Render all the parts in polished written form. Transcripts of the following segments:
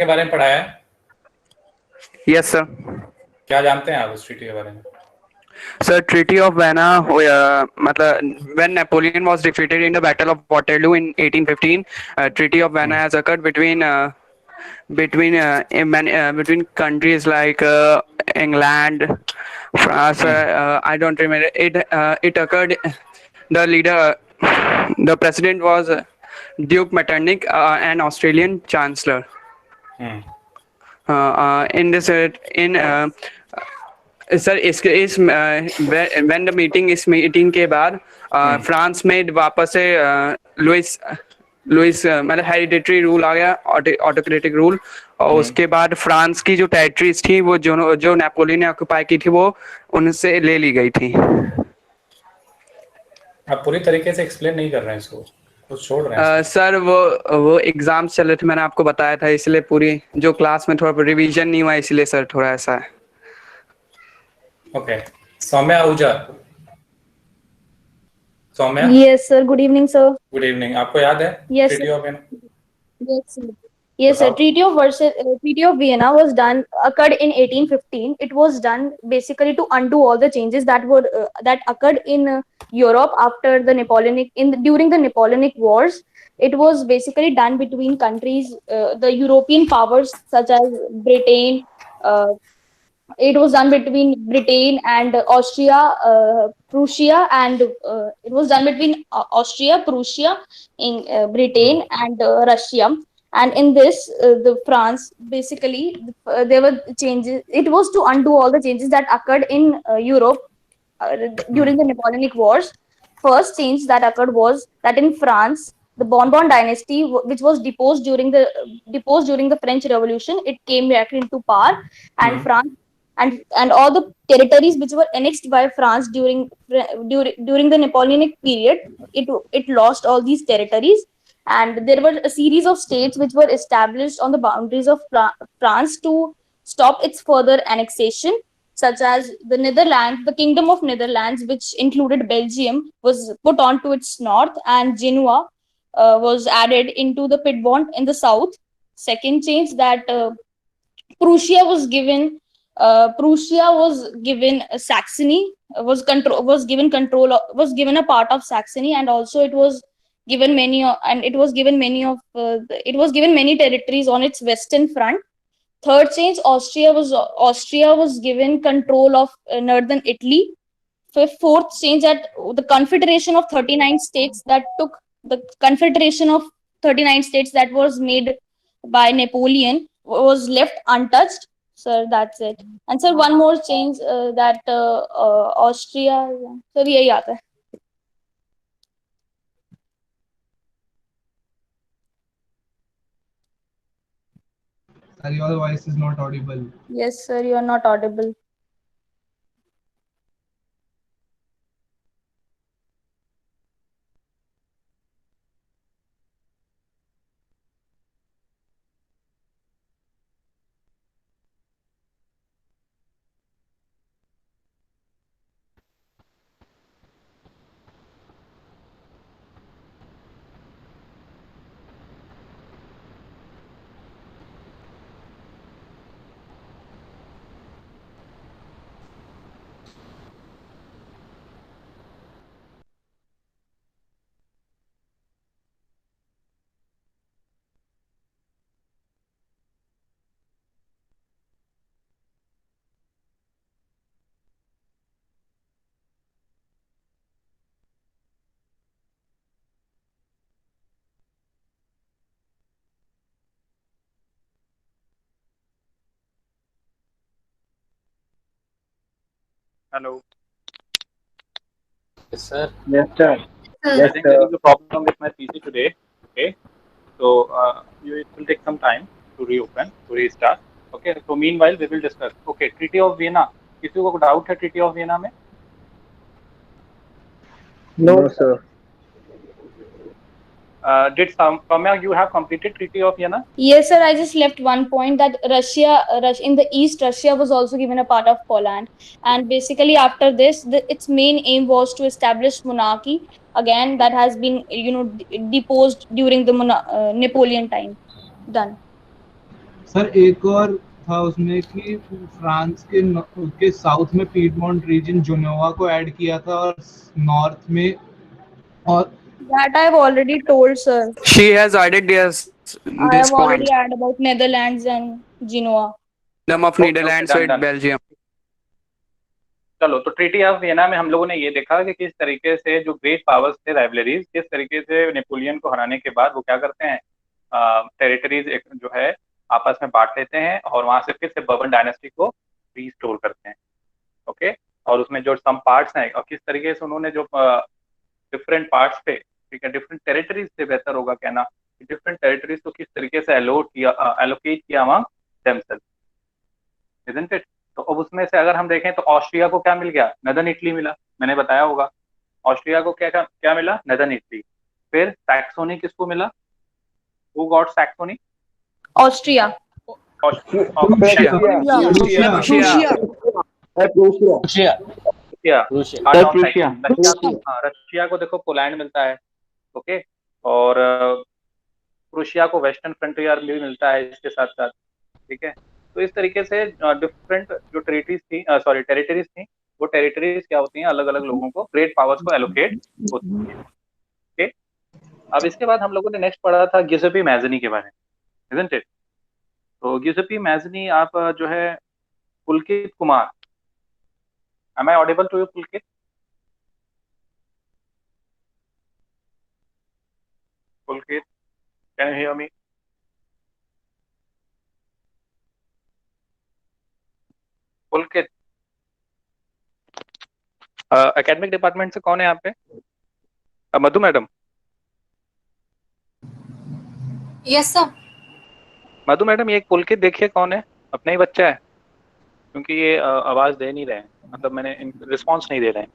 के बारे में पढ़ाया है? Yes sir. क्या जानते हैं आप उस ट्रीटी के बारे में? Sir, Treaty of Vienna, मतलब when Napoleon was defeated in the Battle of Waterloo in 1815, Treaty of Vienna has occurred between countries like England, France. I don't remember it. It occurred. The leader, the president was Duke Metternich, an Australian chancellor. In this in sir इस when the meeting इस meeting के बाद France में वापस से Louis Louis मतलब hereditary rule आ गया, autocratic rule. और उसके बाद फ्रांस की जो टेरिटरीज थी वो जो नेपोलियन ने ऑक्युपाई की थी वो उनसे ले ली गई थी। आप पूरी तरीके से एक्सप्लेन नहीं कर रहे हैं इसको, कुछ छोड़ रहे हैं सर वो एग्जाम चल रहे थे, मैंने आपको बताया था, इसलिए पूरी जो क्लास में थोड़ा रिवीजन नहीं हुआ इसलिए सर थोड़ा ऐसा है। Okay, Saumya Ahuja. Saumya, Yes, sir. Good evening, sir. Good evening. आपको याद है Yes, treaty sir. Of Vienna? Yes, sir. Yes, sir. Treaty of Vienna occurred in 1815. It was done basically to undo all the changes that occurred in Europe after the during the Napoleonic Wars. It was basically done between countries, the European powers such as Britain. It was done between Britain and Austria, Prussia, and it was done between Austria, Prussia, in Britain, and Russia. And in this, the France basically there were changes. It was to undo all the changes that occurred in Europe during the Napoleonic Wars. First change that occurred was that in France, the Bourbon dynasty, which was deposed during the French Revolution, it came back into power, and France and all the territories which were annexed by France during the Napoleonic period, it lost all these territories, and there were a series of states which were established on the boundaries of France to stop its further annexation, such as the Netherlands. The Kingdom of Netherlands, which included Belgium, was put on to its north, and Genoa was added into the Piedmont in the south. Second change that Prussia was given Saxony, was given a part of Saxony, and also it was given many territories on its western front. Third change, Austria was given control of northern Italy. Fourth change, that the confederation of 39 states that was made by Napoleon was left untouched. Sir, that's it. And sir, one more change that Austria. Sir, यही आता है. Sir, your voice is not audible. Yes, sir, you are not audible. Hello. Yes, sir. Yes, sir. I think there is a problem with my PC today. Okay, so it will take some time to reopen, to restart. Okay, so meanwhile we will discuss. Okay, Treaty of Vienna. किसी को doubt है Treaty of Vienna में? No, sir. Did Soumya, you have completed Treaty of Vienna? Yes, sir. I just left one point that Russia in the east, Russia was also given a part of Poland, and basically after this, its main aim was to establish monarchy again that has been deposed during the Napoleon time. Done. Sir एक और था उसमें कि France के south में piedmont reason जुनोवा को add किया था और नॉर्थ में और That I've already told, sir. She has added I this have already point. added about Netherlands and Genoa. Kingdom of okay okay Netherlands done with done. Belgium. चलो, तो treaty of Vienna में हम लोगों ने ये देखा कि किस तरीके से जो ग्रेट पावर्स थे राइवलरीज, किस तरीके से नेपोलियन को हराने के बाद वो क्या करते हैं, टेरिटरीज जो है आपस में बांट लेते हैं और वहां से फिर से बर्बन डायनेस्टी को रीस्टोर करते हैं। ओके, और उसमें जो सम पार्ट्स हैं और किस तरीके से उन्होंने जो डिफरेंट पार्ट्स पे, ठीक है, डिफरेंट टेरिटरीज से बेहतर होगा कहना, डिफरेंट टेरिटरीज को किस तरीके से एलोकेट किया वहां देमसेल्फ, इजंट इट। तो अब उसमें से अगर हम देखें तो ऑस्ट्रिया को क्या मिल गया, नदर्न इटली मिला, मैंने बताया होगा। ऑस्ट्रिया को क्या क्या मिला, नदर्न इटली। फिर सैक्सोनी किसको मिला, who got Saxony? Austria. Austria. Russia को देखो पोलैंड मिलता है, ओके, और क्रोशिया को वेस्टर्न फ्रंटियर भी मिलता है इसके साथ साथ, ठीक है। तो इस तरीके से डिफरेंट जो टेरिटरीज थी, वो टेरिटरीज क्या होती हैं, अलग अलग लोगों को, ग्रेट पावर्स को एलोकेट होती है। ओके, अब इसके बाद हम लोगों ने नेक्स्ट पढ़ा था गिउसेपी मैज़नी के बारे में, इजंट इट। तो गिउसेपी मैज़नी, आप जो है Pulkit Kumar, am I audible to you Pulkit? Pulkit, can you hear me? Pulkit, academic department से कौन है यहाँ पे? Madhu madam? Yes sir. Madhu madam, ये एक पुलकित देखिए कौन है, अपना ही बच्चा है, क्योंकि ये आवाज दे नहीं रहे हैं, मतलब मैंने रिस्पांस नहीं दे रहे हैं,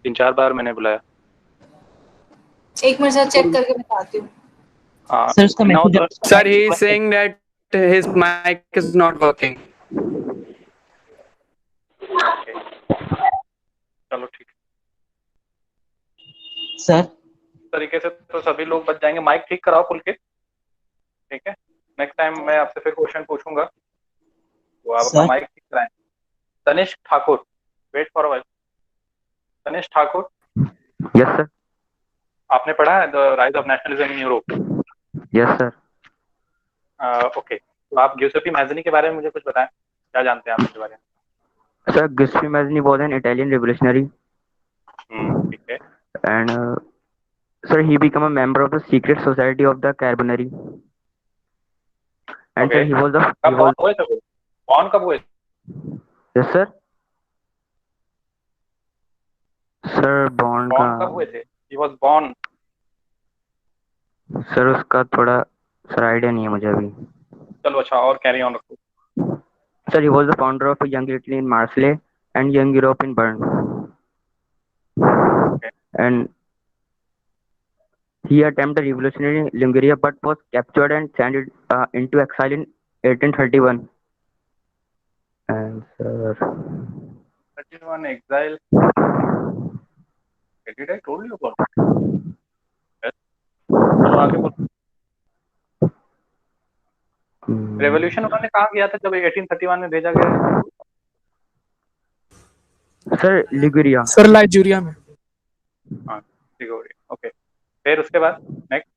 3-4 बार मैंने बुलाया। एक मिनट सर, चेक करके बताती हूँ। सर उसका Sir, he is saying that his mic is not working. चलो ठीक है सर। इस तरीके से तो सभी लोग बच जाएंगे। माइक ठीक कराओ पुलकित, ठीक है। नेक्स्ट टाइम मैं आपसे फिर क्वेश्चन पूछूंगा, तो आप अपना माइक ठीक कराएं। Tanishk Thakur, wait for a while. Tanishk Thakur. Yes sir. आपने पढ़ा है the rise of nationalism in Europe? Yes sir. Okay, तो आप गिउसेपी मैज़नी के बारे में मुझे कुछ बताएं, क्या जानते हैं आप इसके बारे में? Sir, Giuseppe Mazzini was an Italian revolutionary. ठीक है। And sir, he became a member of the secret society of the Carbonari. And Okay. sir, he was the कौन कब हुए? Yes sir. Sir, born का कब हुए थे? He was born। सर उसका थोड़ा सर आइडिया नहीं है मुझे अभी। चलो अच्छा, और कैरी ऑन रखो। Sir, he was the founder of Young Italy in Marseille and Young Europe in Bern. Okay. And he attempted revolutionary in Liguria but was captured and sent into exile in 1831. And sir, 31 exile. Did I told you about it? Yes. चलो आगे बोलो। Revolution उन्होंने कहाँ किया था जब 1831 में भेजा गया? Sir Liguria. सर लाइजीरिया में। हाँ लिगुरिया, ओके। फिर उसके बाद next?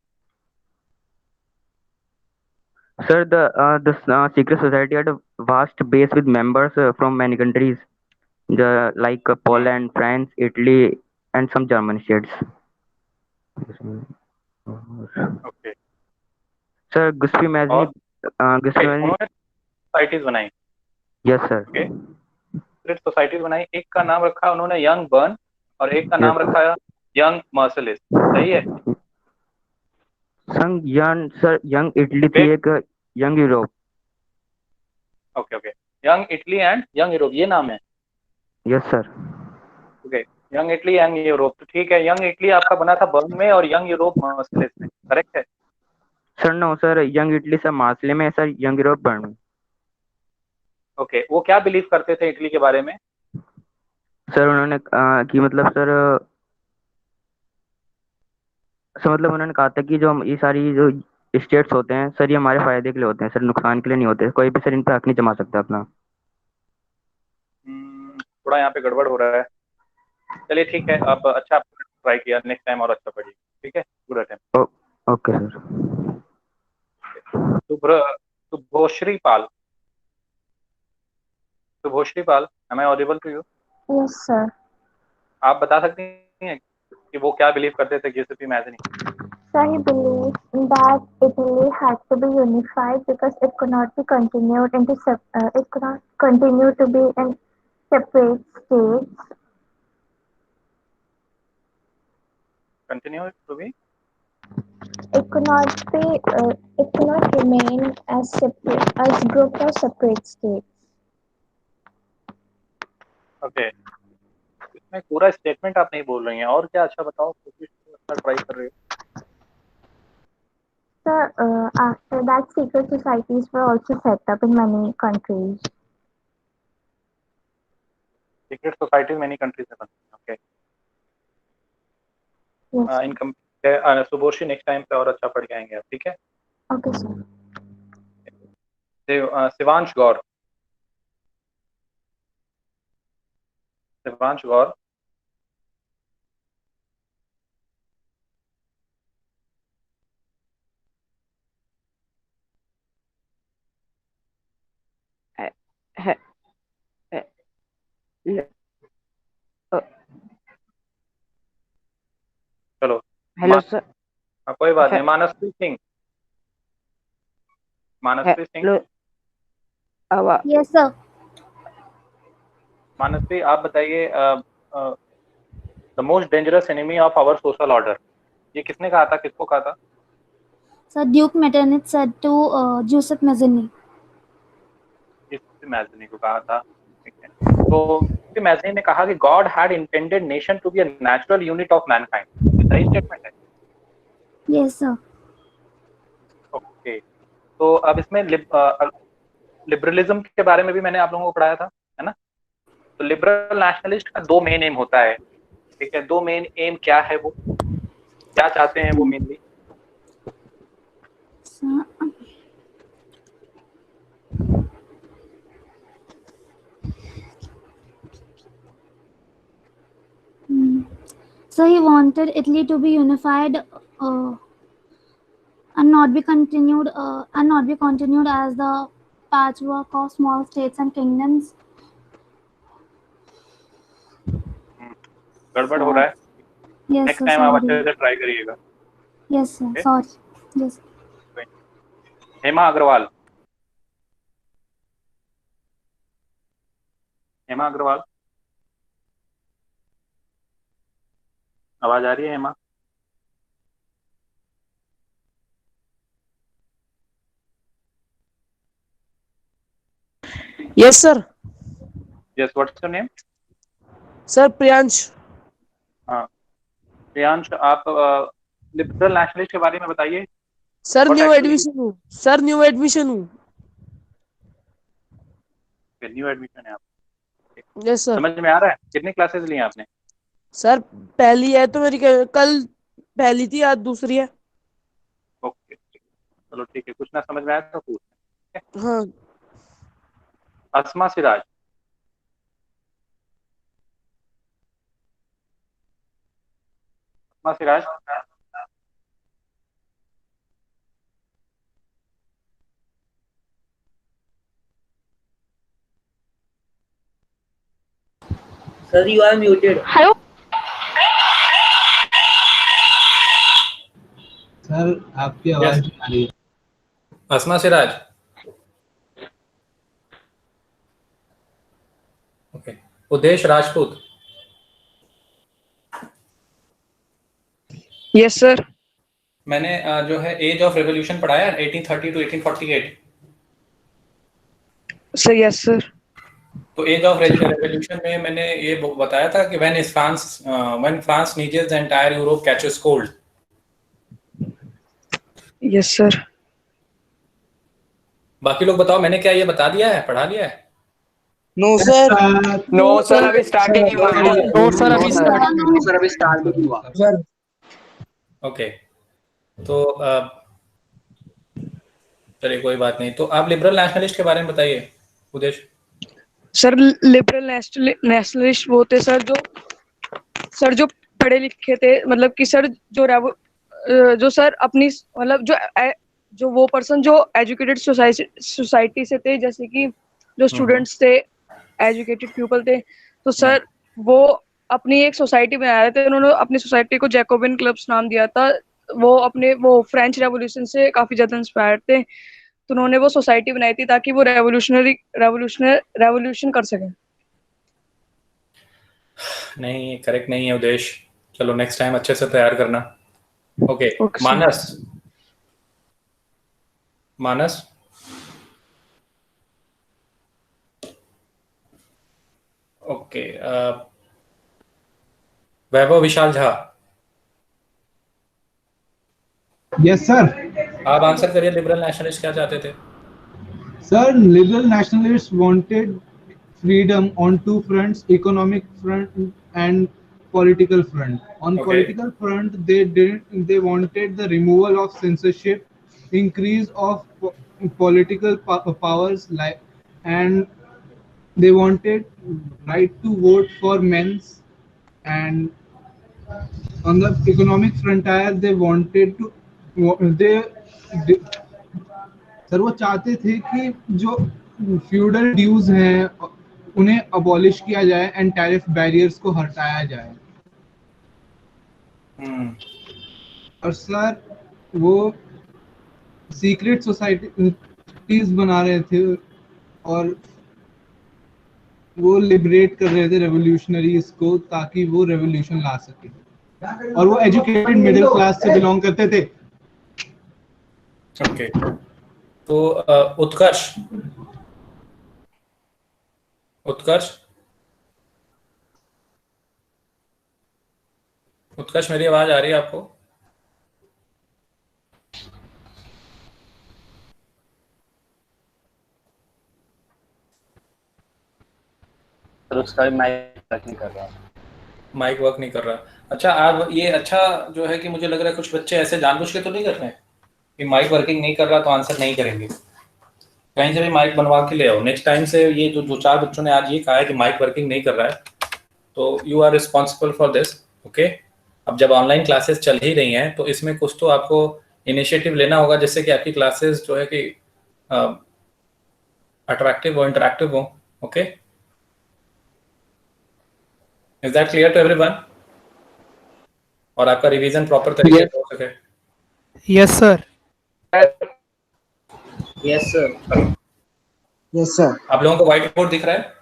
Sir, the secret society had a vast base with members from many countries, like Poland, France, Italy, and some German states. Okay. Sir, Giuseppe Mazzini. Giuseppe Mazzini. उन्होंने societies बनाई। Yes sir. Okay, secret societies बनाई। एक का नाम रखा उन्होंने young burn और एक का नाम रखा यंग मर्सिलिस, सही है? सर यंग इटली थी, एक young Europe. Okay okay, young Italy and young Europe, ये नाम है? Yes sir. Okay, young Italy young Europe, तो ठीक है। यंग इटली आपका बना था बर्न में और यंग यूरोप मार्सिलिस में, करेक्ट है? Sir no sir, young Italy sir Marseilles में, सर यंग यूरोप बर्न में। ओके, वो क्या बिलीव करते थे इटली के बारे में? सर उन्होंने कि मतलब सर मतलब उन्होंने कहा था कि जो ये सारी जो स्टेट्स होते हैं सर, ये हमारे फायदे के लिए होते हैं सर, नुकसान के लिए नहीं होते। कोई भी सर इन पे हक नहीं जमा सकता अपना। थोड़ा यहाँ पे गड़बड़ हो रहा है। चलिए ठीक है, आप अच्छा ट्राई किया, नेक्स्ट टाइम और अच्छा पढ़िए। ठीक है, good attempt. Okay sir. Shubhoshree Pal, Shubhoshree Pal, am I audible to you? Yes, sir. आप बता सकती हैं कि वो क्या बिलीव करते थे गिउसेपी मैज़नी? So he believed that Italy had to be unified because it could not be continued it could not continue to be in separate states. Continue to be, It could not be. It could not remain as group or separate states. Okay. इसमें पूरा statement आप नहीं बोल रही हैं, और क्या? अच्छा बताओ, कोशिश अच्छा ट्राई कर रहे हो। So after that, secret societies were also set up in many countries. Secret society many countries में बनती है। ओके। Yes. इन सुबोशी नेक्स्ट टाइम पे और अच्छा पढ़ के आएंगे आप, ठीक है? Okay, sir. शिवांश गौर, शिवांश गौर, चलो। Hello sir. कोई बात नहीं। मानसप्रीत सिंह, मानसप्रीत सिंह, Yes, sir. मानसप्रीत आप बताइए, the most dangerous enemy of our social order, ये किसने कहा था, किसको कहा था? So Duke Metternich said to Giuseppe Mazzini. मैज़नी को कहा था, ठीक है। तो मैज़नी ने कहा कि God had intended nation to be a natural unit of mankind. ये सही स्टेटमेंट है? Yes, sir. ओके। तो अब इसमें लिबरलिज्म के बारे में भी मैंने आप लोगों को पढ़ाया था, है ना? तो लिबरल नेशनलिस्ट का दो मेन एम होता है, ठीक है? दो मेन एम क्या है, वो क्या चाहते हैं वो mainly? So he wanted Italy to be unified and not be continued as the patchwork of small states and kingdoms. गड़बड़ हो रहा है। Yes, next sir. टाइम आप अच्छे Sorry. से ट्राई करिएगा। Yes, sir. Okay. Sorry. Yes. Hema Agarwal, Hema Agarwal, आवाज आ रही है Hema? Yes, sir. Yes, what's your name? Sir, Priyansh. हाँ प्रियांश, आप लिबरल नेशनलिस्ट के बारे में बताइए। Sir, What new actually- admission हूँ. Sir, new admission हूँ. न्यू एडमिशन है आप? Yes, sir. समझ में आ रहा है? कितने क्लासेस लिए आपने? Sir, पहली है तो मेरी कल पहली थी, आज दूसरी है. ओके, चलो ठीक है। कुछ ना समझ में आया तो पूछ। हाँ. Asma Siraj, Asma Siraj, Sir, you are muted. Hello. Sir आपकी आवाज नहीं आ रही है। Asma Siraj. Okay. Udesh Rajput. Yes sir. मैंने जो है एज ऑफ रेवोल्यूशन पढ़ाया 1830 टू 1848। Sir yes sir. तो एज ऑफ रेवोल्यूशन में मैंने ये बताया था कि when France sneezes the entire Europe catches cold. Yes sir. बाकी लोग बताओ, मैंने क्या ये बता दिया है, पढ़ा दिया है? No, sir. नो सर, अभी स्टार्टिंग ही हुआ है। No, sir, अभी start. ओके। तो चलिए कोई बात नहीं, तो आप लिबरल नेशनलिस्ट के बारे में बताइए उदेश। सर लिबरल नेशनलिस्ट वो थे सर जो पढ़े लिखे थे, मतलब कि सर जो सर अपनी मतलब जो वो पर्सन जो एजुकेटेड सोसाइटी से थे, जैसे कि जो स्टूडेंट्स थे, एजुकेटेड पीपल थे, तो सर वो अपनी एक सोसाइटी बना रहे थे। उन्होंने अपनी सोसाइटी को जैकोबिन क्लब्स नाम दिया था। वो फ्रेंच रेवोल्यूशन से काफी ज्यादा इंस्पायर्ड थे, तो उन्होंने वो सोसाइटी बनाई थी ताकि वो रेवोल्यूशन कर सकें। नहीं, करेक्ट नहीं है उदेश। चलो नेक्स्ट टाइम अच्छे से तैयार करना। ओके, मानस ओके, वैभव विशाल झा, यस सर। आप आंसर करिए, लिबरल नेशनलिस्ट क्या चाहते थे? Sir, liberal nationalist wanted freedom on two fronts: economic front and political front. On political front, they wanted the removal of censorship, increase of political powers, and they wanted right to vote for men's. And on the economic frontier, they wanted to they sir वो चाहते थे कि जो feudal dues हैं उन्हें abolish किया जाए and tariff barriers को हटाया जाए। और सर वो सीक्रेट सोसाइटीज बना रहे थे और वो लिबरेट कर रहे थे रेवोल्यूशनरीज को ताकि वो रेवोल्यूशन ला सके, और वो एजुकेटेड मिडिल क्लास से बिलोंग करते थे। ओके, तो उत्कर्ष मेरी आवाज आ रही है आपको? उसका माइक वर्क नहीं कर रहा। माइक वर्क नहीं कर रहा। अच्छा, आप ये अच्छा जो है कि मुझे लग रहा है कुछ बच्चे ऐसे जानबूझ के तो नहीं कर रहे हैं कि माइक वर्किंग नहीं कर रहा तो आंसर नहीं करेंगे। कहीं से भी माइक बनवा के ले आओ। नेक्स्ट टाइम से ये जो 4 बच्चों ने आज ये कहा है कि माइक वर्किंग नहीं कर रहा है, तो you are responsible for this. Okay, अब जब ऑनलाइन क्लासेस चल ही रही हैं तो इसमें कुछ तो आपको इनिशिएटिव लेना होगा जिससे कि आपकी क्लासेस जो है कि अट्रैक्टिव हो, इंटरैक्टिव हो। Okay, is that clear to everyone? और आपका रिवीजन प्रॉपर तरीके से हो सके। Yes sir. Yes sir. Yes sir. आप लोगों को व्हाइट बोर्ड दिख रहा है?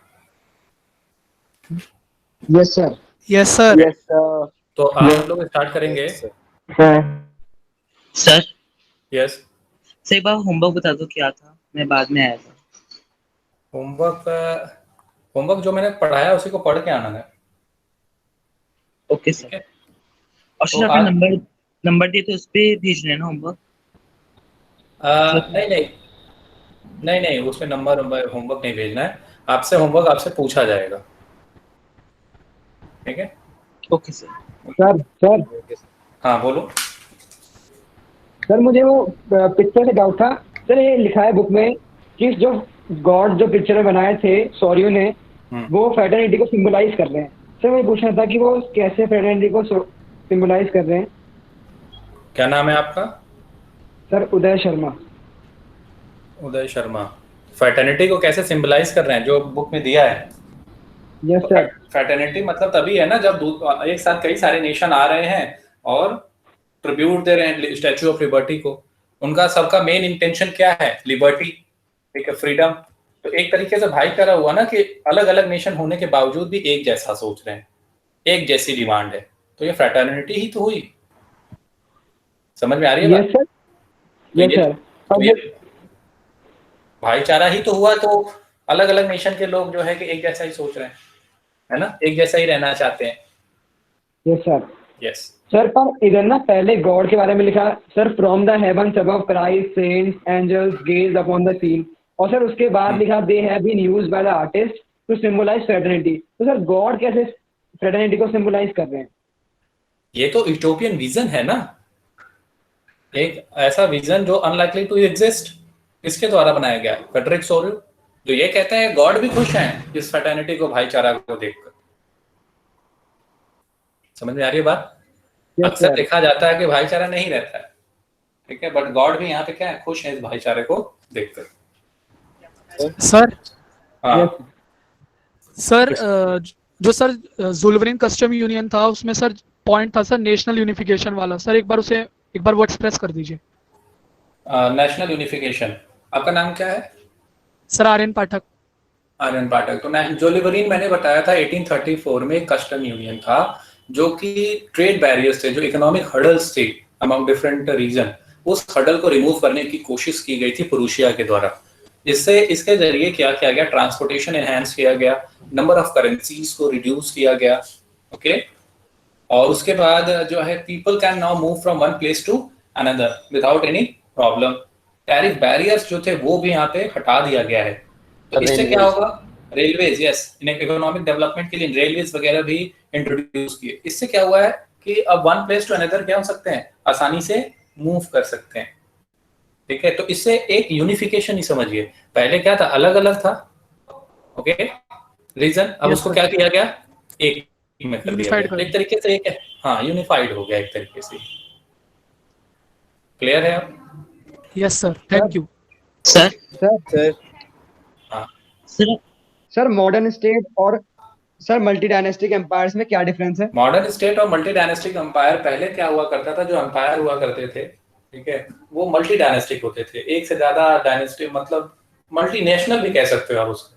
Yes sir. Yes sir. Yes sir. तो आज हम लोग स्टार्ट करेंगे। सर यस सर, एक बार होमवर्क बता दो क्या था, मैं बाद में आया था। होमवर्क जो मैंने पढ़ाया उसी को पढ़ के आना है। Okay sir. और सर आपने नंबर दिए तो उस पे भेजना है ना होमवर्क? नहीं, उसमें नंबर होमवर्क नहीं भेजना है। आपसे होमवर्क आपसे पूछा जाएगा, ठीक है? Okay sir. सर हाँ बोलो। सर मुझे वो पिक्चर से डाउट था सर। ये लिखा है बुक में कि जो गॉड जो पिक्चर में बनाए थे सॉरियो ने, वो फ्रेटर्निटी को सिंबलाइज कर रहे हैं। सर मुझे पूछना था कि वो कैसे फ्रेटर्निटी को सिंबलाइज कर रहे हैं। क्या नाम है आपका? सर उदय शर्मा। उदय शर्मा फ्रेटर्निटी को कैसे सिंबलाइज कर रहे हैं जो बुक में दिया है? Yes sir. फ्रेटर्निटी मतलब तभी है ना जब एक साथ कई सारे नेशन आ रहे हैं और ट्रिब्यूट दे रहे हैं स्टैच्यू ऑफ लिबर्टी को। उनका सबका मेन इंटेंशन क्या है? लिबर्टी, ठीक है, फ्रीडम। तो एक तरीके से भाईचारा हुआ ना कि अलग अलग नेशन होने के बावजूद भी एक जैसा सोच रहे हैं, एक जैसी डिमांड है, तो ये फ्रेटर्निटी ही तो हुई। समझ में आ रही है बात? Yes sir. Yes sir. तो ये भाईचारा ही तो हुआ, तो अलग अलग नेशन के लोग जो है कि एक जैसा ही सोच रहे हैं, है ना, एक जैसा ही रहना चाहते हैं। Yes sir. यस सर पर इधर ना पहले गॉड के बारे में लिखा sir, from the heavens above Christ saints angels gaze upon the scene, और सर उसके बाद लिखा they have been used by the artist to symbolise fraternity. तो सर गॉड कैसे फ्रेटर्निटी को सिंबलाइज कर रहे हैं? ये तो यूटोपियन विजन है ना, एक ऐसा विजन जो अनलाइकली टू एग्जिस्ट। किसके द्वारा बनाया गया? फ्रेडरिक सोरू, जो ये कहते हैं गॉड भी खुश हैं इस फ्रेटर्निटी को, भाईचारा को देखकर। समझ में आ रही है बात? अक्सर देखा जाता है कि भाईचारा नहीं रहता है, ठीक है, बट गॉड भी यहाँ पे क्या है, खुश है इस भाईचारे को देखकर। सर हाँ सर जो सर जुल्वरिन कस्टम यूनियन था उसमें सर पॉइंट था सर नेशनल यूनिफिकेशन वाला, सर एक बार वो एक्सप्रेस कर दीजिए। नेशनल यूनिफिकेशन, आपका नाम क्या है? सर आर्यन पाठक। आर्यन पाठक। तो जुल्वरिन मैंने बताया था 1834 में कस्टम यूनियन था, जो कि ट्रेड बैरियर्स थे, जो इकोनॉमिक हर्डल्स थे अमंग डिफरेंट रीजन, उस हर्डल को रिमूव करने की कोशिश की गई थी प्रूशिया के द्वारा। इसके जरिए क्या किया गया? ट्रांसपोर्टेशन एनहांस किया गया, नंबर ऑफ करेंसीज को रिड्यूस किया गया, ओके। और उसके बाद जो है people can now move from one place to another without any problem. Tariff barriers जो थे वो भी यहाँ पे हटा दिया गया है। तो इससे क्या होगा? रेलवेज, यस, इकोनॉमिक डेवलपमेंट के लिए रेलवेज वगैरह भी इंट्रोड्यूस किए। इससे क्या हुआ है कि अब वन प्लेस टू अनदर क्या हो सकते हैं, आसानी से मूव कर सकते हैं, ठीक है। तो इससे एक यूनिफिकेशन ही समझिए, पहले क्या था, अलग अलग था, ओके, रीजन, अब उसको क्या किया गया, एक में कर दिया गया, एक तरीके से एक है, हाँ, यूनिफाइड हो गया एक तरीके से। क्लियर है अब? Yes sir, thank you sir हाँ सर मॉडर्न स्टेट और सर मल्टी डायनेस्टिक एम्पायर्स में क्या डिफरेंस है? मॉडर्न स्टेट और मल्टी डायनेस्टिक एम्पायर, पहले क्या हुआ करता था, जो एम्पायर हुआ करते थे, ठीक है, वो मल्टी डायनेस्टिक होते थे, एक से ज्यादा डायनेस्टी, मतलब मल्टी नेशनल भी कह सकते हो आप उसको,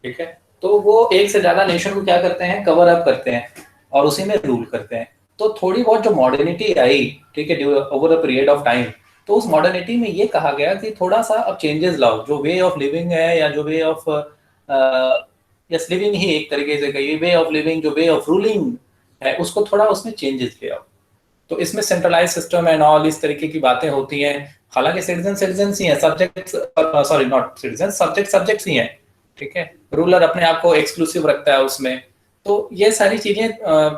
ठीक है। तो वो एक से ज्यादा नेशन को क्या करते हैं, कवर अप करते हैं और उसी में रूल करते हैं। तो थोड़ी बहुत जो मॉडर्निटी आई, ठीक है, over a period of time, तो उस मॉडर्निटी में ये कहा गया कि थोड़ा सा अब चेंजेस लाओ, जो वे ऑफ लिविंग है या जो वे ऑफ यस लिविंग ही एक तरीके से कहिए, वे ऑफ लिविंग, जो वे ऑफ रूलिंग है, उसको थोड़ा उसमें चेंजेस ले आओ। तो इसमें सेंट्रलाइज सिस्टम एंड ऑल इस तरीके की बातें होती हैं। हालांकि सिटीजन ही हैं, सब्जेक्ट्स ही हैं, ठीक है, रूलर अपने आप को एक्सक्लूसिव रखता है उसमें। तो ये सारी चीजें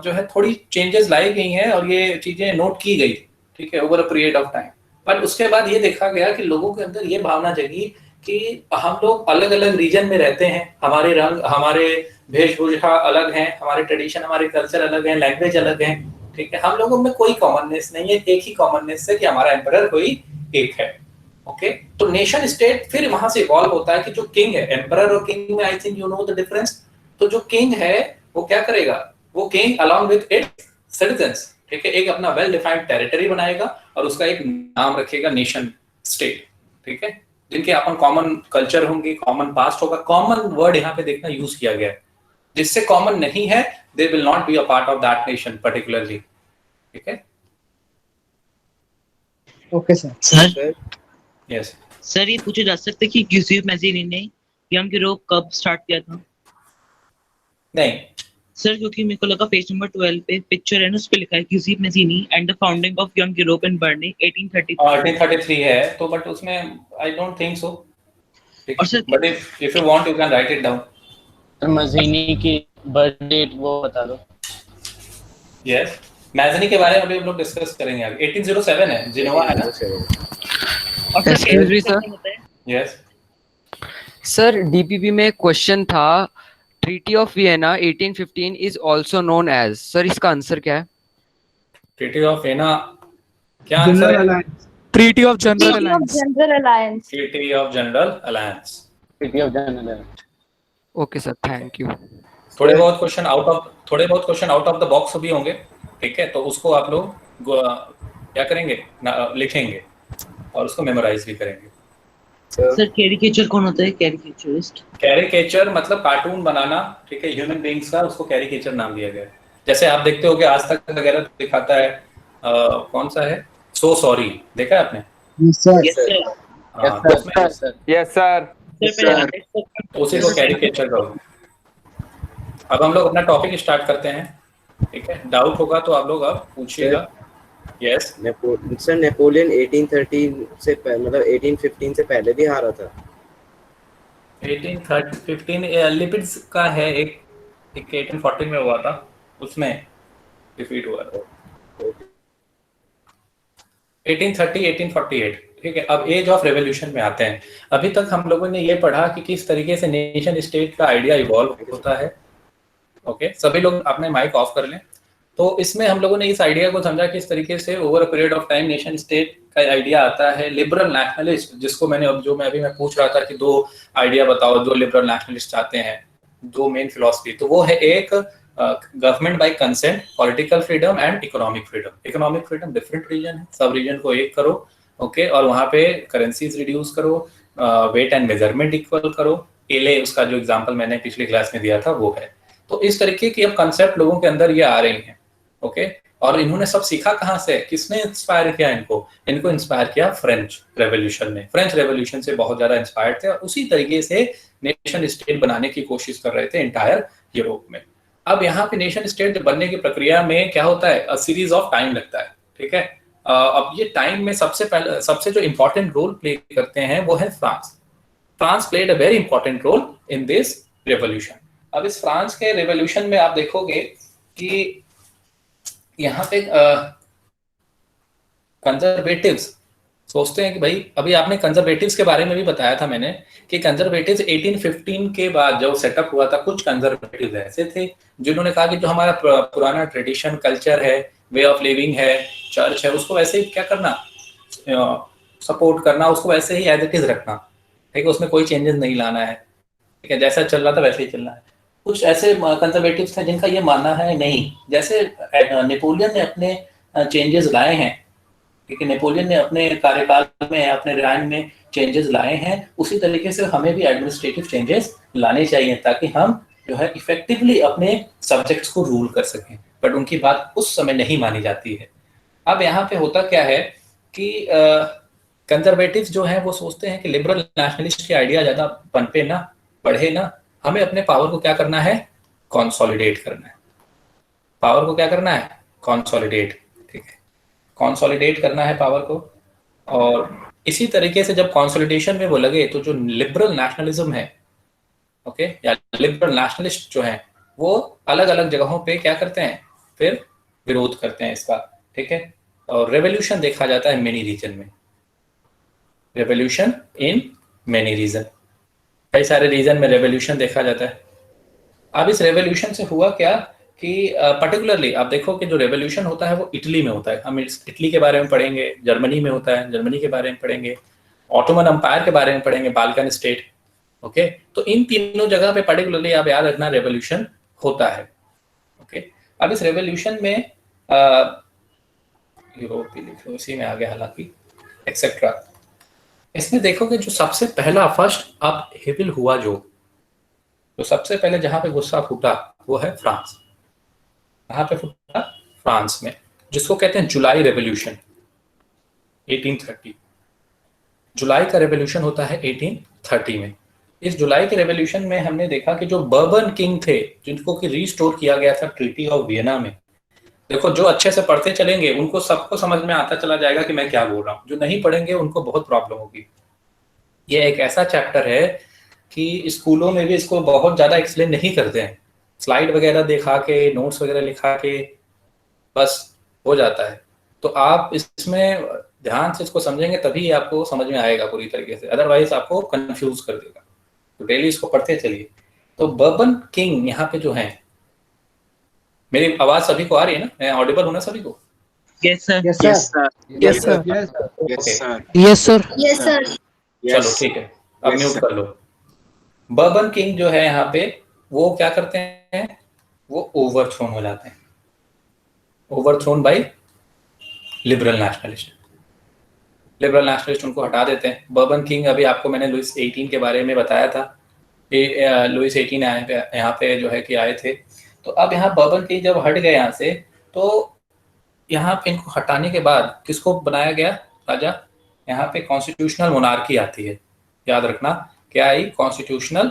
जो है थोड़ी चेंजेस लाई गई हैं और ये चीजें नोट की गई, ठीक है, over a period of time. पर उसके बाद ये देखा गया कि लोगों के अंदर ये भावना जगी कि हम लोग अलग अलग रीजन में रहते हैं, हमारे रंग, हमारे वेशभूषा अलग हैं, हमारे ट्रेडिशन, हमारे कल्चर अलग हैं, लैंग्वेज अलग है, ठीक है, हम लोगों में कोई कॉमननेस नहीं है, एक ही कॉमननेस है कि हमारा एम्परर कोई एक है, ओके। तो नेशन स्टेट फिर वहां से इवॉल्व होता है कि जो किंग है, एम्परर और किंग में I think you know the difference. तो जो किंग है वो क्या करेगा, वो king along with its citizens, ठीक है, एक अपना वेल डिफाइंड टेरिटरी बनाएगा और उसका एक नाम रखेगा नेशन स्टेट, ठीक है, जिनके अपन कॉमन कल्चर होंगे, कॉमन पास्ट होगा। कॉमन वर्ड यहाँ पे देखना यूज किया गया है, जिससे कॉमन नहीं है they will not be a part of that nation particularly, ठीक है। Okay sir. Sir yes sir, ये पूछा जा सकता है कि यूसुफ मैज़ीनी ने यम यूरोप कब स्टार्ट किया था? नहीं सर, क्योंकि मेरे को लगा पेज नंबर 12 पे पिक्चर है ना, उस पे लिखा है Yusuf Mazzini and the founding of Young Europe in Berne 1833 है, तो बट उसमें I don't think so, but if you want you can write it down. Mazzini की बर्थ डेट वो बता दो। यस, मैज़नी के बारे में अभी हम लोग डिस्कस करेंगे आगे। 1807 है, जिनोवा है ना। Excuse me sir. Yes sir, DPP में क्वेश्चन था, treaty of Vienna 1815 is also known as, sir इसका आंसर क्या है? ट्रीटी ऑफ वियना, क्या आंसर है? Treaty of general alliance. Treaty of general alliance. Okay sir, thank you. थोड़े बहुत question out of the box भी होंगे, ठीक है, तो उसको आप लोग क्या करेंगे, लिखेंगे और उसको मेमोराइज भी करेंगे। सर, कैरिकेचर कौन होता है? कैरिकेचरिस्ट? कैरिकेचर मतलब कार्टून बनाना, ठीक है, ह्यूमन बीइंग्स का, उसको कैरिकेचर नाम दिया गया है। जैसे आप देखते हो कि आज तक वगैरह दिखाता है, कौन सा है, सो सॉरी, देखा है आपने? Yes sir. उसी को कैरिकेचर कहो। अब हम लोग अपना टॉपिक स्टार्ट करते हैं, ठीक है, डाउट होगा तो आप लोग अब पूछिएगा। यस सर, नेपोलियन 1813 से मतलब 1815 से पहले भी हारा था। 1815 लिपिड्स का है, एक 1814 में हुआ था, उसमें डिफीट हुआ था। 1830 1848 ठीक है, अब एज ऑफ रेवोल्यूशन में आते हैं। अभी तक हम लोगों ने ये पढ़ा कि किस तरीके से नेशन स्टेट का आइडिया इवॉल्व होता है। ओके, सभी लोग अपने माइक ऑफ कर लें। तो इसमें हम लोगों ने इस आइडिया को समझा किस तरीके से over a period of time nation state का आइडिया आता है। लिबरल नेशनलिस्ट, जिसको मैंने अब जो मैं पूछ रहा था कि दो आइडिया बताओ जो लिबरल नेशनलिस्ट चाहते हैं, दो मेन फिलॉसफी, तो वो है एक government by consent, political freedom and economic freedom. Economic freedom different reason है, सब रीजन को एक करो, ओके, और वहां पे करेंसीज रिड्यूस करो, वेट एंड मेजरमेंट इक्वल करो। एले उसका जो एग्जांपल मैंने पिछली क्लास में दिया था वो है। तो इस तरीके की अब कंसेप्ट लोगों के अंदर ये आ रही हैं, ओके। और इन्होंने सब सीखा कहाँ से, किसने इंस्पायर किया इनको इंस्पायर किया फ्रेंच रेवोल्यूशन ने। फ्रेंच रेवोल्यूशन से बहुत ज्यादा इंस्पायर्ड थे और उसी तरीके से नेशन स्टेट बनाने की कोशिश कर रहे थे इंटायर यूरोप में। अब यहाँ पे नेशन स्टेट बनने की प्रक्रिया में क्या होता है, सीरीज ऑफ टाइम लगता है, ठीक है। अब ये टाइम में सबसे जो इंपॉर्टेंट रोल प्ले करते हैं वो है France. France played a very important role in this revolution. अब इस फ्रांस के रेवोल्यूशन में आप देखोगे कि यहाँ पे कंजर्वेटिव्स सोचते हैं कि भाई, अभी आपने कंजर्वेटिव्स के बारे में भी बताया था मैंने कि कंजर्वेटिव्स 1815 के बाद जब सेटअप हुआ था, कुछ कंजर्वेटिव्स ऐसे थे जिन्होंने कहा कि जो हमारा पुराना ट्रेडिशन, कल्चर है, वे ऑफ लिविंग है, चर्च है, उसको वैसे ही क्या करना, सपोर्ट करना, उसको वैसे ही एज इट इज रखना, ठीक है, उसमें कोई चेंजेस नहीं लाना है, ठीक है, जैसा चल रहा था वैसे ही चलना है। कुछ ऐसे कंजर्वेटिव्स थे जिनका ये मानना है नहीं, जैसे नेपोलियन ने अपने चेंजेस लाए हैं, ठीक है, नेपोलियन ने अपने कार्यकाल में, अपने रेन में चेंजेस लाए हैं, उसी तरीके से हमें भी एडमिनिस्ट्रेटिव चेंजेस लाने चाहिए ताकि हम जो है इफेक्टिवली अपने सब्जेक्ट्स को रूल कर सकें। बट उनकी बात उस समय नहीं मानी जाती है। अब यहाँ पे होता क्या है कि कंजर्वेटिव्स जो हैं वो सोचते हैं कि लिबरल नेशनलिस्ट के आइडिया ज्यादा पनपे ना, बढ़े ना, हमें अपने पावर को क्या करना है, कंसोलिडेट करना है। पावर को क्या करना है, कंसोलिडेट, ठीक है, कंसोलिडेट करना है पावर को। और इसी तरीके से जब कंसोलिडेशन में वो लगे तो जो लिबरल नेशनलिज्म है, ओके, या लिबरल नेशनलिस्ट जो है वो अलग अलग जगहों पे क्या करते हैं, फिर विरोध करते हैं इसका, ठीक है। और रेवोल्यूशन देखा जाता है मेनी रीजन में, रेवोल्यूशन इन मेनी रीजन, कई सारे रीजन में रेवोल्यूशन देखा जाता है। अब इस रेवोल्यूशन से हुआ क्या कि पर्टिकुलरली आप देखो कि जो रेवोल्यूशन होता है वो इटली में होता है। हम इटली के बारे में पढ़ेंगे, जर्मनी में होता है, जर्मनी के बारे में पढ़ेंगे, ऑटोमन एम्पायर के बारे में पढ़ेंगे, बाल्कन स्टेट, ओके। तो इन तीनों जगह पे पर्टिकुलरली आप याद रखना रेवोल्यूशन होता है, ओके। अब इस रेवोल्यूशन में यूरोप भी लिखो, इसी में आ गया हालांकि, एक्सेट्रा। इसमें देखोगे जो सबसे पहला फर्स्ट अब हिविल हुआ, जो सबसे पहले जहां पे गुस्सा फूटा वो है फ्रांस। कहाँ पे फूटा, फ्रांस में, जिसको कहते हैं जुलाई रेवोल्यूशन 1830। जुलाई का रेवोल्यूशन होता है 1830 में। इस जुलाई के रेवोल्यूशन में हमने देखा कि जो बर्बन किंग थे, जिनको कि रीस्टोर किया गया था ट्रीटी ऑफ वियना में, देखो जो अच्छे से पढ़ते चलेंगे उनको सबको समझ में आता चला जाएगा कि मैं क्या बोल रहा हूँ, जो नहीं पढ़ेंगे उनको बहुत प्रॉब्लम होगी। ये एक ऐसा चैप्टर है कि स्कूलों में भी इसको बहुत ज्यादा एक्सप्लेन नहीं करते हैं, स्लाइड वगैरह दिखा के, नोट्स वगैरह लिखा के बस हो जाता है। तो आप इसमें ध्यान से इसको समझेंगे तभी आपको समझ में आएगा पूरी तरीके से, अदरवाइज आपको कंफ्यूज कर देगा। तो डेली इसको पढ़ते चलिए। तो बर्बन किंग यहाँ पे जो है, मेरी आवाज सभी को आ रही है ना, मैं ऑडिबल हूं ना सभी को? Yes sir, yes sir, yes sir, yes sir, yes sir, yes sir. चलो ठीक है, अब म्यूट कर लो। बर्बन किंग जो है यहाँ पे वो क्या करते हैं, वो ओवरथ्रोन हो जाते हैं, overthrown by liberal nationalist. Liberal nationalist उनको हटा देते हैं। बर्बन किंग, अभी आपको मैंने लुइस 18 के बारे में बताया था, लुइस 18 यहाँ पे जो है कि आए थे। तो अब यहाँ बर्बन किंग जब हट गए यहाँ से, तो यहाँ पे इनको हटाने के बाद किसको बनाया गया राजा, यहाँ पे कॉन्स्टिट्यूशनल मोनार्की आती है, याद रखना क्या आई, कॉन्स्टिट्यूशनल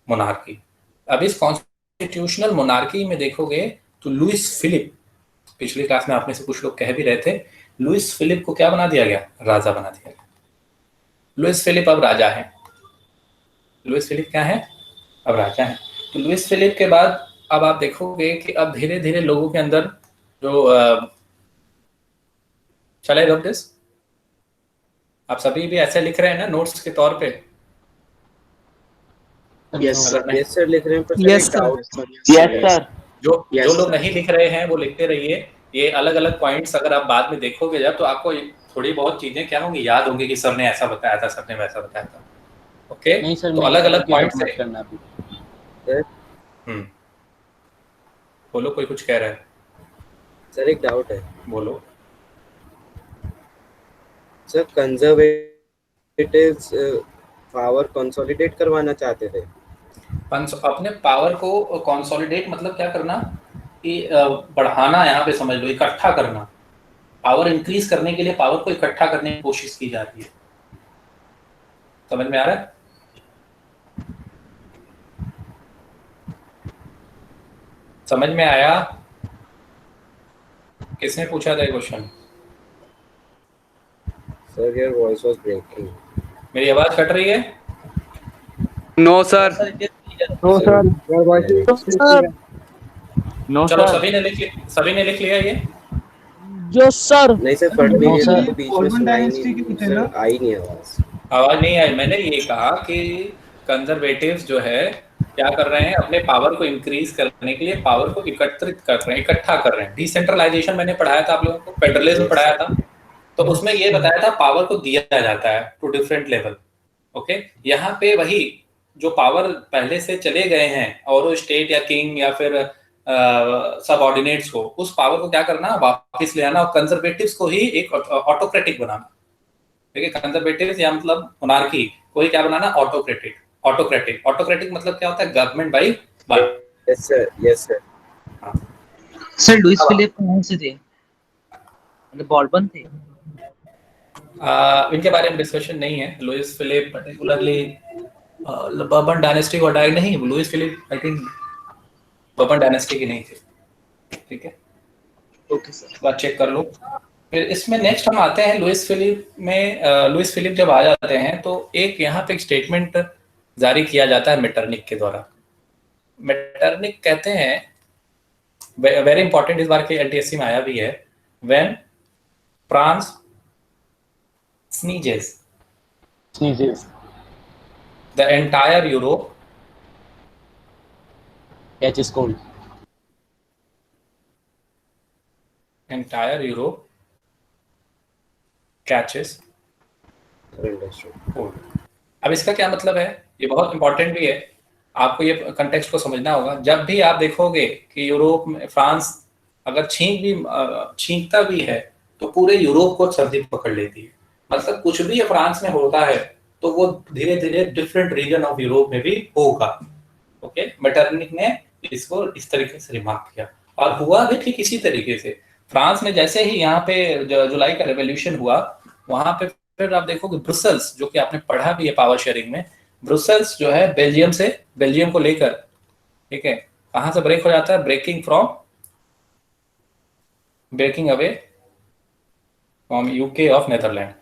मोनार्की। अब इस कॉन्स्टिट्यूशनल मोनार्की में देखोगे तो लुइस फिलिप, पिछली क्लास में आप में से कुछ लोग कह भी रहे थे, लुइस फिलिप को क्या बना दिया गया, राजा बना दिया गया। लुइस फिलिप अब राजा है, लुइस फिलिप क्या है, अब राजा है। तो लुइस फिलिप के बाद अब आप देखोगे कि अब धीरे धीरे लोगों के अंदर जो चले रब दिस, आप सभी भी ऐसे लिख रहे हैं ना नोट्स के तौर पे? यस सर लिख रहे हैं, पर Yes, एक sir. Doubt yes sir. जो लोग नहीं लिख रहे हैं वो लिखते रहिए। ये अलग अलग पॉइंट्स अगर आप बाद में देखोगे जब, तो आपको थोड़ी बहुत चीजें क्या होंगी, याद होंगी कि सर ने ऐसा बताया था, सर ने वैसा बताया था। ओके, नहीं सर, तो अलग अलग पॉइंट्स मत करना अभी। बोलो, कोई कुछ कह रहा है? सर एक डाउट है। बोलो। सर कंजर्वेटिव्स पावर कंसोलिडेट करवाना चाहते थे। अपने पावर को कंसोलिडेट मतलब क्या करना, कि बढ़ाना, यहाँ पे समझ लो इकट्ठा करना। पावर इंक्रीज करने के लिए पावर को इकट्ठा करने की कोशिश की जा रही है। समझ में आ रहा है? समझ में आया? किसने पूछा था ये question? Sir your voice was breaking. मेरी आवाज कट रही है? No sir. No sir, your voice no चलो सर। सभी ने लिख लिया ये? Yes sir. नहीं सर, फट भी नो गया सर। तो बीच में सुनाई नहीं, सर आई नहीं आवाज। आवाज नहीं आई। मैंने ये कहा कि कंजर्वेटिव्स जो है क्या कर रहे हैं, अपने पावर को इंक्रीज करने के लिए पावर को एकत्रित कर रहे हैं, इकट्ठा कर रहे हैं। डिसेंट्रलाइजेशन मैंने पढ़ाया था आप लोगों को, फेडरलिज्म पढ़ाया था, तो उसमें ये बताया था पावर को दिया जाता है टू डिफरेंट लेवल। ओके, यहाँ पे वही जो पावर पहले से चले गए हैं और स्टेट या किंग या फिर सबऑर्डिनेट्स को, उस पावर को क्या करना, वापस ले आना, और कंजर्वेटिव्स को ही एक ऑटोक्रेटिक बनाना। ठीक है, कंजर्वेटिव्स या मतलब मोनार्की को ही क्या बनाना, ऑटोक्रेटिक। ऑटोक्रेटिक मतलब क्या होता है, government by by. Yes sir. Sir Louis Philippe कौन से थे, मतलब बॉर्बन थे? इनके बारे में डिस्कशन नहीं है। Louis Philippe particularly Bourbon dynasty को अटैक नहीं, Louis Philippe I think Bourbon dynasty की नहीं थी। ठीक है, ओके सर, बात चेक कर लो। फिर इसमें नेक्स्ट हम आते हैं लुइस फिलिप में। लुइस फिलिप जब आ जाते हैं तो एक यहाँ पे एक स्टेटमेंट जारी किया जाता है मेटरनिक के द्वारा। मेटरनिक कहते हैं, वेरी इंपॉर्टेंट, इस बार के एलटीएससी में आया भी है, when France sneezes the entire Europe catches cold. Catches cold। अब इसका क्या मतलब है, ये बहुत इंपॉर्टेंट भी है, आपको ये कंटेक्स्ट को समझना होगा। जब भी आप देखोगे कि यूरोप में फ्रांस अगर छींकता भी है तो पूरे यूरोप को सर्दी पकड़ लेती है। मतलब कुछ भी फ्रांस में होता है तो वो धीरे धीरे डिफरेंट रीजन ऑफ यूरोप में भी होगा। ओके, मेटरनिक ने इसको इस तरीके से रिमार्क किया, और हुआ भी ठीक इसी तरीके से। फ्रांस में जैसे ही यहाँ पे जुलाई का रेवोल्यूशन हुआ, वहां पे फिर आप देखोगे ब्रुसेल्स, जो कि आपने पढ़ा भी है पावर शेयरिंग में, ब्रुसेल्स जो है बेल्जियम को लेकर, ठीक है, कहां से ब्रेक हो जाता है, breaking away from UK of Netherland,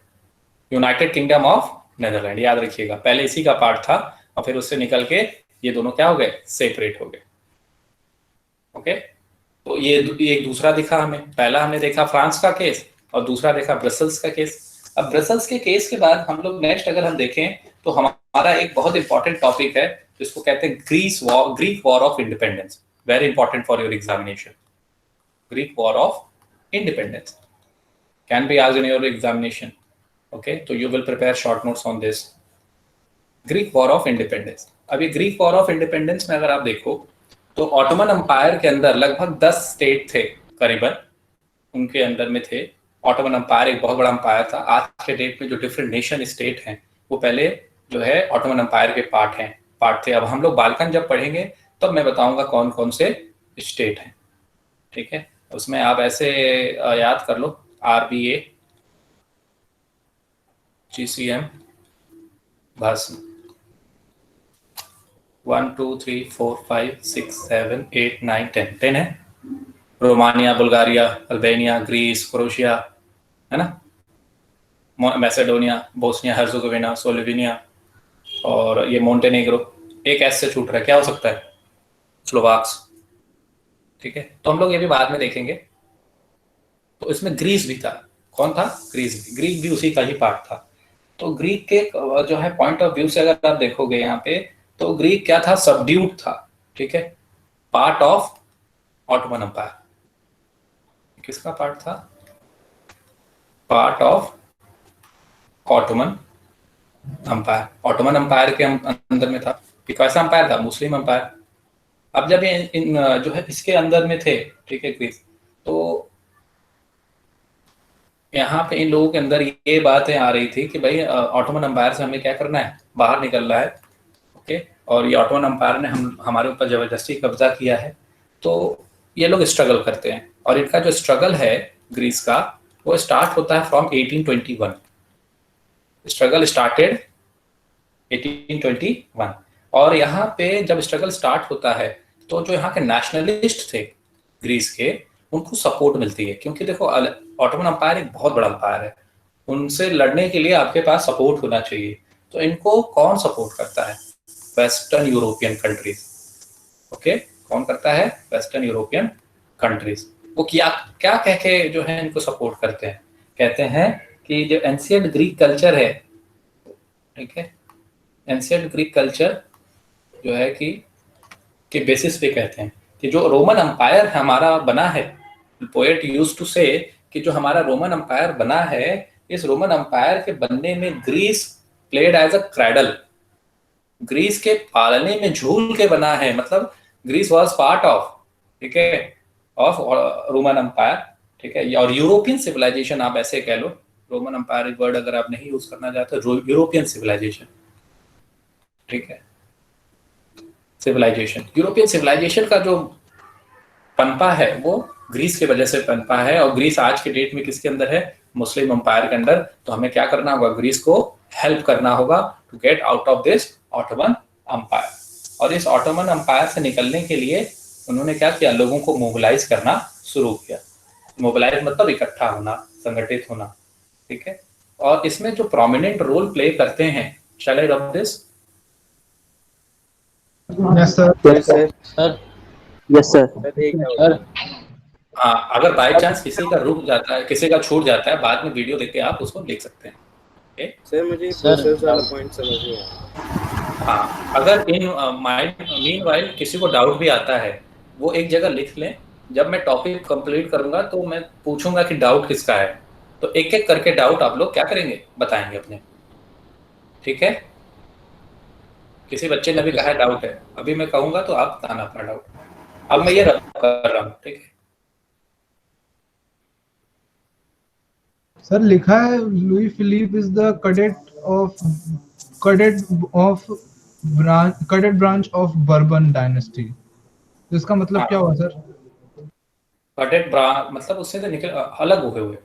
United Kingdom of Netherland. याद रखिएगा, पहले इसी का पार्ट था और फिर उससे निकल के ये दोनों क्या हो गए, सेपरेट हो गए। ओके, तो ये एक दूसरा दिखा हमें। पहला हमने देखा फ्रांस का केस और दूसरा देखा ब्रसेल्स का केस। अब ब्रसेल्स के केस के बाद हम लोग नेक्स्ट अगर हम देखें तो हमारा एक बहुत इंपॉर्टेंट टॉपिक है जिसको कहते हैं Greek war of independence. Very important for your examination. Greek war of independence can be asked in your examination. Okay, so you will prepare short notes on this. Greek War of Independence। अभी Greek war of independence में अगर आप देखो तो Ottoman empire के अंदर लगभग 10 state थे करीबन, उनके अंदर में थे। ऑटोमन एम्पायर एक बहुत बड़ा एम्पायर था। आज के डेट में जो डिफरेंट नेशन स्टेट हैं वो पहले जो है ऑटोमन एम्पायर के पार्ट थे। अब हम लोग बाल्कन जब पढ़ेंगे तब तो मैं बताऊंगा कौन कौन से स्टेट हैं। ठीक है, उसमें आप ऐसे याद कर लो, RBA, GCM, भाषण 1 2 3 4 5 6 7 8 9 10 है। Romania, Bulgaria, Albania, Greece, Croatia, है ना, मैसेडोनिया, बोस्निया हर्जेगोविना, स्लोवेनिया, और ये मोंटेनेग्रो। एक एस से छूट रहा है, क्या हो सकता है, स्लोवाक्स। ठीक है, तो हम लोग ये भी बाद में देखेंगे। तो इसमें ग्रीस भी था। कौन था, ग्रीस भी उसी का ही पार्ट था। तो ग्रीक के जो है पॉइंट ऑफ व्यू से अगर आप देखोगे यहाँ पे, तो ग्रीक क्या था, सबड्यूड था, ठीक है, पार्ट ऑफ ऑटोमन एम्पायर। किसका पार्ट था? Part of Ottoman empire. Ottoman empire के अंदर में था। ये कैसा एम्पायर था? Muslim empire. अब जब ये इन जो है इसके अंदर में थे, ठीक है, ग्रीस, तो यहाँ पे इन लोगों के अंदर ये बातें आ रही थी कि भाई ऑटोमन एम्पायर से हमें क्या करना है, बाहर निकलना है, ओके, और ये ऑटोमन एम्पायर ने हमारे ऊपर जबरदस्ती कब्जा किया है। तो ये लोग स्ट्रगल करते हैं, और इनका जो स्ट्रगल है ग्रीस का, वो स्टार्ट होता है फ्रॉम 1821। स्ट्रगल स्टार्टेड 1821, और यहाँ पे जब स्ट्रगल स्टार्ट होता है तो जो यहाँ के नेशनलिस्ट थे ग्रीस के, उनको सपोर्ट मिलती है, क्योंकि देखो ऑटोमन एम्पायर एक बहुत बड़ा एम्पायर है, उनसे लड़ने के लिए आपके पास सपोर्ट होना चाहिए। तो इनको कौन सपोर्ट करता है? Western European countries. ओके, कौन करता है? Western European countries. वो क्या क्या कह के जो है इनको सपोर्ट करते हैं? कहते हैं कि जो एंशिएंट ग्रीक कल्चर है, ठीक है, एंशिएंट ग्रीक कल्चर जो है कि बेसिस पे कहते हैं कि जो रोमन एम्पायर हमारा बना है, पोएट यूज्ड टू से कि जो हमारा रोमन एम्पायर बना है, इस रोमन एम्पायर के बनने में Greece played as a cradle. Greece के पालने में झूल के बना है, मतलब ग्रीस वाज पार्ट ऑफ, ठीक है, ऑफ रोमन एम्पायर, ठीक है, और यूरोपियन सिविलाइजेशन आप ऐसे कह लो। रोमन एम्पायर वर्ड अगर आप नहीं यूज करना चाहते, यूरोपियन सिविलाइजेशन, ठीक है, सिविलाइजेशन, यूरोपियन सिविलाइजेशन का जो पनपा है वो ग्रीस की वजह से पनपा है। और ग्रीस आज के डेट में किसके अंदर है? मुस्लिम एम्पायर के अंदर। तो हमें क्या करना होगा? ग्रीस को हेल्प करना होगा to get out of this Ottoman empire. और इस ऑटोमन एम्पायर से निकलने के लिए उन्होंने क्या किया? लोगों को मोबिलाइज करना शुरू किया। मोबिलाइज मतलब इकट्ठा होना, संगठित होना, ठीक है। और इसमें जो प्रोमिनेंट रोल प्ले करते हैं, shall I rub this? Yes sir. Yes sir. Yes sir. हाँ, अगर बाय चांस किसी का रुक जाता है, किसी का छूट जाता है, बाद में वीडियो देख के आप उसको देख सकते हैं। सर मुझे प्रोसेस वाला पॉइंट समझ नहीं आया। हाँ, अगर इन मीनवाइल किसी को डाउट भी आता है, वो एक जगह लिख लें। जब मैं टॉपिक कंप्लीट करूंगा तो मैं पूछूंगा कि डाउट किसका है, तो एक एक करके डाउट आप लोग क्या करेंगे? बताएंगे अपने, ठीक है। किसी बच्चे ने भी कहा है डाउट है, अभी मैं कहूंगा तो आप बताना अपना डाउट। अब मैं ये रब कर रहा हूँ, ठीक है। सर लिखा है Louis Philippe is the cadet branch of bourbon dynasty. इसका मतलब क्या हुआ सर? कैडेट ब्रांच मतलब उससे तो निकल अलग हुए हुए।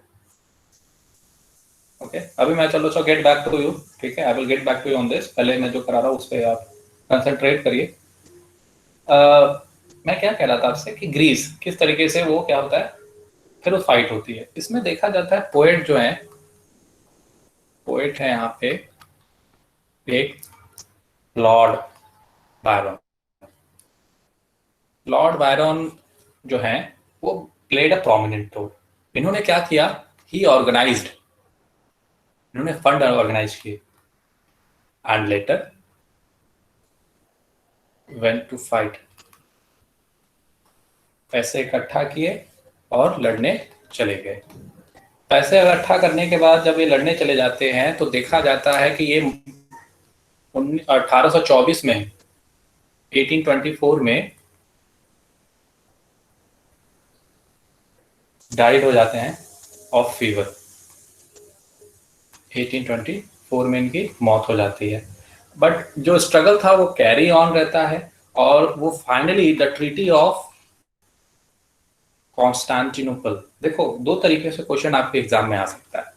ओके, अभी मैं चलो गेट बैक टू यू, ठीक है। I will get back to you on this. पहले मैं जो करा रहा हूँ उस पर आप कंसंट्रेट करिए। मैं क्या कह रहा था आपसे कि ग्रीस किस तरीके से वो क्या होता है, फिर वो फाइट होती है। इसमें देखा जाता है पोएट जो है, पोएट है यहाँ पे एक लॉर्ड बायरन। लॉर्ड बायरन जो है वो प्लेड अ प्रोमिनेंट रोल। इन्होंने क्या किया? ही ऑर्गेनाइज्ड, इन्होंने फंड ऑर्गेनाइज किए and later went to fight. पैसे इकट्ठा किए और लड़ने चले गए। पैसे इकट्ठा करने के बाद जब ये लड़ने चले जाते हैं तो देखा जाता है कि ये 1824 में 1824 में डाइड हो जाते हैं ऑफ फीवर। 1824 में इनकी मौत हो जाती है। बट जो स्ट्रगल था वो कैरी ऑन रहता है, और वो finally the treaty of Constantinople. देखो, दो तरीके से क्वेश्चन आपके एग्जाम में आ सकता है।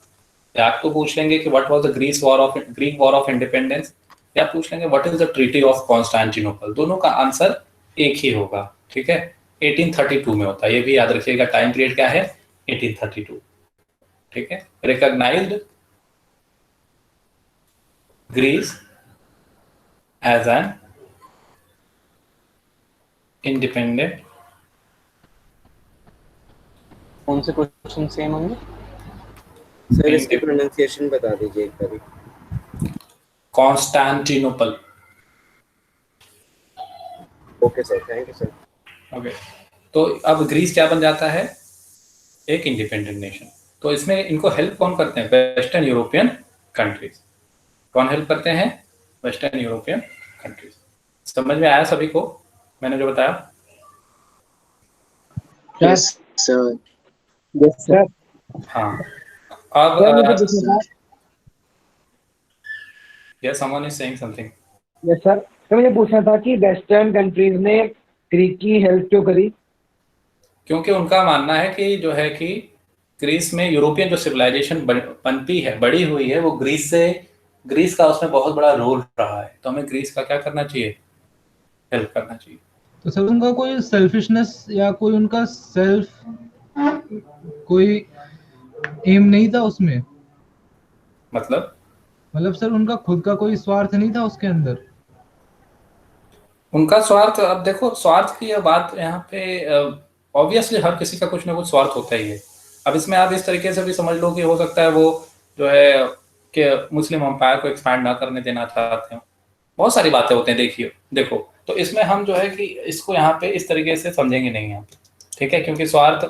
या आप तो पूछ लेंगे कि what was the Greek war of independence, या पूछ लेंगे what is the treaty of Constantinople. दोनों का आंसर एक ही होगा, ठीक है। 1832 में होता है, ये भी याद रखिएगा। टाइम पीरियड क्या है? 1832, ठीक है। Recognized Greece as an independent. कौन से क्वेश्चन सेम होंगे सर? इसकी प्रोनाउंसिएशन बता दीजिए एक बार। Constantinople. Okay sir, thank you sir. Okay, तो अब ग्रीस क्या बन जाता है? एक इंडिपेंडेंट नेशन। तो इसमें इनको हेल्प कौन करते हैं? Western European countries. कौन हेल्प करते हैं? Western European countries. समझ में आया सभी को मैंने जो बताया? Yes sir. Yes sir. हाँ, अब सर मुझे पूछना था। yes, someone is saying something. Yes sir, तो मुझे पूछना था कि वेस्टर्न कंट्रीज ने ग्रीक की हेल्प क्यों करी? क्योंकि उनका मानना है कि जो है कि ग्रीस में यूरोपियन जो सिविलाइजेशन बनती है, बड़ी हुई है, वो ग्रीस का उसमें बहुत बड़ा रोल रहा है, तो हमें ग्रीस का क्या करना चाहिए? हेल्प करना चाहिए। तो सर उनका कोई सेल्फिशनेस या कोई उनका सेल्फ कोई एम नहीं था उसमें? मतलब सर उनका खुद का कोई स्वार्थ नहीं था उसके अंदर? उनका स्वार्थ, अब देखो स्वार्थ की बात यहाँ पे ऑब्वियसली हर किसी का कुछ ना कुछ स्वार्थ होता ही है। अब इसमें आप इस तरीके से भी समझ लो कि हो सकता है वो जो है कि मुस्लिम एम्पायर को एक्सपैंड ना करने देना चाहते हैं। बहुत सारी बातें होते हैं, देखो तो इसमें हम जो है कि इसको यहाँ पे इस तरीके से समझेंगे नहीं यहाँ पे, ठीक है? क्योंकि स्वार्थ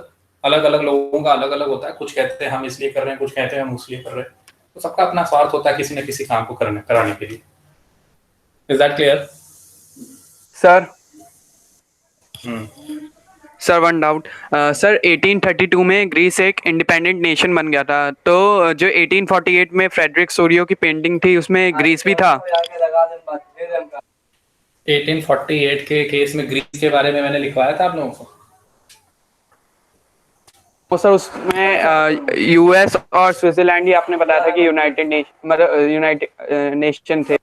अलग अलग लोगों का अलग अलग होता है। कुछ कहते हैं हम इसलिए कर रहे हैं, कुछ कहते हैं हम इसलिए कर रहे हैं, तो सबका अपना स्वार्थ होता है किसी न किसी काम को कराने के लिए। Is that clear sir? Sir one doubt sir, 1832 में ग्रीस एक इंडिपेंडेंट नेशन बन गया था, तो जो 1848 में फ्रेडरिक सोरियो की पेंटिंग थी उसमें ग्रीस भी था। 1848 के केस में ग्रीस के बारे में मैंने लिखवाया था आप लोगों को। वो सर उसमें यूएस और स्विट्जरलैंड ही आपने बताया था कि यूनाइटेड नेशन थे।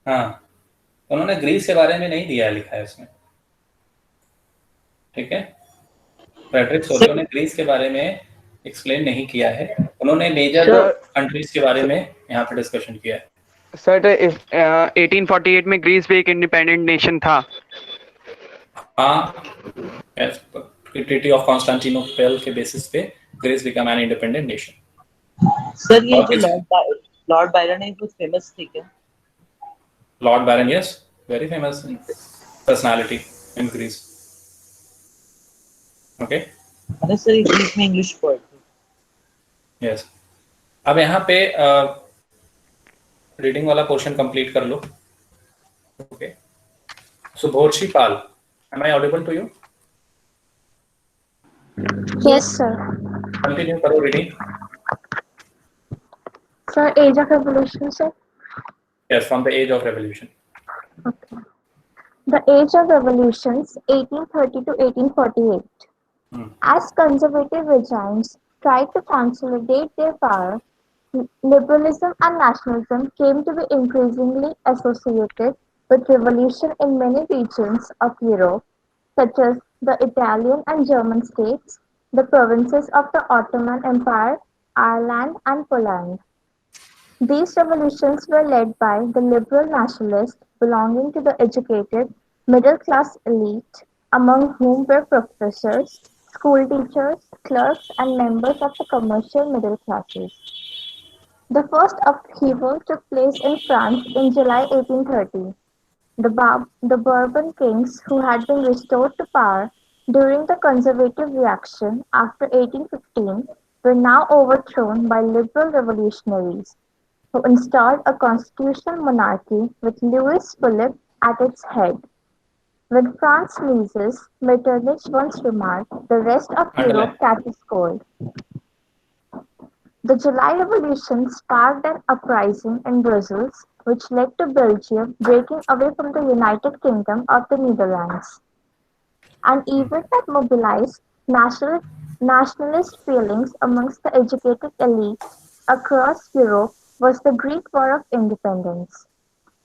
हाँ, उन्होंने ग्रीस के बारे में नहीं दिया है, लिखा है उसमें, ठीक है? फ्रेडरिक सोरियो ने ग्रीस के बारे में एक्सप्लेन नहीं किया है, उन्होंने मेजर कंट्रीज के बारे में यहाँ पे डिस्कशन किया है। सर 1848 में ग्रीस भी एक इंडिपेंडेंट नेशन था। हाँ, ट्रीटी ऑफ कॉन्स्टेंटिनोपल के बेसिस पे Greece become an independent nation. Sir ये जो लॉर्ड बायरन है वो फेमस थी क्या? Lord Byron, yes, very famous personality in Greece. Okay, अरे सर ये ग्रीस में इंग्लिश पोएट। यस। अब यहाँ पे रीडिंग वाला पोर्शन कंप्लीट कर लो। Okay, Subodhshi Pal, am I audible to you? Yes, sir. Continue करो reading. Sir, Age of Revolution, sir. Yes, from the age of revolution. Okay. The Age of Revolutions, 1830 to 1848. As conservative regimes tried to consolidate their power, liberalism and nationalism came to be increasingly associated with revolution in many regions of Europe, such as the Italian and German states, the provinces of the Ottoman Empire, Ireland, and Poland. These revolutions were led by the liberal nationalists belonging to the educated middle-class elite, among whom were professors, school teachers, clerks, and members of the commercial middle classes. The first upheaval took place in France in July 1830. The Bourbon kings, who had been restored to power during the conservative reaction after 1815, were now overthrown by liberal revolutionaries, who installed a constitutional monarchy with Louis Philippe at its head. When France sneezes, Metternich once remarked, the rest of Europe catches cold. The July Revolution sparked an uprising in Brussels, which led to Belgium breaking away from the United Kingdom of the Netherlands. An event that mobilized nationalist feelings amongst the educated elite across Europe was the Greek War of Independence.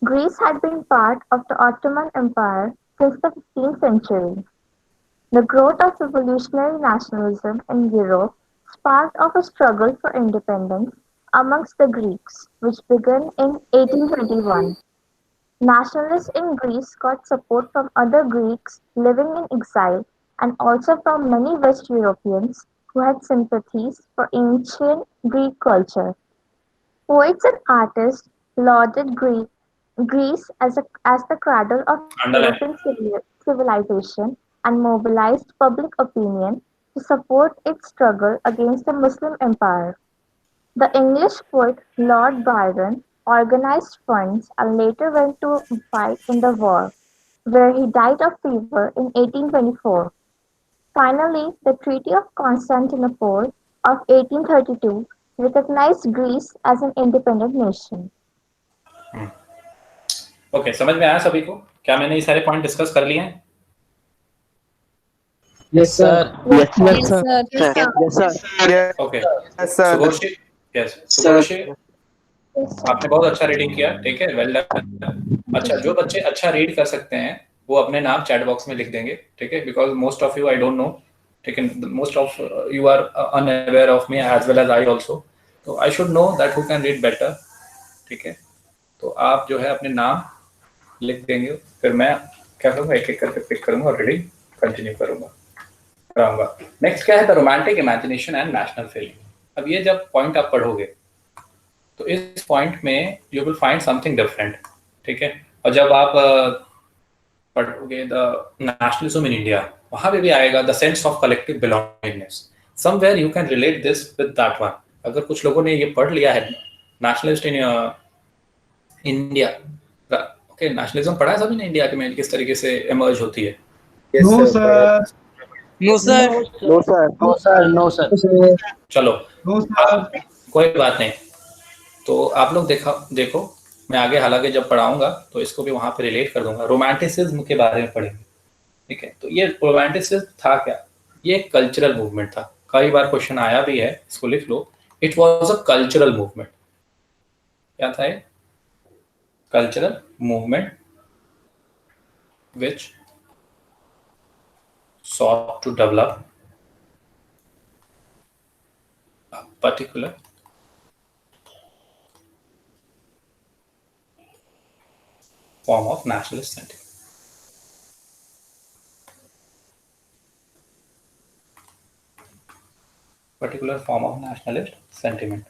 Greece had been part of the Ottoman Empire since the 15th century. The growth of revolutionary nationalism in Europe sparked off a struggle for independence amongst the Greeks, which began in 1821. Nationalists in Greece got support from other Greeks living in exile and also from many West Europeans who had sympathies for ancient Greek culture. Poets and artists lauded Greece, as the cradle of underline European civilization, and mobilized public opinion to support its struggle against the Muslim Empire. The English poet Lord Byron organized funds and later went to fight in the war, where he died of fever in 1824. Finally, the Treaty of Constantinople of 1832 recognized Greece as an independent nation. Okay, समझ में आया सभी को? क्या मैंने ये सारे point discuss कर लिए हैं? Yes, sir. Yes, sir. Yes, sir. Okay, Yes, sir. Sugoshi, yes, Sugoshi, आपने बहुत अच्छा रीडिंग किया, ठीक है, वेल डन। अच्छा, जो बच्चे अच्छा रीड कर सकते हैं वो अपने नाम चैट बॉक्स में लिख देंगे, ठीक है, because most of you I don't know, ठीक है, most of you are unaware of me as well as I also, तो I should know that who can read better, ठीक है, तो आप जो है अपने नाम लिख देंगे, फिर मैं क्या करूँगा, एक एक करके पिक करूँगा और रीडिंग कंटिन्यू कराऊंगा। नेक्स्ट क्या है, the romantic imagination and national feeling. अब ये जब पॉइंट आप पढ़ोगे तो इस पॉइंट में you will find something different, ठीक है, और जब आप पढ़ोगे द नेशनलिज्म इन इंडिया, वहां पे भी आएगा the sense of collective belongingness, somewhere you can relate this with that one. अगर कुछ लोगों ने ये पढ़ लिया है nationalist in India, okay, nationalism पढ़ा है सभी ने इंडिया के में किस तरीके से इमर्ज होती है? No sir, No, sir. No, sir. No, sir. No, sir. चलो, नो सर, कोई बात नहीं, तो आप लोग देखो मैं आगे हालांकि जब पढ़ाऊंगा तो इसको भी वहां पे रिलेट कर दूंगा। रोमांटिसिज्म के बारे में पढ़ेंगे, ठीक है, तो ये रोमांटिसिज्म था क्या? ये एक कल्चरल मूवमेंट था, कई बार क्वेश्चन आया भी है, इसको लिख लो, it was a cultural movement. क्या था ये? Cultural movement which sought to develop a particular form of nationalist sentiment. Particular form of nationalist sentiment.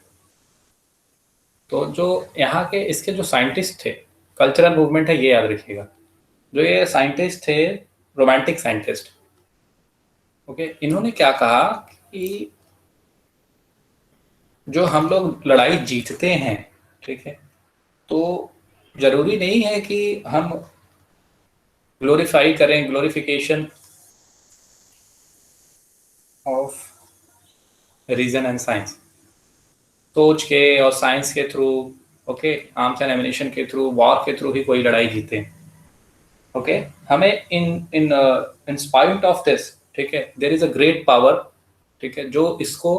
तो जो यहाँ के इसके जो साइंटिस्ट थे, कल्चरल मूवमेंट है ये याद रखिएगा, जो ये साइंटिस्ट थे रोमांटिक साइंटिस्ट, ओके, इन्होंने क्या कहा कि जो हम लोग लड़ाई जीतते हैं, ठीक है, तो जरूरी नहीं है कि हम ग्लोरीफाई करें, glorification of reason and science, सोच के और साइंस के थ्रू, ओके, आर्म्स एंड एमिनेशन के थ्रू, वॉर के थ्रू ही कोई लड़ाई जीते, ओके, हमें इन स्पाइट ऑफ दिस, ठीक है, there is a great power, ठीक है, जो इसको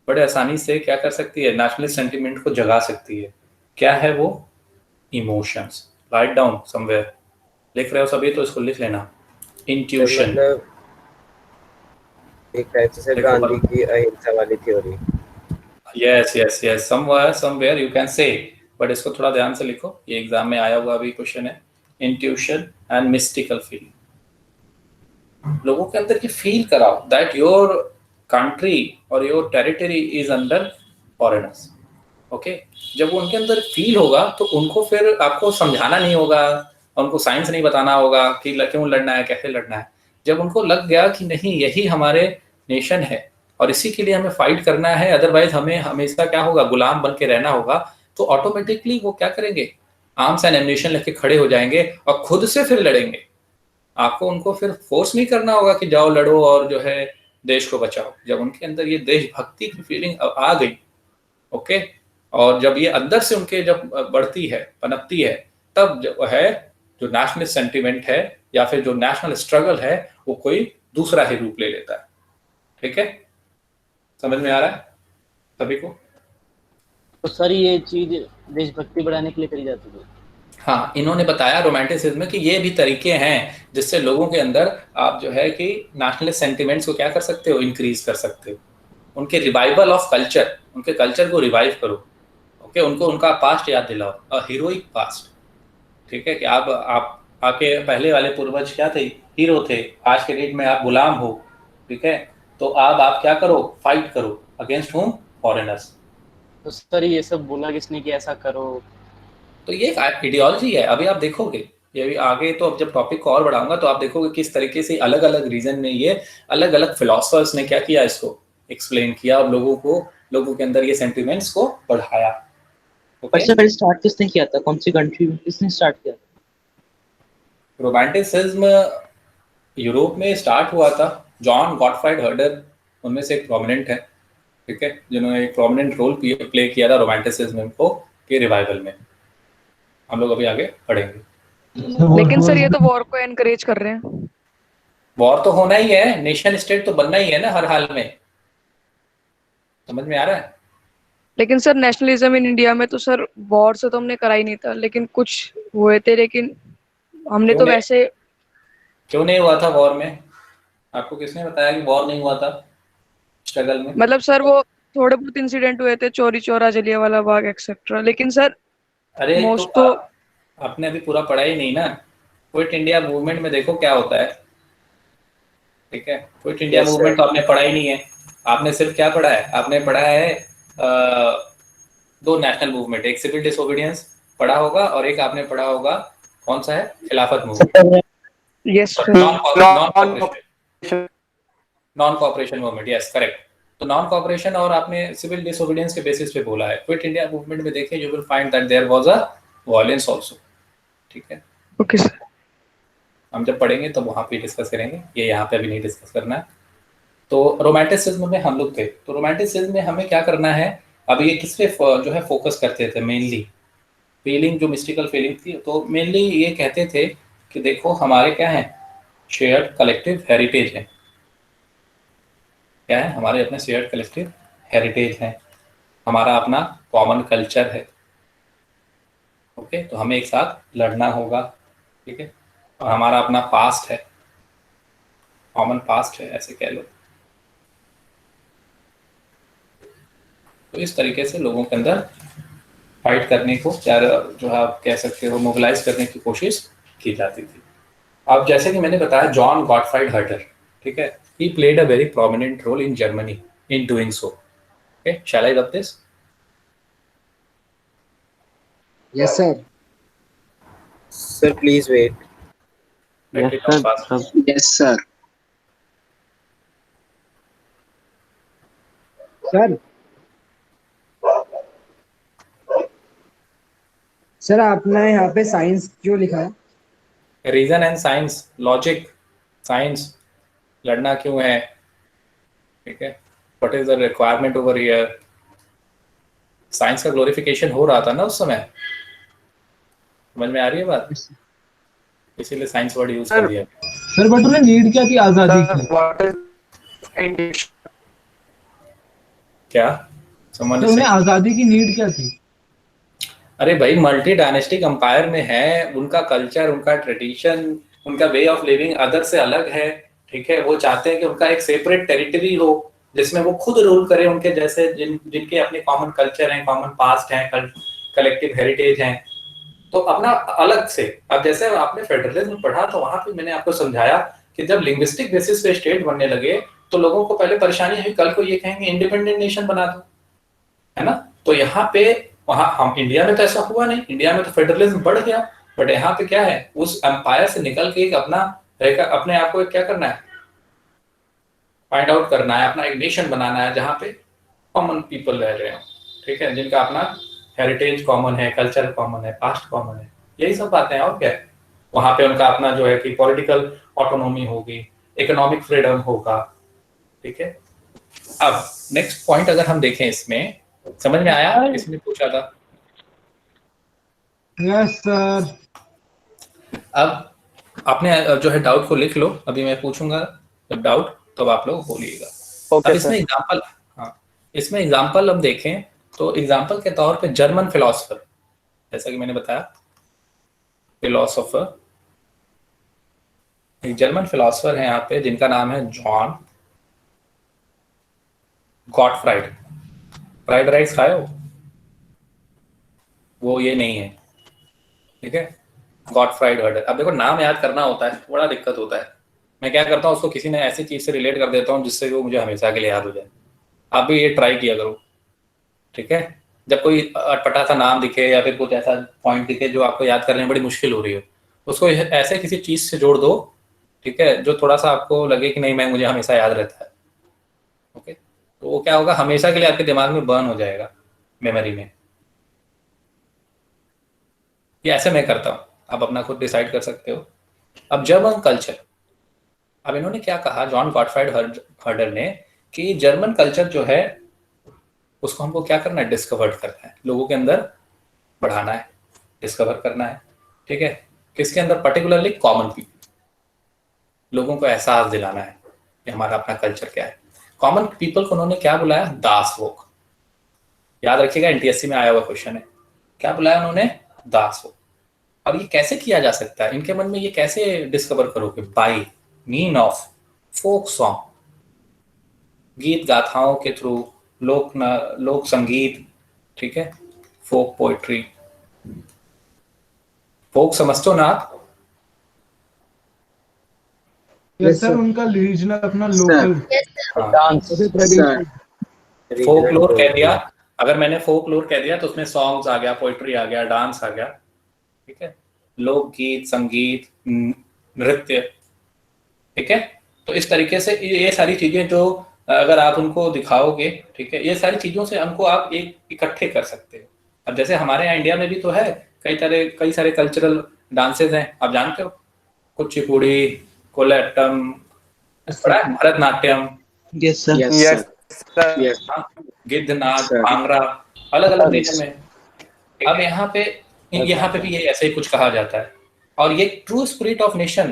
बड़े आसानी से क्या कर सकती है, नेशनलिस्ट सेंटिमेंट को जगा सकती है। क्या है वो? इमोशंस। राइट डाउन समवेयर, लिख रहे हो सभी तो इसको लिख लेना, इंट्यूशन, मतलब एक टाइप से गांधी की अहिंसा वाली theory. Yes yes yes, somewhere you can say, but इसको थोड़ा ध्यान से लिखो, ये एग्जाम में आया हुआ अभी क्वेश्चन है। इंट्यूशन एंड मिस्टिकल फीलिंग, लोगों के अंदर ये फील कराओ दैट योर कंट्री और your territory is under foreigners, okay, जब वो उनके अंदर फील होगा तो उनको फिर आपको समझाना नहीं होगा, उनको साइंस नहीं बताना होगा कि क्यों लड़ना है, कैसे लड़ना है। जब उनको लग गया कि नहीं यही हमारे नेशन है और इसी के लिए हमें फाइट करना है, अदरवाइज हमें हमेशा क्या होगा, गुलाम बन के रहना होगा, तो ऑटोमेटिकली वो क्या करेंगे, आर्म्स एंड एमिनेशन लेके खड़े हो जाएंगे और खुद से फिर लड़ेंगे। आपको उनको फिर फोर्स नहीं करना होगा कि जाओ लड़ो और जो है देश को बचाओ। जब उनके अंदर ये देशभक्ति की फीलिंग आ गई, ओके, और जब ये अंदर से उनके जब बढ़ती है, पनपती है, तब जो है जो नेशनल सेंटिमेंट है या फिर जो नेशनल स्ट्रगल है वो कोई दूसरा ही रूप ले लेता है। ठीक है, समझ में आ रहा है सभी को? तो सर ये चीज देशभक्ति बढ़ाने के लिए करी जाती है। हाँ, इन्होंने बताया रोमांटिसिज्म में कि ये भी तरीके हैं जिससे लोगों के अंदर आप जो है कि नेशनलिस्ट सेंटिमेंट्स को क्या कर सकते हो, इंक्रीज कर सकते हो। उनके रिवाइवल ऑफ कल्चर, उनके कल्चर को रिवाइव करो, ओके, उनको उनका पास्ट याद दिलाओ, अ हीरोइक पास्ट। ठीक है, कि आप आपके पहले वाले पूर्वज क्या थे, हीरो थे, आज के डेट में आप गुलाम हो। ठीक है, तो आप क्या करो, फाइट करो अगेंस्ट होम, फॉरेनर्स। तो सर ये सब बोला किसने कि ऐसा करो? तो ये एक आइडियोलॉजी है। अभी आप देखोगे, ये अभी आगे तो अब जब टॉपिक को और बढ़ाऊंगा तो आप देखोगे किस तरीके से अलग अलग रीजन में ये अलग अलग फिलोसफर्स ने क्या किया, इसको एक्सप्लेन किया और लोगों के अंदर ये सेंटिमेंट्स को बढ़ाया। पर सर पहले स्टार्ट किसने किया था, कौन सी कंट्री में किसने स्टार्ट किया था? रोमांटिसिज्म यूरोप में स्टार्ट हुआ था, जॉन गॉटफ्राइड हर्डर उनमें से एक प्रोमिनेंट है, ठीक है, जिन्होंने एक प्रोमिनेंट रोल प्ले किया था रोमांटिसिज्म को के रिवाइवल में। हम लोग अभी आगे पढ़ेंगे। लेकिन सर ये तो वॉर को एनकरेज कर रहे हैं। वॉर तो होना ही है, नेशन स्टेट तो बनना ही है ना हर हाल में, समझ में आ रहा है? लेकिन सर नेशनलिज्म इन इंडिया में तो सर वॉर से तो हमने करा ही नहीं था, लेकिन कुछ हुए थे, लेकिन हमने तो वैसे क्यों नहीं हुआ था वॉर में? आपको किसने बताया कि वॉर नहीं हुआ था स्ट्रगल में? मतलब सर वो थोड़े बहुत इंसिडेंट हुए थे, चोरी चौरा, जलियांवाला बाग एक्सेट्रा, लेकिन सर अरे मोस्ट तो आपने अभी पूरा पढ़ा ही नहीं ना। क्विट इंडिया मूवमेंट में देखो क्या होता है, ठीक है? क्विट इंडिया मूवमेंट तो आपने पढ़ा ही नहीं है। आपने सिर्फ क्या पढ़ा है? आपने पढ़ा है दो नेशनल मूवमेंट, एक सिविल डिसोबीडियंस पढ़ा होगा और एक आपने पढ़ा होगा कौन सा है, खिलाफत movement. Yes non cooperation movement, yes correct. तो नॉन कॉपरेशन और आपने सिविल डिसोबीडियंस के बेसिस पे बोला है। क्विट इंडिया मूवमेंट में देखिए, you will find that there was a violence also, ठीक है? ओके सर, हम जब पढ़ेंगे तो वहां पे डिस्कस करेंगे, ये यहाँ पे अभी नहीं डिस्कस करना है। तो रोमांटिसिज्म में हम लोग थे, तो रोमांटिसिज्म में हमें क्या करना है, अब ये किस पे जो है फोकस करते थे मेनली, फीलिंग, जो मिस्टिकल फीलिंग थी। तो मेनली ये कहते थे कि देखो हमारे क्या है, शेयर्ड कलेक्टिव हेरिटेज है। क्या है? हमारे अपने शेयर्ड कलेक्टिव हेरिटेज है, हमारा अपना कॉमन कल्चर है। ओके, तो हमें एक साथ लड़ना होगा, ठीक है? और हमारा अपना पास्ट है, कॉमन पास्ट है, ऐसे कह लो। तो इस तरीके से लोगों के अंदर फाइट करने को, क्या जो है आप कह सकते हो, मोबिलाइज करने की कोशिश की जाती थी। अब जैसे कि मैंने बताया, जॉन गॉटफ्राइड हर्टर, ठीक है, he played a very prominent role in Germany in doing so. Okay, shall I rub this? Yes, sir. Sir, please wait. Write it down fast. Yes, sir. Sir आपने यहाँ पे साइंस क्यों लिखा है? Reason and science, logic, science, लड़ना क्यों है, ठीक है? What is the requirement over here? Science का ग्लोरिफिकेशन हो रहा था ना उस समय, समझ में आ रही है बात? इसीलिए साइंस वर्ड यूज कर दिया। सर बट उन्हें नीड क्या थी आजादी की? क्या तो उन्हें आजादी की नीड क्या थी? अरे भाई, मल्टी डायनेस्टिक अंपायर में है, उनका कल्चर, उनका ट्रेडिशन, उनका वे ऑफ लिविंग अदर से अलग है, ठीक है? वो चाहते हैं कि उनका एक सेपरेट टेरिटरी हो जिसमें वो खुद रूल करें, उनके जैसे जिनके अपने कॉमन कल्चर हैं, कॉमन पास्ट हैं, कलेक्टिव हेरिटेज हैं, तो अपना अलग से। अब जैसे आपने फेडरलिज्म पढ़ा तो वहां पे मैंने आपको समझाया कि जब लिंग्विस्टिक बेसिस पे स्टेट बनने लगे तो लोगों को पहले परेशानी हुई, कल को ये कहेंगे इंडिपेंडेंट नेशन बना दो, है ना? तो यहाँ पे, वहां हम इंडिया में तो ऐसा हुआ नहीं, इंडिया में तो फेडरलिज्म बढ़ गया, बट यहाँ पे क्या है, उस एम्पायर से निकल के एक अपने आप को क्या करना है, फाइंड आउट करना है, अपना एक नेशन बनाना है जहाँ पे कॉमन पीपल रह रहे हो, ठीक है, जिनका अपना हेरिटेज कॉमन है, कल्चर कॉमन है, पास्ट कॉमन है, यही सब बातें हैं। और क्या है, वहां पे उनका अपना जो है कि पॉलिटिकल ऑटोनॉमी होगी, इकोनॉमिक फ्रीडम होगा, ठीक है? अब नेक्स्ट पॉइंट अगर हम देखें, इसमें समझ में आया? इसने पूछा था। Yes sir. अब आपने जो है डाउट को लिख लो, अभी मैं पूछूंगा जब डाउट, तब आप लोग बोलिएगा। अब इसमें एग्जांपल, हाँ, इसमें एग्जांपल अब देखें तो एग्जांपल के तौर पे जर्मन फिलोसफर, जैसा कि मैंने बताया, फिलोसोफर, एक जर्मन फिलोसफर है यहाँ पे जिनका नाम है जॉन गॉटफ्राइड। फ्राइड राइस खाए हो? वो ये नहीं है, ठीक है? गॉटफ्राइड हर्डर। अब देखो, नाम याद करना होता है, बड़ा दिक्कत होता है। मैं क्या करता हूँ, उसको किसी ने ऐसी चीज से रिलेट कर देता हूँ जिससे वो मुझे हमेशा के लिए याद हो जाए। आप भी ये ट्राई किया करो, ठीक है? जब कोई अटपटा सा नाम दिखे या फिर कुछ ऐसा पॉइंट दिखे जो आपको याद करने में बड़ी मुश्किल हो रही हो, उसको ऐसे किसी चीज से जोड़ दो, ठीक है, जो थोड़ा सा आपको लगे कि नहीं मैं मुझे हमेशा याद रहता है। ओके, तो वो क्या होगा, हमेशा के लिए आपके दिमाग में बर्न हो जाएगा मेमोरी में। ये ऐसे मैं करता हूँ, आप अपना खुद डिसाइड कर सकते हो। अब जर्मन कल्चर, अब इन्होंने क्या कहा, जॉन गॉटफ्राइड हर्डर ने, कि जर्मन कल्चर जो है उसको हमको क्या करना है, डिस्कवर करना है, लोगों के अंदर बढ़ाना है, डिस्कवर करना है, ठीक है। किसके अंदर, पर्टिकुलरली कॉमन पीपल, लोगों को एहसास दिलाना है कि हमारा अपना कल्चर क्या है। कॉमन पीपल को उन्होंने क्या बुलाया, दास वोक। याद रखिएगा, एनटीएससी में आया हुआ क्वेश्चन है, क्या बुलाया उन्होंने, दास वोक। अब ये कैसे किया जा सकता है, इनके मन में ये कैसे डिस्कवर करोगे, by mean of folk song, गीत गाथाओं के थ्रू, लोक संगीत, ठीक है, फोक पोएट्री। फोक समझते हो ना आप? यस सर, उनका रीजनल अपना लोकल फोकलोर कह दिया, अगर मैंने फोकलोर कह दिया तो उसमें सॉन्ग्स आ गया, पोएट्री आ गया, डांस आ गया, ठीक है, लोकगीत, संगीत, नृत्य, ठीक है। तो इस तरीके से ये सारी चीजें जो अगर आप उनको दिखाओगे, ठीक है, ये सारी चीजों से हमको आप एक इकट्ठे कर सकते हो। अब जैसे हमारे यहाँ इंडिया में भी तो है कई सारे कल्चरल डांसेस हैं, आप जानते हो, Kuchipudi, Kolattam, Bharatanatyam, yes sir, yes sir, Giddha नाच, भांगड़ा, अलग अलग देशों में। अब यहाँ पे भी ये ऐसे ही कुछ कहा जाता है। और ये ट्रू स्पिरिट ऑफ नेशन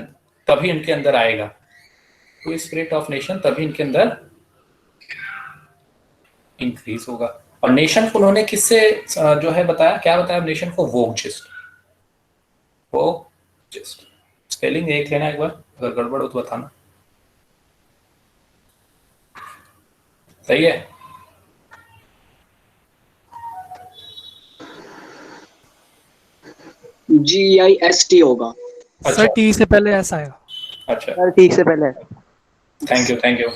तभी इनके अंदर आएगा, ट्रू स्पिरिट ऑफ नेशन तभी इनके अंदर इंक्रीज होगा। और नेशन को उन्होंने किससे जो है बताया, क्या बताया नेशन को, वोकजिस्ट। वोकजिस्ट स्पेलिंग देख लेना एक बार, अगर गड़बड़ हो तो बताना। सही है? GIST होगा सर, टी से पहले एस आएगा। अच्छा सर, ठीक से पहले। Thank you.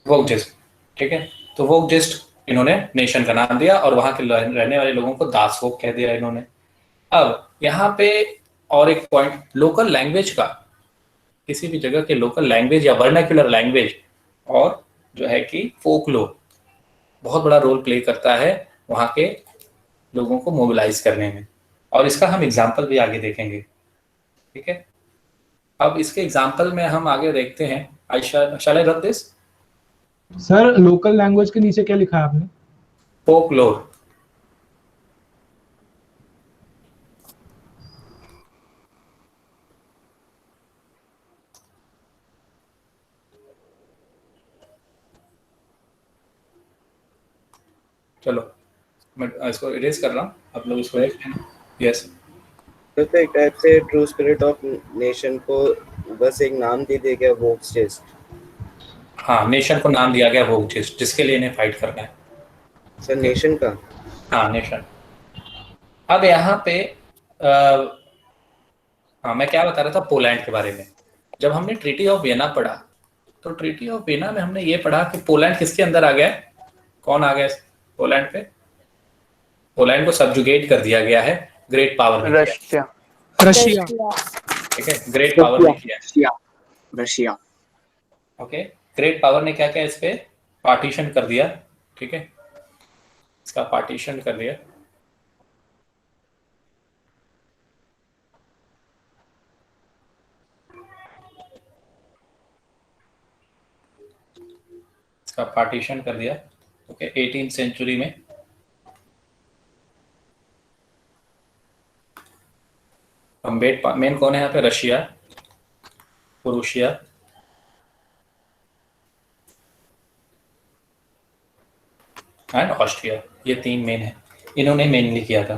वोकजिस्ट, ठीक है। तो वोकजिस्ट इन्होंने नेशन का नाम दिया और वहां के रहने वाले लोगों को दास वोक कह दिया इन्होंने। अब यहाँ पे और एक पॉइंट, लोकल लैंग्वेज का, किसी भी जगह के लोकल लैंग्वेज या वर्नाक्युलर लैंग्वेज और जो है कि फोकलोर बहुत बड़ा रोल प्ले करता है वहाँ के लोगों को मोबिलाइज करने में। और इसका हम एग्जाम्पल भी आगे देखेंगे, ठीक है। अब इसके एग्जाम्पल में हम आगे देखते हैं। Shall I rub this? Sir, local language के नीचे क्या लिखा है आपने? फोकलोर। चलो मैं इसको इरेज कर रहा हूँ, आप लोग इसको यस। तो एक टाइप से ट्रू स्पिरिट ऑफ नेशन को बस एक नाम दे दिया गया, वोकजिस्ट। हाँ, नेशन को नाम दिया गया वोकजिस्ट, जिसके लिए इन्हें फाइट करना है। सर, नेशन का? हाँ, नेशन। अब यहाँ पे हाँ, मैं क्या बता रहा था, पोलैंड के बारे में। जब हमने ट्रीटी ऑफ वियना पढ़ा, तो ट्रीटी ऑफ वियना में हमने ये पढ़ा कि पोलैंड किसके अंदर आ गया, कौन आ गया पोलैंड पे? पोलैंड को सबजुगेट कर दिया गया है ग्रेट पावर में। रशिया। ठीक है, ग्रेट पावर ने किया, रशिया। ओके, ग्रेट पावर ने क्या किया, इस पे पार्टीशन कर दिया, ठीक है, इसका पार्टीशन कर दिया। इसका पार्टीशन कर दिया, ओके, 18th सेंचुरी में। मेन कौन है यहाँ पे, रशिया, प्रूशिया, एंड ऑस्ट्रिया, ये तीन मेन है, इन्होंने मेनली किया था।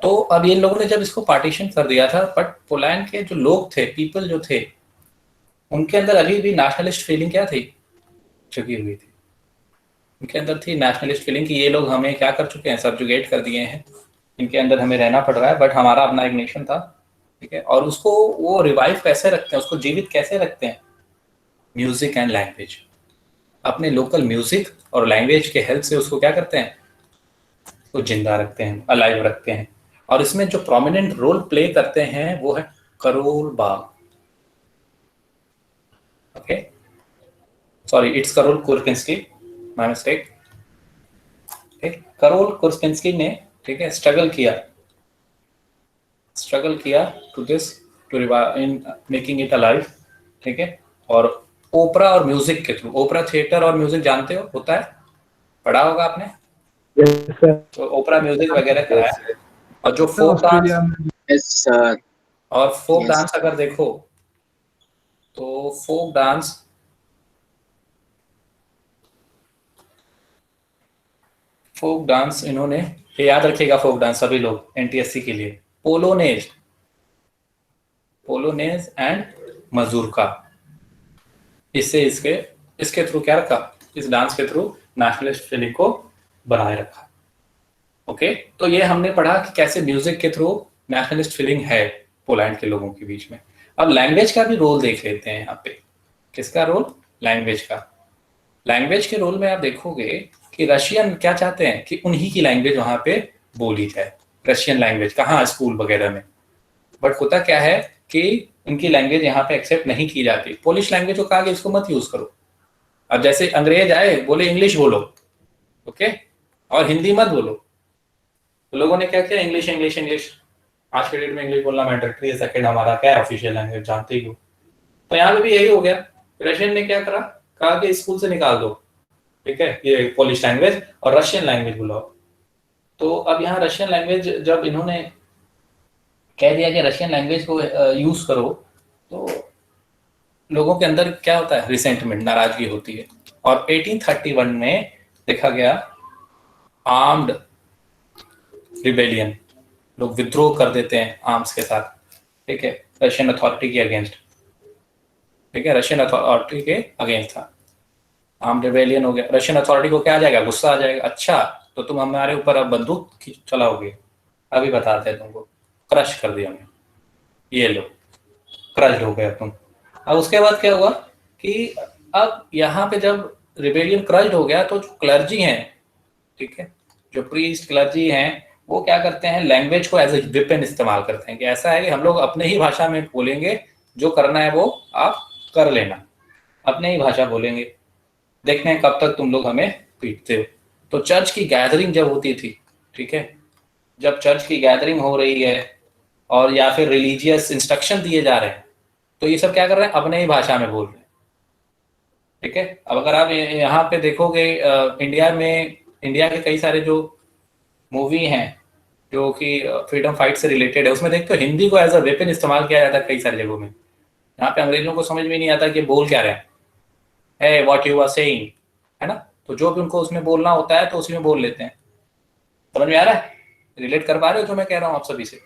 तो अब ये लोगों ने जब इसको पार्टीशन कर दिया था, बट पोलैंड के जो लोग थे, पीपल जो थे, उनके अंदर अभी भी नेशनलिस्ट फीलिंग क्या थी, चुकी हुई थी। उनके अंदर थी नेशनलिस्ट फीलिंग कि ये लोग हमें क्या कर चुके हैं, सबजुगेट कर दिए हैं, इनके अंदर हमें रहना पड़ रहा है, बट हमारा अपना एक नेशन था, ठीक है। और उसको वो रिवाइव कैसे रखते हैं, उसको जीवित कैसे रखते हैं, म्यूजिक एंड लैंग्वेज, अपने लोकल म्यूजिक और लैंग्वेज के हेल्प से उसको क्या करते हैं, उसको जिंदा रखते हैं, अलाइव रखते हैं। और इसमें जो प्रोमिनेंट रोल प्ले करते हैं वो है Karol Bagh. Okay, sorry, it's Karol Kurpinski, my mistake. Karol Kurpinski ने, ठीक है, स्ट्रगल किया to this, to in making it alive, ठीक है। और ओपरा और म्यूजिक के थ्रू, ओपरा थिएटर और म्यूजिक जानते हो, होता है, पढ़ा होगा आपने। तो ओपरा म्यूजिक वगैरह कराया। और जो फोक डांस और फोक डांस अगर देखो तो फोक डांस इन्होंने, ये याद रखिएगा, फोक डांस सभी लोग एनटीएससी के लिए, पोलोनेज एंड मजूरका, इसके थ्रू क्या रखा, इस डांस के थ्रू नेशनलिस्ट फीलिंग को बनाए रखा। ओके, तो ये हमने पढ़ा कि कैसे म्यूजिक के थ्रू नेशनलिस्ट फीलिंग है पोलैंड के लोगों के बीच में। अब लैंग्वेज का भी रोल देख लेते हैं यहाँ पे। किसका रोल? लैंग्वेज का। लैंग्वेज के रोल में आप देखोगे कि रशियन क्या चाहते हैं कि उन्हीं की लैंग्वेज वहां पे बोली जाए, रशियन लैंग्वेज, कहाँ, स्कूल वगैरह में। बट होता क्या है कि उनकी लैंग्वेज यहाँ पे एक्सेप्ट नहीं की जाती। पोलिश लैंग्वेज को कहा कि इसको मत यूज करो। अब जैसे अंग्रेज आए, बोले इंग्लिश बोलो, ओके, और हिंदी मत बोलो, तो लोगों ने क्या किया, इंग्लिश। आज के डेट में इंग्लिश बोलना मैंडेटरी है, सेकंड हमारा क्या है, ऑफिशियल लैंग्वेज, जानते ही हो। तो यहाँ पे भी यही हो गया। रशियन ने क्या कहा कि स्कूल से निकाल दो, ठीक है, ये पोलिश लैंग्वेज, और रशियन लैंग्वेज बुलाओ। तो अब यहाँ रशियन लैंग्वेज जब इन्होंने कह दिया कि रशियन लैंग्वेज को यूज करो, तो लोगों के अंदर क्या होता है, रिसेंटमेंट, नाराजगी होती है। और 1831 में देखा गया आर्म्ड रिबेलियन, लोग विद्रोह कर देते हैं आर्म्स के साथ, ठीक है, रशियन अथॉरिटी के अगेंस्ट, ठीक है, रशियन अथॉरिटी के अगेंस्ट था, आर्म्ड रिबेलियन हो गया। रशियन अथॉरिटी को क्या आ जाएगा, गुस्सा आ जाएगा, अच्छा तो तुम हमारे ऊपर अब बंदूक चलाओगे, अभी बताते हैं तुमको, क्रश कर दिया हमने, ये लो, क्रश हो गया तुम। अब उसके बाद क्या हुआ कि अब यहाँ पे जब रिबेलियन क्रश हो गया, तो जो क्लर्जी हैं, ठीक है, जो प्रीस्ट क्लर्जी हैं, वो क्या करते हैं, लैंग्वेज को एज ए वेपन इस्तेमाल करते हैं कि ऐसा है कि हम लोग अपने ही भाषा में बोलेंगे, जो करना है वो आप कर लेना, अपने ही भाषा बोलेंगे, देखते हैं कब तक तुम लोग हमें पीटते हो। तो चर्च की गैदरिंग जब होती थी, ठीक है, जब चर्च की गैदरिंग हो रही है और या फिर रिलीजियस इंस्ट्रक्शन दिए जा रहे हैं, तो ये सब क्या कर रहे हैं, अपने ही भाषा में बोल रहे हैं, ठीक है। अब अगर आप यहाँ पे देखोगे इंडिया के कई सारे जो मूवी हैं जो कि फ्रीडम फाइट से रिलेटेड है, उसमें देखते हो हिंदी को एज अ वेपन इस्तेमाल किया जाता है कई सारी जगहों में। यहाँ पे अंग्रेजों को समझ में नहीं आता कि बोल क्या रहे हैं, hey, what you are saying, है ना, तो जो भी उनको उसमें बोलना होता है तो उसी में बोल लेते हैं। समझ में आ रहा है, रिलेट कर पा रहे हो जो मैं कह रहा हूँ आप सभी से?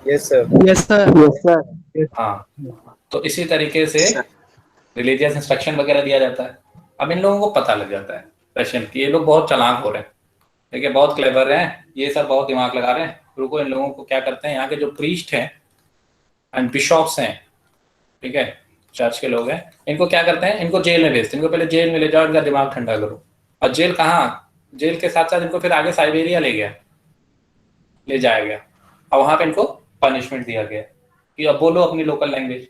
Yes sir, yes sir. हाँ, तो इसी तरीके से रिलीजियस इंस्ट्रक्शन वगैरह दिया जाता है। अब इन लोगों को पता लग जाता है रशियन की, ये लोग बहुत चालाक हो रहे हैं, ठीक है, बहुत क्लेवर हैं, ये सब बहुत दिमाग लगा रहे हैं, रुको इन लोगों को क्या करते हैं, यहाँ के जो प्रीस्ट हैं एंड बिशॉप्स हैं, ठीक है, चर्च के लोग हैं, इनको क्या करते हैं, इनको जेल में भेजते हैं, इनको पहले जेल में ले जाओ, इनका दिमाग ठंडा करो। और जेल कहाँ, जेल के साथ साथ इनको फिर आगे साइबेरिया ले जाया गया, और वहां पे इनको पनिशमेंट दिया गया कि अब बोलो अपनी लोकल लैंग्वेज,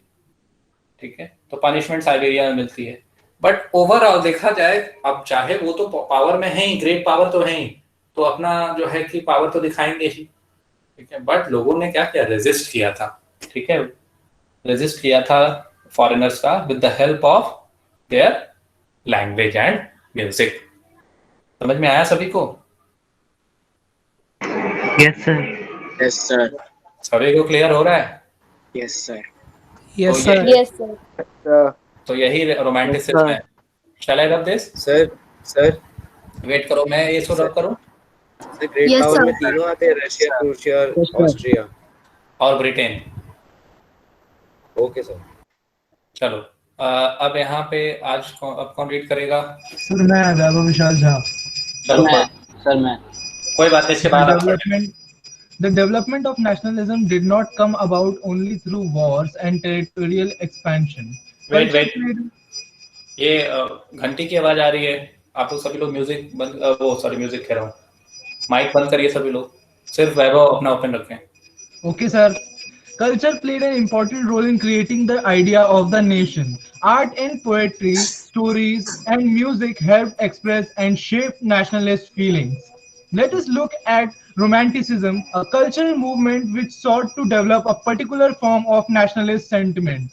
ठीक है, तो पनिशमेंट साइबेरिया में मिलती है। बट ओवरऑल देखा जाए, अब चाहे वो तो पावर में है ही, ग्रेट पावर तो है ही, तो अपना जो है कि पावर तो दिखाएंगे ही, ठीक है, बट लोगों ने क्या किया, रेजिस्ट किया था, ठीक है, रेजिस्ट किया था फॉरेनर्स का with the help of their language and music. समझ में आया सभी को? यस सर, यस सर, सभी को क्लियर हो रहा है? Yes sir, yes sir, yes sir. तो यही रोमांटिसिज्म है। शैल I rub this? Sir wait करो, मैं ये रब करूं। Great Yes, power sir. में तीनों आते हैं, रशिया, रूसिया और ऑस्ट्रिया और ब्रिटेन। Okay sir. चलो अब यहाँ पे आज अब कौन रीड करेगा? सर मैं वैभव विशाल झा। चलो सर मैं कोई बात नहीं, इसके बाद आप पढ़ें। The development of nationalism did not come about only through wars and territorial expansion. Wait. ये घंटी की आवाज आ रही है। आप लोग सभी लोग म्यूजिक बंद, वो सॉरी म्यूजिक कह रहा हूँ, माइक बंद करिए सभी लोग, सिर्फ वैभव अपना ओपन रखें। Okay, sir. Culture played an important role in creating the idea of the nation. Art and poetry, stories, and music helped express and shape nationalist feelings. Let us look at Romanticism, a cultural movement which sought to develop a particular form of nationalist sentiment.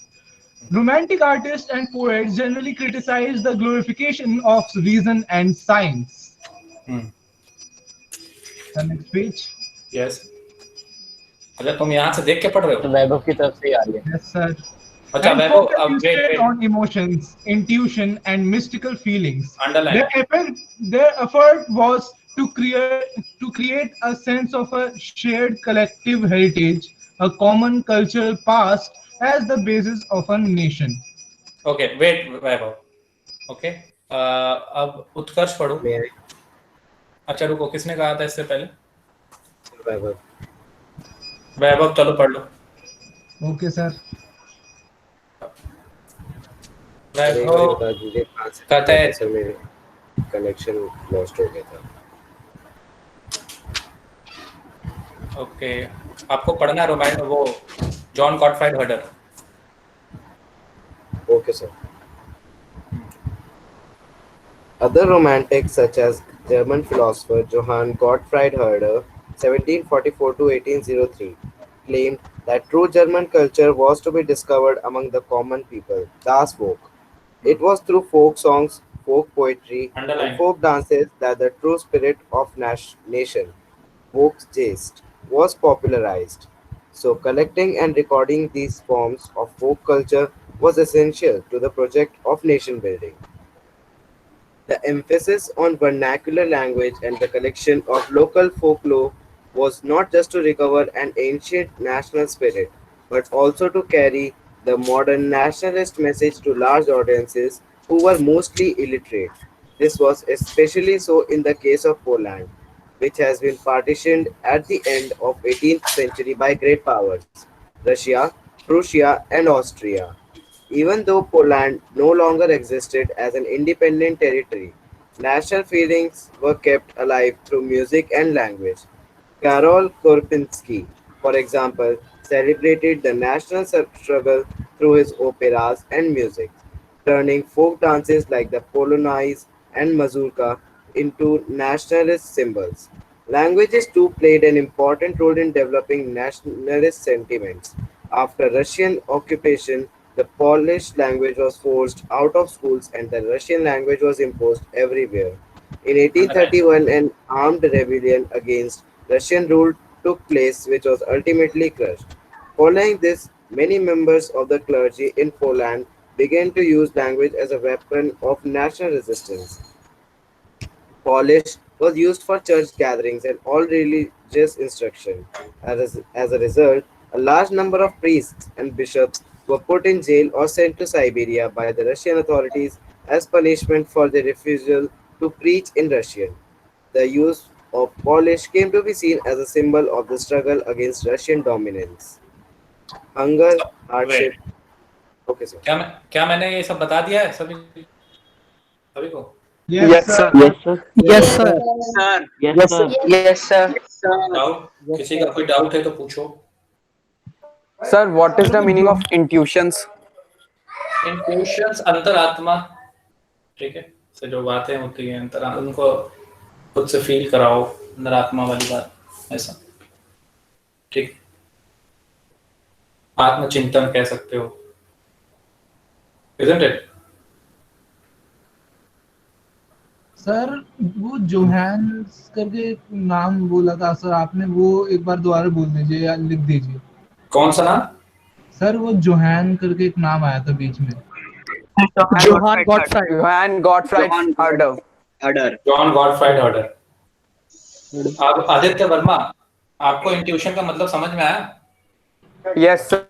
Romantic artists and poets generally criticize the glorification of reason and science. The next page. Yes, अच्छा तुम यहाँ से देख के पढ़ रहे हो? तो वैभव की तरफ से ही आ रही है। Yes, sir. अच्छा And वैभव, focus अब wait instead wait, on emotions, intuition, and mystical feelings. Underline. Their effort was to create a sense of a shared collective heritage, a common cultural past as the basis of a nation. Okay wait Vaibhav, okay अब उत्कर्ष पढ़ो। अच्छा रुको, किसने कहा था इससे पहले? वैभव। वैभव चलो पढ़ लो। Okay, sir. वैभव कहता है सर मेरे कनेक्शन लॉस्ट हो गया था। ओके, आपको पढ़ना है वो John Gottfried हर्डर। Okay, sir. Other romantics such as German philosopher Johann Gottfried Herder (1744 to 1803) claimed that true German culture was to be discovered among the common people, das Volk. It was through folk songs, folk poetry, and folk dances that the true spirit of nation, Volksgeist, was popularized. So, collecting and recording these forms of folk culture was essential to the project of nation building. The emphasis on vernacular language and the collection of local folklore was not just to recover an ancient national spirit, but also to carry the modern nationalist message to large audiences who were mostly illiterate. This was especially so in the case of Poland, which has been partitioned at the end of 18th century by great powers, Russia, Prussia, and Austria. Even though Poland no longer existed as an independent territory, national feelings were kept alive through music and language. Karol Korpinski, for example, celebrated the national struggle through his operas and music, turning folk dances like the Polonaise and Mazurka into nationalist symbols. Languages too played an important role in developing nationalist sentiments. After Russian occupation, the Polish language was forced out of schools and the Russian language was imposed everywhere. In 1831, an armed rebellion against Russian rule took place, which was ultimately crushed. Following this, many members of the clergy in Poland began to use language as a weapon of national resistance. Polish was used for church gatherings and all religious instruction. As a result, a large number of priests and bishops were put in jail or sent to Siberia by the Russian authorities as punishment for their refusal to preach in Russian. The use of Polish came to be seen as a symbol of the struggle against Russian dominance. Hunger, hardship. Okay, sir. क्या मैंने ये सब बता दिया है सभी को? Yes, sir. Yes, sir. Yes, sir. Sir. Yes, sir. Yes, sir. Doubt, किसी का कोई डाउट है तो पूछो। Sir, what is the meaning of intuitions? Intuitions अंतरात्मा, ठीक है, से जो बातें होती हैं अंतरात्मा, उनको खुद से फील कराओ, अंतरात्मा वाली बात, ऐसा ठीक। आत्मचिंतन कह सकते हो, isn't it? सर वो जोहान्स करके नाम बोला था सर आपने, वो एक बार दोबारा बोल दीजिए या लिख दीजिए। कौन सा नाम? सर वो जोहान करके एक नाम आया था बीच में। Johann Gottfried Herder. John Gottfried हर्डर। अब आदित्य वर्मा, आपको इंट्यूशन का मतलब समझ में आया? Yes, sir.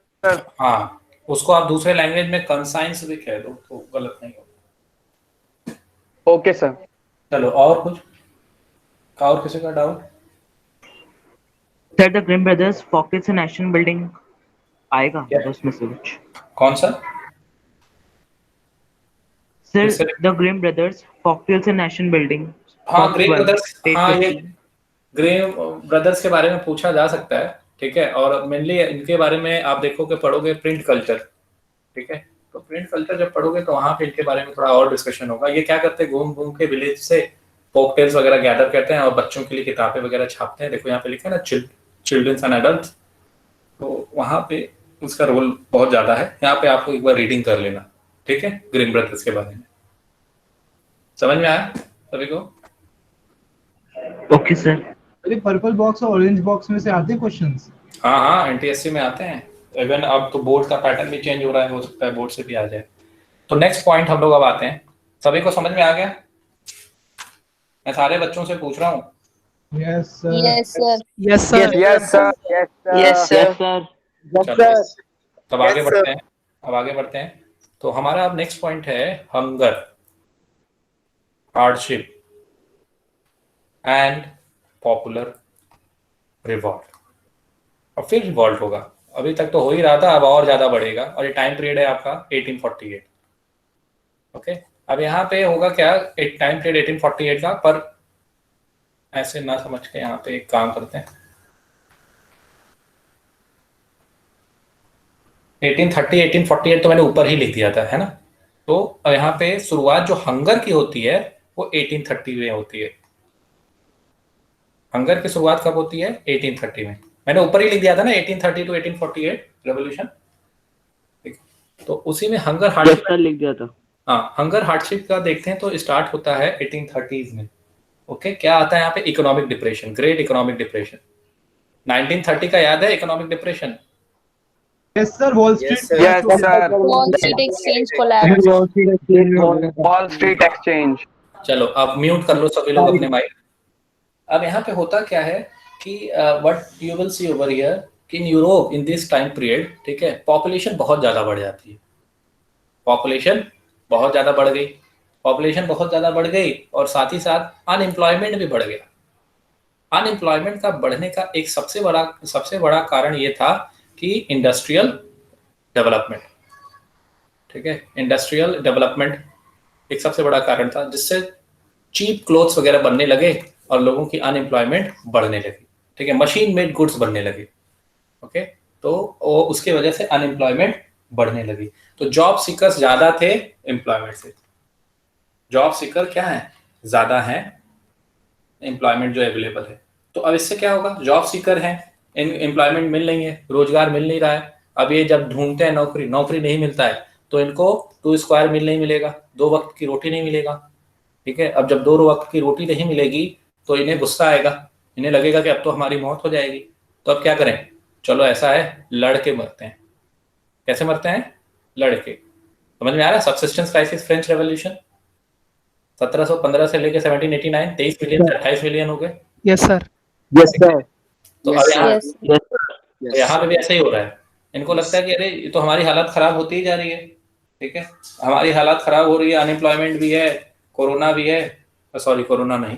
हाँ, उसको आप दूसरे लैंग्वेज में कंसाइंस भी कह दो तो गलत नहीं होगा। Okay, sir. चलो और कुछ, और किसी का doubt? Sir the Grimm brothers pockets and nation building आएगा उसमें से कुछ? कौन सा? Sir, the Grimm brothers, Folktales and Nation Building. हाँ Part ग्रेम 12, ब्रदर्स, page हाँ ये 15. ग्रेम ब्रदर्स के बारे में पूछा जा सकता है, ठीक है। और मेनली इनके बारे में आप देखोगे, पढ़ोगे प्रिंट कल्चर, ठीक है। तो प्रिंट कल्चर जब पढ़ोगे तो वहाँ पे इनके बारे में थोड़ा और डिस्कशन होगा। ये क्या करते हैं, घूम घूम के विलेज से फोक टेल्स वगैरह गैदर करते हैं और बच्चों के लिए किताबें वगैरह छापते हैं। देखो यहाँ पे लिखा है ना, चिल्ड्रंस एंड एडल्ट, तो वहाँ पे उसका रोल बहुत ज्यादा है। यहाँ पे आपको एक बार रीडिंग कर लेना, ठीक है, ग्रीन ब्रदर्स के बारे में। समझ में आया सभी को? Okay sir. अरे पर्पल बॉक्स और ऑरेंज बॉक्स में से आते हैं क्वेश्चंस? हाँ हाँ, एनटीएससी में आते हैं। इवन अब तो बोर्ड का पैटर्न भी चेंज हो रहा है, हो सकता है बोर्ड से भी आ जाए। तो नेक्स्ट पॉइंट हम लोग अब आते हैं। सभी को समझ में आ गया? मैं सारे बच्चों से पूछ रहा हूँ। Yes sir. Yes, sir. Yes sir. Yes, sir. Yes, sir. चलो, तब आगे बढ़ते हैं। अब आगे बढ़ते हैं। तो हमारा अब नेक्स्ट पॉइंट है hunger, hardship and popular revolt. और फिर रिवॉल्ट होगा। अभी तक तो हो ही रहा था, अब और ज्यादा बढ़ेगा। और ये टाइम पीरियड है आपका 1848। ओके, अब यहाँ पे होगा क्या, एक टाइम पीरियड 1848 का, पर ऐसे ना समझ के यहाँ पे एक काम करते हैं। 1830 1848 तो मैंने ऊपर ही लिख दिया था, है ना। तो यहाँ पे शुरुआत जो हंगर की होती है वो 1830 में होती है। हंगर की शुरुआत कब होती है? 1830 में। मैंने ऊपर ही लिख दिया था ना, 1830 टू 1848 रेवोल्यूशन। तो उसी में हंगर हार्डशिप लिख दिया था। हाँ, हंगर हार्डशिप का देखते हैं तो स्टार्ट होता है 1830s में। ओके, क्या आता है यहाँ पे? Economic depression, great economic depression. 1930 का याद है economic depression? Yes sir, wall street. Yes, sir. Wall Street Exchange collapse. Wall Street Exchange. चलो अब म्यूट कर लो सभी लोग अपने माइक। अब यहाँ पे होता क्या है कि what you will see over here कि in Europe in this time period, ठीक है, पॉपुलेशन बहुत ज्यादा बढ़ जाती है। पॉपुलेशन बहुत ज्यादा बढ़ गई, पॉपुलेशन बहुत ज्यादा बढ़ गई और साथ ही साथ अनएम्प्लॉयमेंट भी बढ़ गया। अनएम्प्लॉयमेंट का बढ़ने का एक सबसे बड़ा कारण ये था कि इंडस्ट्रियल डेवलपमेंट, ठीक है, इंडस्ट्रियल डेवलपमेंट एक सबसे बड़ा कारण था, जिससे चीप क्लोथ्स वगैरह बनने लगे और लोगों की अनएम्प्लॉयमेंट बढ़ने लगी, ठीक है, मशीन मेड गुड्स बनने लगे। ओके, तो उसके वजह से अनएम्प्लॉयमेंट बढ़ने लगी। तो जॉब सीकर्स ज्यादा थे एम्प्लॉयमेंट से। जॉब सीकर क्या है? ज्यादा है, एम्प्लॉयमेंट जो अवेलेबल है। तो अब इससे क्या होगा? जॉब सीकर हैं, एम्प्लॉयमेंट मिल नहीं है, रोजगार मिल नहीं रहा है। अब ये जब ढूंढते हैं नौकरी नहीं मिलता है, तो इनको 2 स्क्वायर मील नहीं मिलेगा, 2 वक्त की रोटी नहीं मिलेगा, ठीक है। अब जब 2 वक्त की रोटी नहीं मिलेगी तो इन्हें गुस्सा आएगा, इन्हें लगेगा कि अब तो हमारी मौत हो जाएगी। तो अब क्या करें? चलो ऐसा है, लड़के मरते हैं। कैसे मरते हैं? लड़के। समझ में आ रहा है? सब्सिस्टेंस क्राइसिस, फ्रेंच रेवोल्यूशन 1715 से लेके 1789, 23 मिलियन से 28 मिलियन हो गए। Yes sir. Yes sir. तो अब यहाँ पे भी ऐसा ही हो रहा है। इनको लगता है कि अरे ये तो हमारी हालत खराब होती ही जा रही है, ठीक है, हमारी हालत खराब हो रही है, अनएम्प्लॉयमेंट भी है, कोरोना भी है, सॉरी कोरोना नहीं,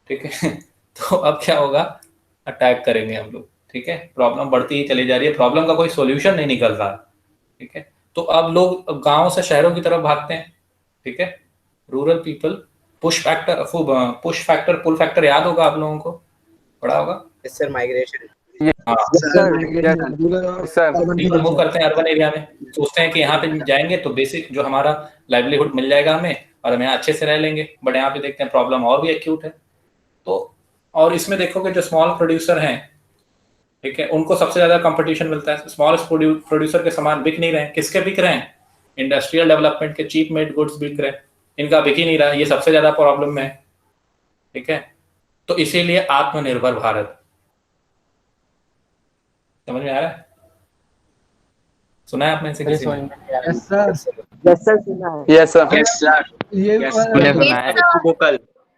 ठीक है। तो अब क्या होगा? अटैक करेंगे हम लोग, ठीक है। प्रॉब्लम बढ़ती ही चली जा रही है, प्रॉब्लम का कोई सॉल्यूशन नहीं निकल रहा, ठीक है। तो अब लोग गांव से शहरों की तरफ भागते हैं, ठीक है। Rural people, push factor pull factor याद होगा आप लोगों को, पढ़ा होगा? Yes sir, migration. हाँ, पीपल मूव करते हैं अर्बन एरिया में, सोचते हैं कि यहाँ पे जाएंगे तो बेसिक जो हमारा लाइवलीहुड मिल जाएगा हमें और हम यहाँ अच्छे से रह लेंगे। बट यहाँ पे देखते हैं प्रॉब्लम और भी एक्यूट है। तो और इसमें देखोगे जो स्मॉल प्रोड्यूसर हैं, ठीक है, उनको सबसे ज्यादा कंपटीशन मिलता है। स्मॉल प्रोड्यूसर के सामान बिक नहीं रहे, किसके बिक रहे हैं? इंडस्ट्रियल डेवलपमेंट के चीप मेड गुड्स बिक रहे हैं, इनका बिक ही नहीं रहा। ये सबसे ज्यादा प्रॉब्लम में है, ठीक है। तो इसीलिए आत्मनिर्भर भारत। समझ में आ रहा है? सुना है आपने इसे किसी ने? Yes sir. यस सर, सुना है। Yes, sir. Yes, sir. ये Yes, वाला vocal.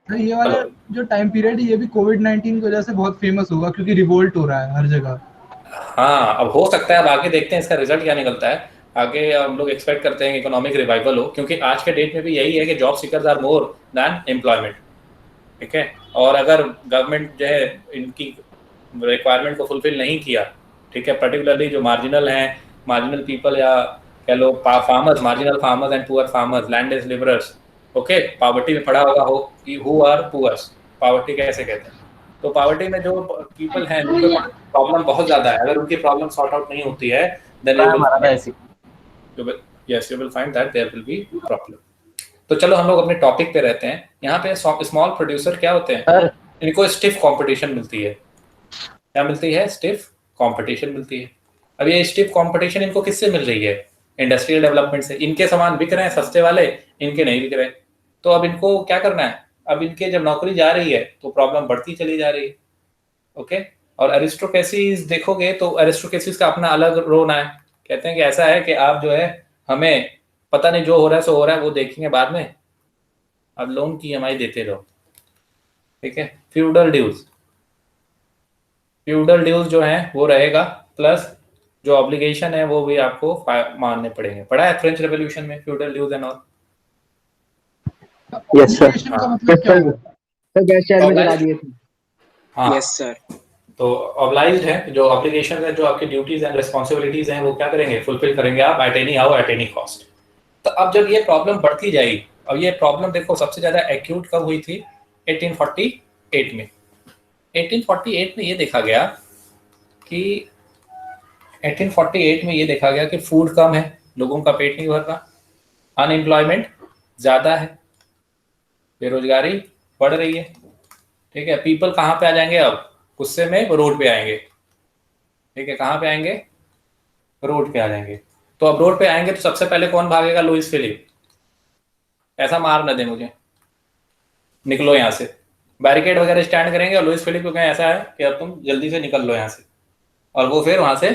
ये वाला जो टाइम पीरियड है ये भी कोविड-19 की वजह से बहुत फेमस होगा, क्योंकि रिवोल्ट हो रहा है हर जगह। हाँ, अब हो सकता है, अब आगे देखते हैं इसका रिजल्ट क्या निकलता है। आगे हम लोग एक्सपेक्ट करते हैं कि इकोनॉमिक रिवाइवल हो, क्योंकि आज के डेट में भी यही है कि job seekers are more than employment, ठीक है। और अगर गवर्नमेंट जो है इनकी रिक्वायरमेंट को फुलफिल नहीं किया, ठीक है, पर्टिकुलरली जो मार्जिनल हैं, मार्जिनल पीपल या कह लो farmers, marginal farmers and poor farmers, landless labourers, okay, poverty में पढ़ा होगा हो कि हु आर पुअर्स, पॉवर्टी कैसे कहते हैं। तो पॉवर्टी में जो पीपल हैं जिनके प्रॉब्लम बहुत ज्यादा है, अगर उनकी प्रॉब्लम सॉर्ट आउट नहीं होती है, then you will find that there will be problem. तो चलो हम लोग अपने टॉपिक पे रहते हैं। यहाँ पे स्मॉल प्रोड्यूसर क्या होते हैं, इनको स्टिफ कंपटीशन मिलती है। क्या मिलती है? स्टिफ कंपटीशन मिलती है। अब ये स्टिफ कंपटीशन इनको किससे मिल रही है? इंडस्ट्रियल डेवलपमेंट से। इनके सामान बिक रहे हैं सस्ते वाले, इनके नहीं बिक रहे, तो अब इनको क्या करना है? अब इनके जब नौकरी जा रही है तो प्रॉब्लम बढ़ती चली जा रही है, ओके। और एरिस्टोक्रेसीज देखोगे तो एरिस्टोक्रेसीज का अपना अलग रोना है। कहते हैं कि ऐसा है कि आप जो है हमें पता नहीं जो हो रहा है सो हो रहा है, वो देखेंगे बाद में, अब लोन की EMI देते रहो, ठीक है। फ्यूडल ड्यूज जो है वो रहेगा, प्लस जो ऑब्लिगेशन है वो भी आपको मानने पड़ेंगे। पढ़ा है फ्रेंच रेवोल्यूशन में feudal dues and all? Yes sir. Sir gas channel में चला दिए थे। हाँ यस सर। तो ऑब्लाइज्ड है, जो ऑब्लिगेशन है, जो आपकी ड्यूटीज एंड रिस्पॉन्सिबिलिटीज हैं, वो क्या करेंगे? फुलफिल करेंगे आप at any how, at any cost. तो अब जब ये प्रॉब्लम बढ़ती जाएगी, अब ये प्रॉब्लम देखो सबसे ज्यादा एक्यूट कब हुई थी? 1848 में। 1848 में ये देखा गया कि 1848 में ये देखा गया कि फूड कम है, लोगों का पेट नहीं भर रहा, अनएम्प्लॉयमेंट ज्यादा है, बेरोजगारी बढ़ रही है, ठीक है। पीपल कहाँ पे आ जाएंगे? अब गुस्से में रोड पे आएंगे, ठीक है। कहाँ पे आएंगे? रोड पे आ जाएंगे। तो अब रोड पे आएंगे तो सबसे पहले कौन भागेगा? Louis Philippe. ऐसा मार न दे मुझे, निकलो यहाँ से। बैरिकेड वगैरह स्टैंड करेंगे और लुइस फिलिप को कहें ऐसा है कि अब तुम जल्दी से निकल लो यहाँ से, और वो फिर वहां से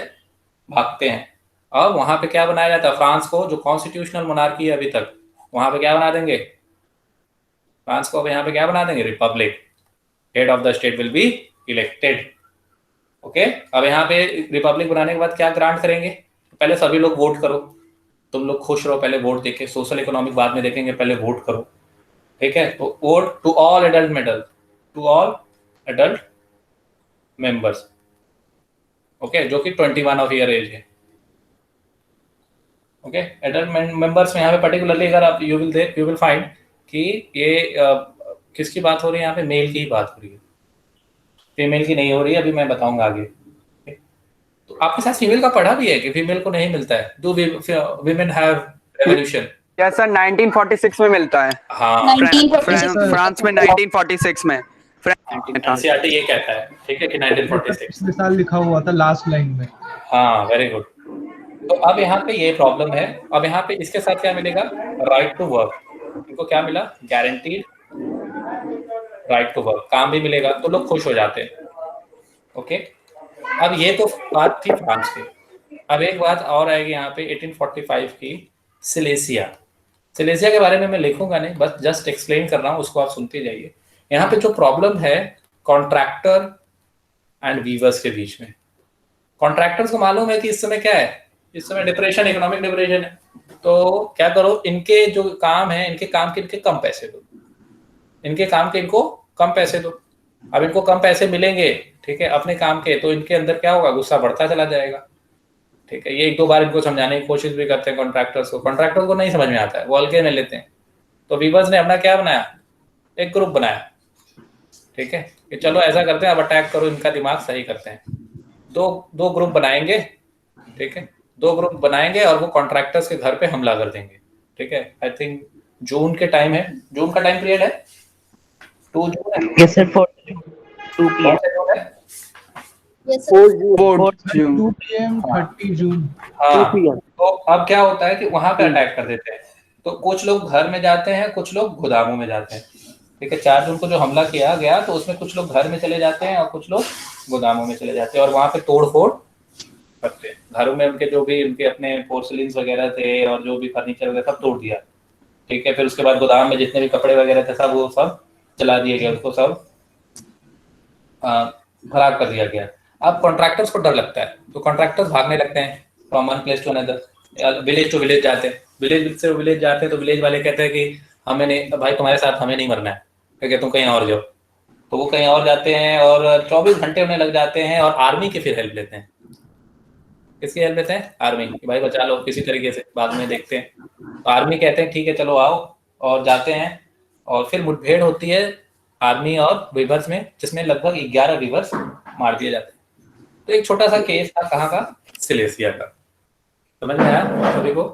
भागते हैं। और वहां पे क्या बनाया जाता है? फ्रांस को, जो कॉन्स्टिट्यूशनल मोनार्की है अभी तक, वहां पे क्या बना देंगे? फ्रांस को अब यहाँ पे क्या बना देंगे? Republic. Head of the state will be elected, okay. अब यहाँ पे रिपब्लिक बनाने के बाद क्या ग्रांट करेंगे? पहले सभी लोग वोट करो, तुम लोग खुश रहो, पहले वोट देके, सोशल इकोनॉमिक बाद में देखेंगे, पहले वोट करो, ठीक है। तो vote to all adult members, okay, जो कि 21 ऑफ ईयर एज है, ओके। एडल्ट मेंबर्स में यहाँ पे पर्टिकुलरली अगर आप यू विल फाइंड कि ये किसकी बात हो रही है? यहाँ पे मेल की ही बात हो रही है, फीमेल की नहीं हो रही है, अभी मैं बताऊंगा आगे। तो आपके साथ फीमेल का पढ़ा भी है कि फीमेल को नहीं मिलता है? Do women have revolution? Yes sir, 1946 में मिलता है। हाँ, फ्रांस में 1946 में। एनसीईआरटी ये कहता है, ठीक है, कि 1946 साल लिखा हुआ था लास्ट लाइन में। हाँ, वेरी गुड। तो अब यहाँ पे ये प्रॉब्लम है। अब यहाँ पे इसके साथ क्या मिलेगा? Right to work. इनको क्या मिला? गारंटीड राइट टू वर्क, काम भी मिलेगा, तो लोग खुश हो जाते हैं, ओके। अब ये तो बात थी फ्रांस की। अब एक बात और आएगी यहाँ पे 1845 की, सिलेसिया। सिलेसिया के बारे में मैं लिखूंगा नहीं, बस जस्ट एक्सप्लेन कर रहा हूँ, उसको आप सुनते जाइए। यहाँ पे जो प्रॉब्लम है कॉन्ट्रैक्टर एंड वीवर्स के बीच में। कॉन्ट्रैक्टर्स को मालूम है कि इस समय क्या है? इस समय डिप्रेशन, इकोनॉमिक डिप्रेशन है, तो क्या करो, इनके जो काम है, इनके काम के इनके कम पैसे दो, इनके काम के इनको कम पैसे दो। अब इनको कम पैसे मिलेंगे, ठीक है, अपने काम के, तो इनके अंदर क्या होगा? गुस्सा बढ़ता चला जाएगा, ठीक है। ये एक दो बार इनको समझाने की कोशिश भी करते हैं कॉन्ट्रैक्टर्स को नहीं समझ में आता है, वो हल्के में लेते हैं। तो वीवर्स ने अपना क्या बनाया? एक ग्रुप बनाया, ठीक है, कि चलो ऐसा करते हैं, अब अटैक करो, इनका दिमाग सही करते हैं। दो ग्रुप बनाएंगे, ठीक है, 2 ग्रुप बनाएंगे और वो कॉन्ट्रैक्टर्स के घर पे हमला कर देंगे, ठीक है। आई थिंक जून के टाइम है, जून का टाइम पीरियड है, 2 जून है। Yes sir, 2 PM। 4 जून 2 PM 30 जून। हाँ, तो अब क्या होता है कि वहां पे अटैक कर देते हैं। तो कुछ लोग घर में जाते हैं, कुछ लोग गोदामों में जाते हैं, ठीक है। 4 जून को जो हमला किया गया तो उसमें कुछ लोग घर में चले जाते हैं और कुछ लोग गोदामों में चले जाते हैं, और वहां पे तोड़ फोड़ करते हैं। घरों में उनके जो भी उनके अपने पोर्सलिन्स वगैरह थे और जो भी फर्नीचर वगैरह सब तोड़ दिया, ठीक है। फिर उसके बाद गोदाम में जितने भी कपड़े वगैरह थे सब वो सब जला दिए गए, उसको सब खराब कर दिया गया। अब कॉन्ट्रैक्टर्स को डर लगता है, तो कॉन्ट्रैक्टर्स भागने लगते हैं from one place to another, village to village जाते हैं। विलेज से विलेज जाते हैं तो विलेज वाले कहते हैं कि हमें नहीं, भाई तुम्हारे साथ हमें नहीं मरना है, ठीक है, तुम कहीं और जाओ। तो वो कहीं और जाते हैं और 24 घंटे उन्हें लग जाते हैं और आर्मी की फिर हेल्प लेते हैं, किसकी हेल्प लेते हैं? आर्मी कि भाई बचा लो किसी तरीके से, बाद में देखते हैं। तो आर्मी कहते हैं ठीक है चलो आओ, और जाते हैं, और फिर मुठभेड़ होती है आर्मी और वीवर्स में, जिसमें लगभग 11 वीवर्स मार दिए जाते हैं। तो एक छोटा सा केस था, कहाँ का? सिलेसिया का। समझ में आया सभी को?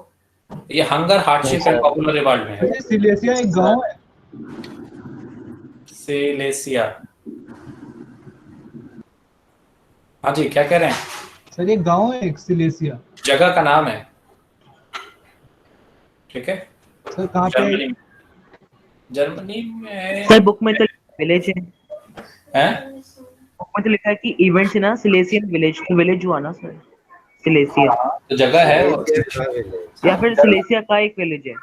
ये hunger, hardship and popular revolt में है। सिलेसिया एक गांव है। सिलेसिया, हाँ जी क्या कह रहे हैं? सर ये गांव है एक, सिलेसिया जगह का नाम है, ठीक है? सर कहाँ पे? जर्मनी, जर्मनी में। सर बुक में तो विलेज है, हैं? बुक में तो लिखा है कि इवेंट्स इन सिलेसियन विलेज, तो विलेज हुआ ना सर, सिलेसिया। तो जगह है वो, या फिर सिलेसिया का एक विलेज है?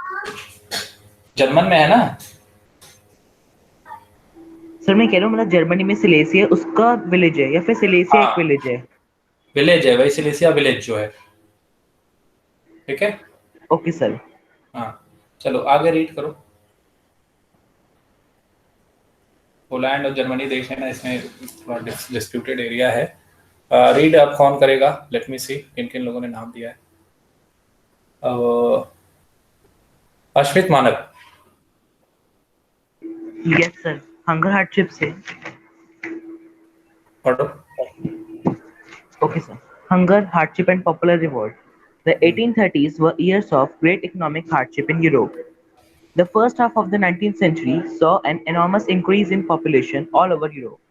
जर्मन में है ना। सर मैं कह रहा हूँ मतलब जर्मनी में सिलेसिया उसका विलेज है या फिर सिलेसिया एक विलेज है? विलेज है, वही सिलेसिया विलेज जो है, ठीक है? Okay sir. हाँ चलो आगे रीड करो। पोलैंड और जर्मनी देश है ना, इसमें थोड़ा डिस्प्यूटेड एरिया है। रीड अब कौन करेगा? लेट मी सी किन किन लोगों ने नाम दिया है। अश्वित मानक। यस सर, हंगर हार्डशिप से। पढ़ो। Okay, sir. Hunger, hardship, and popular revolt. The 1830s were years of great economic hardship in Europe. The first half of the 19th century saw an enormous increase in population all over Europe.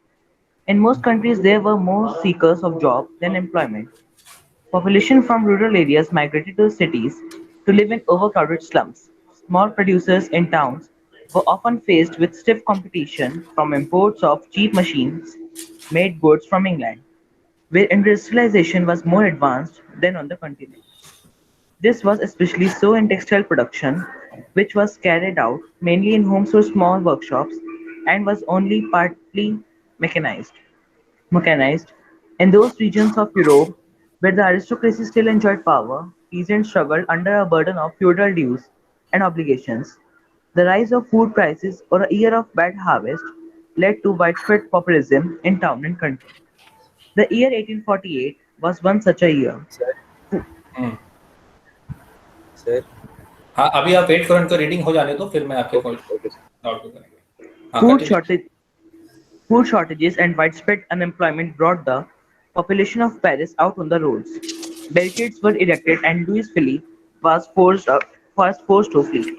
In most countries, there were more seekers of job than employment. Population from rural areas migrated to cities to live in overcrowded slums. Small producers in towns were often faced with stiff competition from imports of cheap machines made goods from England, where industrialization was more advanced than on the continent. This was especially so in textile production, which was carried out mainly in homes or small workshops and was only partly mechanized. Mechanized. In those regions of Europe where the aristocracy still enjoyed power, peasants struggled under a burden of feudal dues and obligations. The rise of food prices or a year of bad harvest led to widespread populism in town and country. The year 1848 was one such a year. Sir हाँ अभी आप wait करो, इनको reading हो जाने दो, फिर मैं आपके डाउट को करेंगे। हाँ, Food shortages and widespread unemployment brought the population of Paris out on the roads. Barricades were erected and Louis Philippe was forced to flee.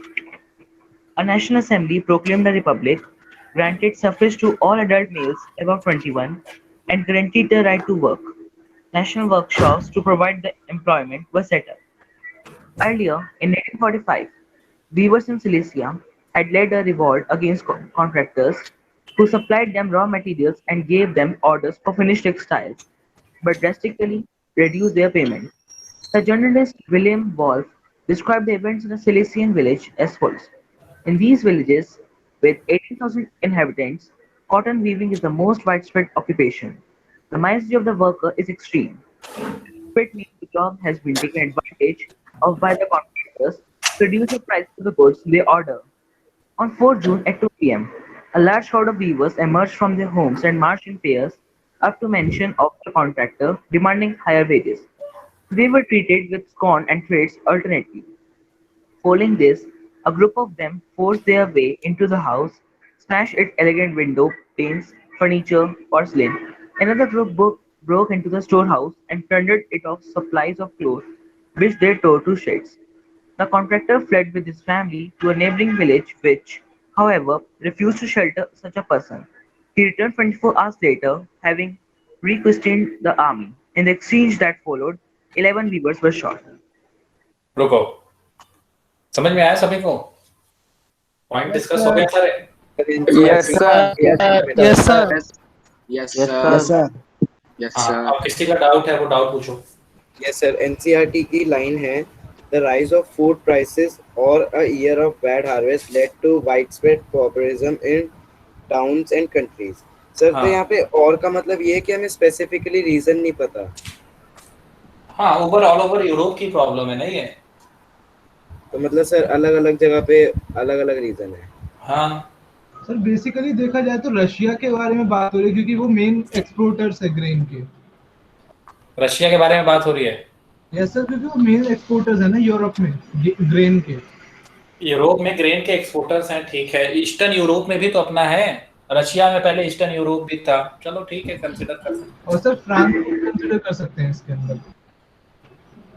A national assembly proclaimed a republic, granted suffrage to all adult males above 21, and guaranteed the right to work. National workshops to provide the employment were set up. Earlier, in 1845, weavers in Silesia had led a revolt against contractors who supplied them raw materials and gave them orders for finished textiles, but drastically reduced their payment. The journalist William Wolff described the events in a Silesian village as follows. In these villages, with 18,000 inhabitants, cotton weaving is the most widespread occupation. The misery of the worker is extreme. Despite means the job has been taken advantage of by the contractors to reduce the price of the goods they order. On 4 June at 2 p.m., a large crowd of weavers emerged from their homes and marched in pairs up to mansion of the contractor, demanding higher wages. They were treated with scorn and threats alternately. Following this, a group of them forced their way into the house, smashed its elegant window panes, furniture, porcelain. Another group broke into the storehouse and plundered it of supplies of clothes, which they tore to shreds. The contractor fled with his family to a neighboring village which, however, refused to shelter such a person. He returned 24 hours later, having requestioned the army. In the exchange that followed, 11 weavers were shot. रुको, समझ में आया सभी को? Point discuss हो गया सारे? Yes, sir. Yes, sir. Yes, Yes, sir. sir. Yes, हाँ, sir. अब किसी का डाउट है वो डाउट पूछो। Yes, sir. NCERT की लाइन है The rise of food prices or a year of bad harvest led to widespread pauperism in towns and countries. Sir तो यहाँ पे और का मतलब ये है कि हमें स्पेसिफिकली रीजन नहीं पता। हाँ ऑल ओवर यूरोप की प्रॉब्लम है ना ये। तो मतलब सर अलग अलग जगह पे अलग अलग रीजन है। हाँ सर बेसिकली देखा जाए तो रशिया के बारे में बात हो रही है क्योंकि वो मेन एक्सपोर्टर्स है ग्रेन के। रशिया के बारे में बात हो रही है। यस सर, क्योंकि वो मेन एक्सपोर्टर्स है ना यूरोप में ग्रेन के। यूरोप में ग्रेन के एक्सपोर्टर्स हैं, ठीक है। ईस्टर्न यूरोप में भी तो अपना है, रशिया में पहले ईस्टर्न यूरोप भी था। चलो ठीक है, कंसिडर कर सकते और सर फ्रांस को कंसिडर कर सकते हैं इसके अंदर।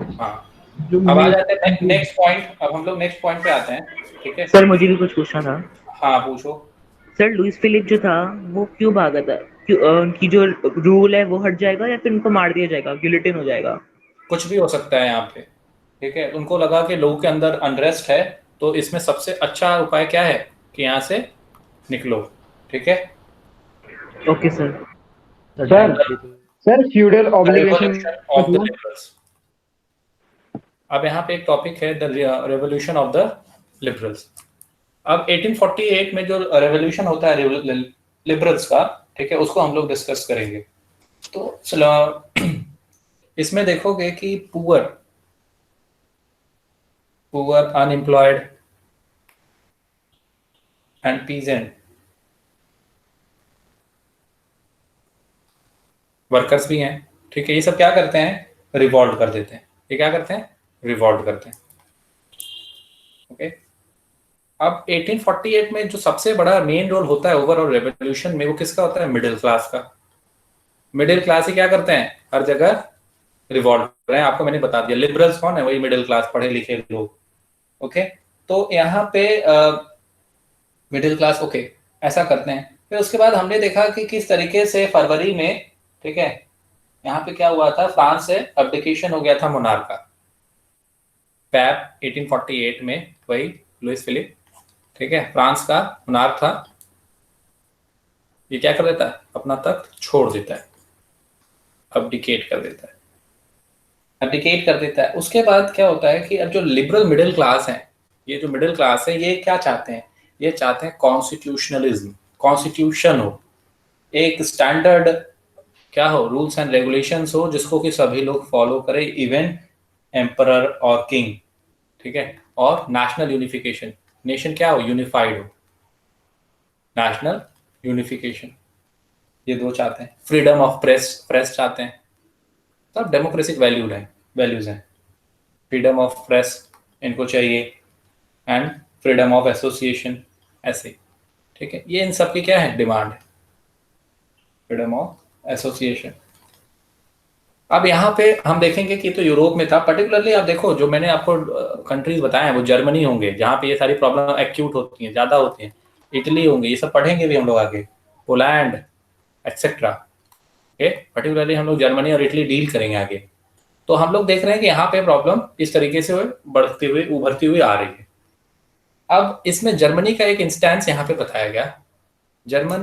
हैं। हाँ, जो अब आ मेन जाते हैं नेक्स्ट पॉइंट। अब हम लोग नेक्स्ट पॉइंट पे आते हैं, ठीक है। सर मुझे भी कुछ पूछना था। हाँ पूछो। सर लुइस फिलिप जो था वो क्यों भागा था? क्यों उनकी जो रूल है वो हट जाएगा या फिर उनको मार दिया जाएगा, गिलोटिन हो जाएगा? कुछ भी हो सकता है यहाँ पे, ठीक है। उनको लगा कि लोगों के अंदर अनरेस्ट है, तो इसमें सबसे अच्छा उपाय क्या है कि यहाँ से निकलो, ठीक है। Okay sir. Sir feudal obligation of the liberals. अब यहाँ पे एक टॉपिक है the revolution of the liberals. अब 1848 में जो रेवोल्यूशन होता है लिबरल्स का, ठीक है, उसको हम लोग डिस्कस करेंगे। तो इसमें देखोगे कि poor unemployed and peasant workers भी हैं, ठीक है। ये सब क्या करते हैं? रिवॉल्ट कर देते हैं। ये क्या करते हैं? रिवॉल्ट करते हैं, ओके। अब 1848 में जो सबसे बड़ा मेन रोल होता है ओवरऑल रेवोल्यूशन में, वो किसका होता है? मिडिल क्लास का। मिडिल क्लास ही क्या करते हैं? हर जगह रिवॉल्ट कर रहे हैं। आपको मैंने बता दिया, लिबरल्स कौन है? वही मिडिल क्लास, पढ़े लिखे लोग, ओके। तो यहाँ पे मिडिल क्लास, ओके, ऐसा करते हैं। फिर उसके बाद हमने देखा कि किस तरीके से फरवरी में, ठीक है, यहाँ पे क्या हुआ था, फ्रांस से अब्डिकेशन हो गया था मोनार्क का। पैप 1848 में, वही लुइस फिलिप, ठीक है, फ्रांस का मोनार्क था। ये क्या कर देता है? अपना तख्त छोड़ देता है, अब्डिकेट कर देता है, अब्डिकेट कर देता है। उसके बाद क्या होता है कि अब जो लिबरल मिडिल क्लास है, ये जो मिडिल क्लास है, ये क्या चाहते हैं? ये चाहते हैं कॉन्स्टिट्यूशनलिज्म, कॉन्स्टिट्यूशन हो, एक स्टैंडर्ड क्या हो, रूल्स एंड रेगुलेशंस हो, जिसको कि सभी लोग फॉलो करें, इवन एम्परर और किंग, ठीक है। और नेशनल यूनिफिकेशन, नेशन क्या हो? यूनिफाइड हो, नेशनल यूनिफिकेशन, ये दो चाहते हैं। फ्रीडम ऑफ प्रेस चाहते हैं। सब डेमोक्रेटिक वैल्यूज हैं। फ्रीडम ऑफ प्रेस इनको चाहिए, एंड फ्रीडम ऑफ एसोसिएशन, ऐसे, ठीक है। ये इन सब की क्या है? डिमांड है, फ्रीडम ऑफ एसोसिएशन। अब यहाँ पे हम देखेंगे कि तो यूरोप में था पर्टिकुलरली। आप देखो, जो मैंने आपको कंट्रीज बताए हैं वो जर्मनी होंगे, जहाँ पे ये सारी प्रॉब्लम एक्यूट होती हैं, ज़्यादा होती हैं। इटली होंगे, ये सब पढ़ेंगे भी हम लोग आगे, पोलैंड एक्सेट्रा, ओके। पर्टिकुलरली हम लोग जर्मनी और इटली डील करेंगे आगे। तो हम लोग देख रहे हैं कि यहाँ पे प्रॉब्लम इस तरीके से बढ़ती हुई, उभरती हुई आ रही है। अब इसमें जर्मनी का एक इंस्टेंस यहाँ पे बताया गया। जर्मन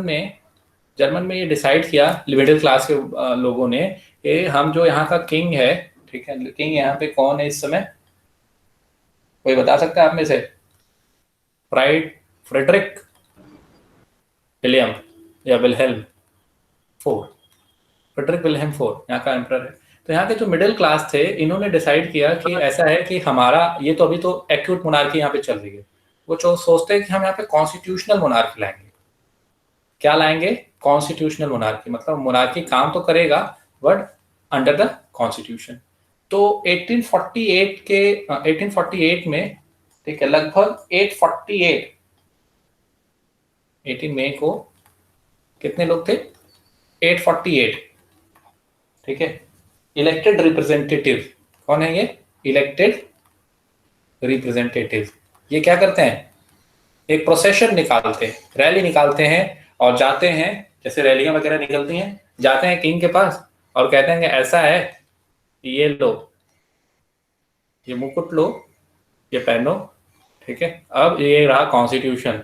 में ये डिसाइड किया मिडिल क्लास के लोगों ने कि हम जो यहाँ का किंग है, ठीक है, किंग यहाँ पे कौन है इस समय? कोई बता सकता है आप में से? फ्रेडरिक विलियम या Wilhelm four, Frederick Wilhelm four यहाँ का एम्परर है। तो यहाँ के जो मिडिल क्लास थे, इन्होंने डिसाइड किया कि ऐसा है कि हमारा ये तो अभी तो एक्यूट मोनार्की यहाँ पे चल रही है। वो जो सोचते हैं कि हम यहाँ पे कॉन्स्टिट्यूशनल मोनार्की लाएंगे। क्या लाएंगे? कॉन्स्टिट्यूशनल मोनार्की, मतलब मोनार्की काम तो करेगा बट अंडर द कॉन्स्टिट्यूशन। तो 1848 में, ठीक है, लगभग 18 मई को कितने लोग थे? 848, ठीक है। इलेक्टेड रिप्रेजेंटेटिव, कौन है ये? Elected representative. ये क्या करते हैं? एक प्रोसेशन निकालते हैं, रैली निकालते हैं और जाते हैं, जैसे रैलियां वगैरह निकलती हैं, जाते हैं किंग के पास और कहते हैं कि ऐसा है कि ये लो, ये मुकुट लो, ये पहनो, ठीक है। अब ये रहा कॉन्स्टिट्यूशन।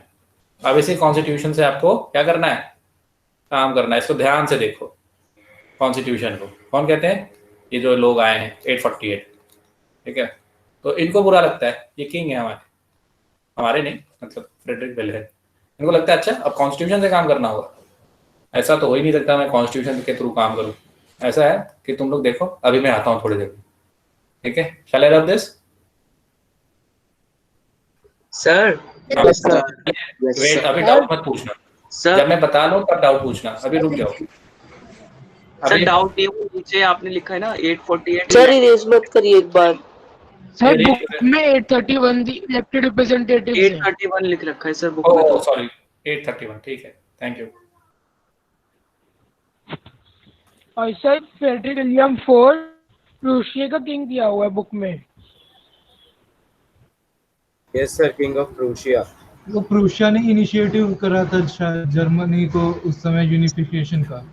अब इसी कॉन्स्टिट्यूशन से आपको क्या करना है? काम करना है। इसको ध्यान से देखो, कॉन्स्टिट्यूशन को कौन कहते हैं? ये जो लोग आए हैं 848, ठीक है। तो इनको बुरा लगता है, ये किंग है हमारे नहीं, मतलब फ्रेडरिक विलहेल्म। इनको लगता है अच्छा अब कॉन्स्टिट्यूशन से काम करना होगा। ऐसा तो हो ही नहीं सकता मैं कॉन्स्टिट्यूशन के थ्रू काम करूं। ऐसा है कि तुम लोग देखो, अभी मैं आता हूं थोड़ी देर में, ठीक है। शैल I rub this? Sir wait, अभी डाउट मत पूछना। जब मैं बता लूं तब डाउट पूछना, अभी रुक जाओ। सर डाउट ये वो नीचे आपने लिखा है ना 848 सर इरेज मत करिए एक बार। सर बुक में 831 इलेक्टेड रिप्रेजेंटेटिव्स है। 831 लिख रखा है सर बुक में। ओह सॉरी 831 ठीक है, थैंक यू। और sir Frederick William fourth Prussia का किंग दिया हुआ है बुक में। Yes sir, king of Prussia. वो प्रूशिया ने इनिशिएटिव करा था शायद जर्मनी को उस समय यूनिफिकेशन का।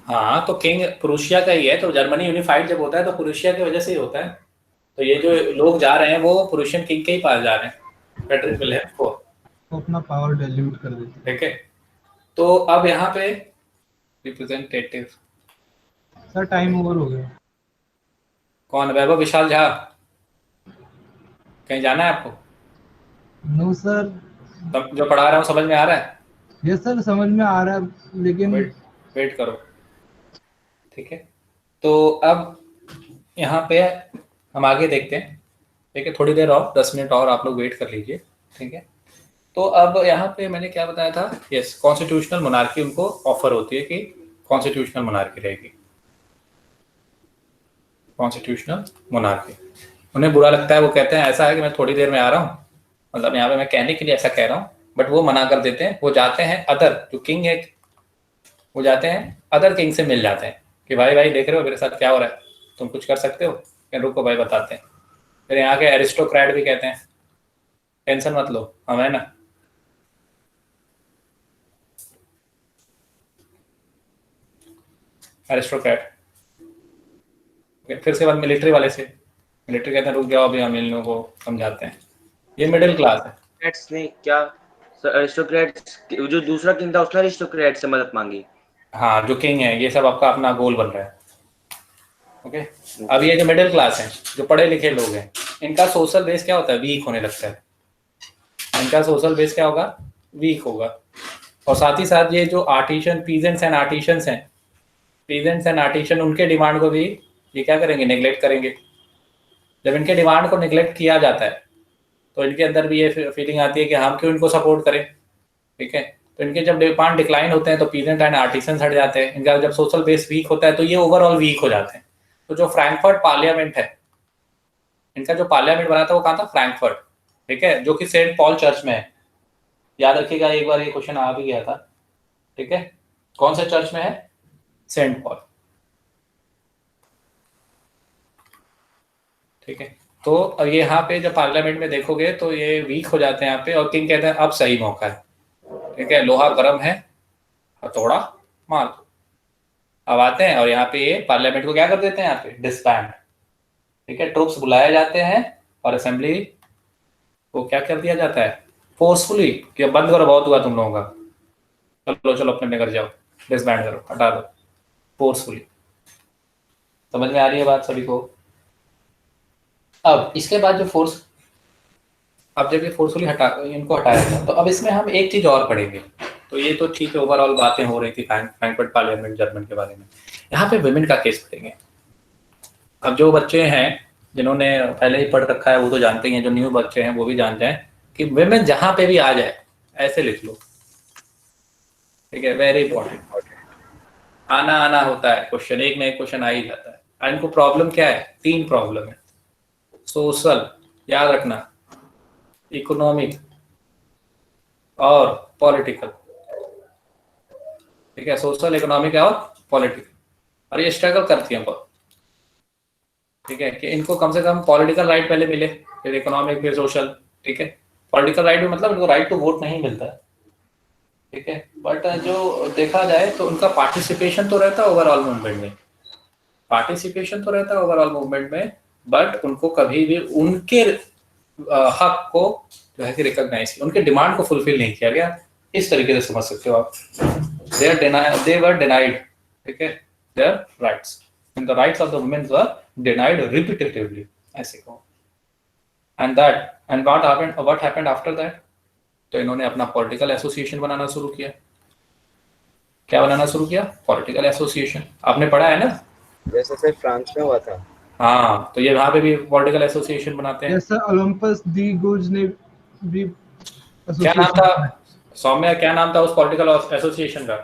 हाँ तो किंग प्रूशिया का ही है, तो जर्मनी यूनिफाइड जब होता है तो प्रूशिया की वजह से ही होता है। तो ये जो लोग जा रहे हैं वो प्रूशियन किंग के ही पास जा रहे हैं, फ्रेडरिक विलियम फोर्थ। वो अपना पावर डाइल्यूट कर देते। ठीक है, तो अब यहाँ पे रिप्रेजेंटेटिव सर टाइम ओवर हो गया। कौन? वैभव विशाल झा, कहीं जाना है आपको? No sir. जो पढ़ा रहा हूँ समझ में आ रहा है? यस सर समझ में आ रहा है, लेकिन वेट करो। ठीक है, तो अब यहाँ पे हम आगे देखते हैं। ठीक है, थोड़ी देर और 10 मिनट और आप लोग वेट कर लीजिए। ठीक है, तो अब यहाँ पे मैंने क्या बताया था, यस कॉन्स्टिट्यूशनल मोनार्की उनको ऑफर होती है कि कॉन्स्टिट्यूशनल मोनार्की रहेगी। कॉन्स्टिट्यूशनल मोनार्की उन्हें बुरा लगता है, वो कहते हैं ऐसा है कि मैं थोड़ी देर में आ रहा हूँ, मतलब यहाँ पे मैं कहने के लिए ऐसा कह रहा हूँ, बट वो मना कर देते हैं। वो जाते हैं अदर जो किंग है, वो जाते हैं अदर किंग से मिल जाते हैं कि भाई भाई देख रहे हो मेरे साथ क्या हो रहा है, तुम कुछ कर सकते हो? क्या? रुको भाई बताते हैं। फिर यहाँ के एरिस्टोक्रेट भी कहते हैं टेंशन मत लो, हम है ना। एरिस्टोक्रेट फिर से बात मिलिट्री वाले से, मिलिट्री कहते हैं रुक जाओ अभी हम इन लोगों को समझाते हैं। ये मिडिल क्लास है। नहीं क्या अरिस्टोक्रेट्स जो दूसरा किंग था उसने अरिस्टोक्रेट से मदद मांगी। हाँ जो किंग है, ये सब आपका अपना गोल बन रहा है। ओके, अब ये जो मिडिल क्लास है, जो पढ़े लिखे लोग हैं, इनका सोशल बेस क्या होता है? वीक होने लगता है। इनका सोशल बेस क्या होगा? वीक होगा। और साथ ही साथ ये जो आर्टिशन पीजेंट्स एंड आर्टिशंस हैं, पीजेंट्स एंड आर्टिशन उनके डिमांड को भी ये क्या करेंगे? नेग्लेक्ट करेंगे। जब इनके डिमांड को नेग्लेक्ट किया जाता है तो इनके अंदर भी ये फीलिंग आती है कि हम क्यों इनको सपोर्ट करें। ठीक है, तो इनके जब डिमांड डिक्लाइन होते हैं तो पीजेंट एंड आर्टिसंस हट जाते हैं। इनका जब सोशल बेस वीक होता है तो ये ओवरऑल वीक हो जाते हैं। तो जो फ्रैंकफर्ट पार्लियामेंट है, इनका जो पार्लियामेंट बना था वो कहाँ था? फ्रैंकफर्ट। ठीक है, जो कि सेंट पॉल चर्च में है। याद रखिएगा, एक बार ये क्वेश्चन आ भी गया था। ठीक है, कौन से चर्च में है? Saint Paul. ठीक है, तो अब ये यहाँ पे जब पार्लियामेंट में देखोगे तो ये वीक हो जाते हैं यहाँ पे, और किंग कहते हैं अब सही मौका है। ठीक है, लोहा गर्म है, हथौड़ा मार। अब आते हैं और यहाँ पे ये पार्लियामेंट को क्या कर देते हैं? यहाँ पे डिसबैंड। ठीक है, ट्रूप्स बुलाए जाते हैं और असेंबली को क्या कर दिया जाता है? फोर्सफुली कि बंद करो, बहुत हुआ तुम लोगों का, चलो चलो अपने घर जाओ, डिसबैंड करो, हटा दो फोर्सफुली। समझ में आ रही है बात सभी को? अब इसके बाद जो फोर्स, अब जब ये फोर्सफुली इनको हटाया था, तो अब इसमें हम एक चीज और पढ़ेंगे। तो ये तो ठीक है, ओवरऑल बातें हो रही थी फ्रैंकफर्ट पार्लियामेंट जर्मन के बारे में। यहाँ पे विमेन का केस पढ़ेंगे। अब जो बच्चे हैं जिन्होंने पहले ही पढ़ रखा है वो तो जानते ही हैं, जो न्यू बच्चे हैं वो भी जान जाए कि विमेन जहाँ पे भी आ जाए ऐसे लिख लो। ठीक है, वेरी इंपॉर्टेंट। आना आना होता है क्वेश्चन, एक ना एक क्वेश्चन आ ही जाता है। और इनको प्रॉब्लम क्या है? 3 प्रॉब्लम है। सोशल, याद रखना, इकोनॉमिक और पॉलिटिकल। ठीक है, सोशल, इकोनॉमिक और पॉलिटिकल। और ये स्ट्रगल करती हैं बहुत। ठीक है, कि इनको कम से कम पॉलिटिकल राइट पहले मिले, फिर इकोनॉमिक, फिर सोशल। ठीक है, पॉलिटिकल राइट भी मतलब इनको राइट टू वोट नहीं मिलता है। ठीक है, बट जो देखा जाए तो उनका पार्टिसिपेशन तो रहता है ओवरऑल मूवमेंट में, पार्टिसिपेशन तो रहता है ओवरऑल मूवमेंट में, बट उनको कभी भी उनके हक को जो है कि रिकॉग्नाइज, उनके डिमांड को फुलफिल नहीं किया गया। इस तरीके से समझ सकते हो आप। they were denied, ठीक है, their rights, and the rights of the women were denied repetitively, ऐसे कहो। and what happened after that? तो इन्होंने अपना पॉलिटिकल एसोसिएशन बनाना शुरू किया। क्या बनाना शुरू किया? Political association. आपने पढ़ा है ना? जैसे सर फ्रांस में हुआ था। हाँ, तो ये वहाँ पे भी पॉलिटिकल एसोसिएशन बनाते हैं। जैसे ओलंपस दी गुज ने भी क्या नाम था सौम्या, क्या नाम था उस पॉलिटिकल एसोसिएशन का?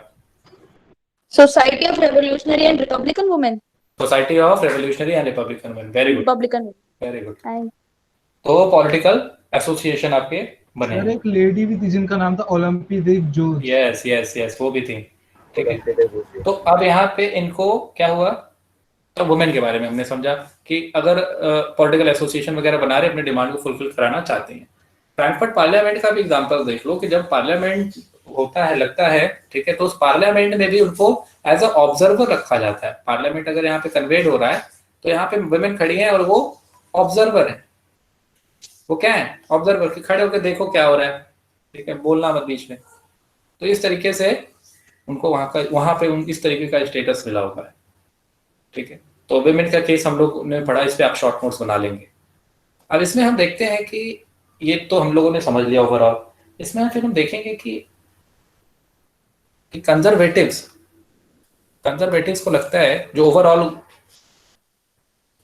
Society of Revolutionary and Republican Women. Society of revolutionary and Republican women, very good, Republican. Very good. And तो पॉलिटिकल एसोसिएशन आपके बने। सर एक लेडी भी थी जिनका नाम था Olympic George. Yes yes yes, वो भी थी, ठीक है। तो अब यहाँ पे इनको क्या हुआ, तो वुमेन के बारे में हमने समझा कि अगर पॉलिटिकल एसोसिएशन वगैरह बना रहे अपने डिमांड को फुलफिल कराना चाहते हैं। फ्रैंकफर्ट पार्लियामेंट का भी एग्जांपल देख लो कि जब पार्लियामेंट होता है, लगता है, ठीक है, तो उस पार्लियामेंट में भी उनको एज अ ऑब्जर्वर रखा जाता है। पार्लियामेंट अगर यहाँ पे कन्वेड हो रहा है तो यहाँ पे वुमेन खड़ी हैं और वो ऑब्जर्वर है। वो क्या है, ऑब्जर्वर, कि खड़े होकर देखो क्या हो रहा है, ठीक है, बोलना मत बीच में। तो इस तरीके से उनको वहां पे इस तरीके का स्टेटस मिला हुआ है, ठीक है। तो वुमेन का केस हम लोग ने पढ़ा, इस पे आप शॉर्ट नोट्स बना लेंगे। अब इसमें हम देखते हैं कि ये तो हम लोगों ने समझ लिया ओवरऑल। इसमें फिर हम देखेंगे कि कंजर्वेटिव्स को लगता है, जो ओवरऑल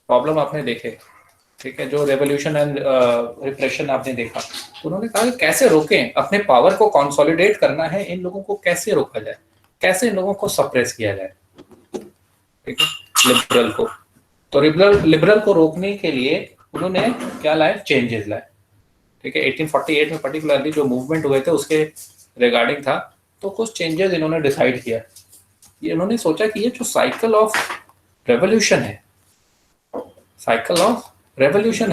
प्रॉब्लम आपने देखे, ठीक है, जो रेवोल्यूशन एंड रिप्रेशन आपने देखा, तो उन्होंने कहा कि कैसे रोकें, अपने पावर को कंसोलिडेट करना है, इन लोगों को कैसे रोका जाए, कैसे इन लोगों को सप्रेस किया जाए, ठीक है, लिबरल को। तो लिबरल को रोकने के लिए उन्होंने क्या लाए, चेंजेस लाए, ठीक है। 1848 में पर्टिकुलरली जो मूवमेंट हुए थे उसके रिगार्डिंग था, तो कुछ चेंजेस इन्होंने डिसाइड किया। ये इन्होंने सोचा कि ये जो साइकिल ऑफ रेवोल्यूशन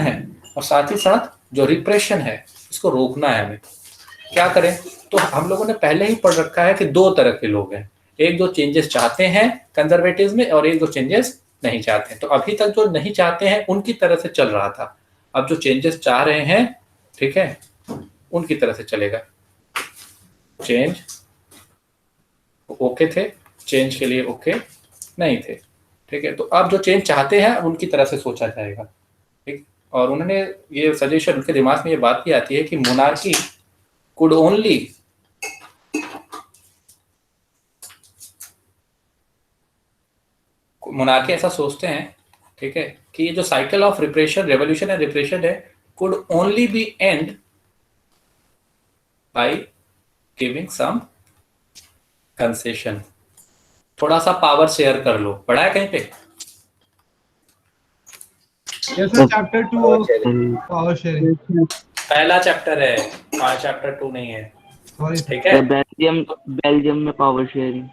है और साथ ही साथ जो रिप्रेशन है, इसको रोकना है हमें। क्या करें, तो हम लोगों ने पहले ही पढ़ रखा है कि दो तरह के लोग हैं, एक जो चेंजेस चाहते हैं कंजर्वेटिव्स में और एक जो चेंजेस नहीं चाहते हैं। तो अभी तक जो नहीं चाहते हैं उनकी तरह से चल रहा था, अब जो चेंजेस चाह रहे हैं, ठीक है, उनकी तरह से चलेगा। चेंज ओके थे, चेंज के लिए ओके नहीं थे, ठीक है। तो अब जो चेंज चाहते हैं उनकी तरह से सोचा जाएगा, ठीक। और उन्होंने ये सजेशन, उनके दिमाग में ये बात भी आती है कि मोनार्की कुड ओनली ऐसा सोचते हैं, ठीक है, कि ये जो cycle of repression, revolution and repression है, could only be and by giving some concession. थोड़ा सा पावर शेयर कर लो, पढ़ा है कहीं पे? चैप्टर 2 पावर शेयरिंग पहला चैप्टर है, चैप्टर 2 नहीं है, ठीक है। बेल्जियम में पावर शेयरिंग।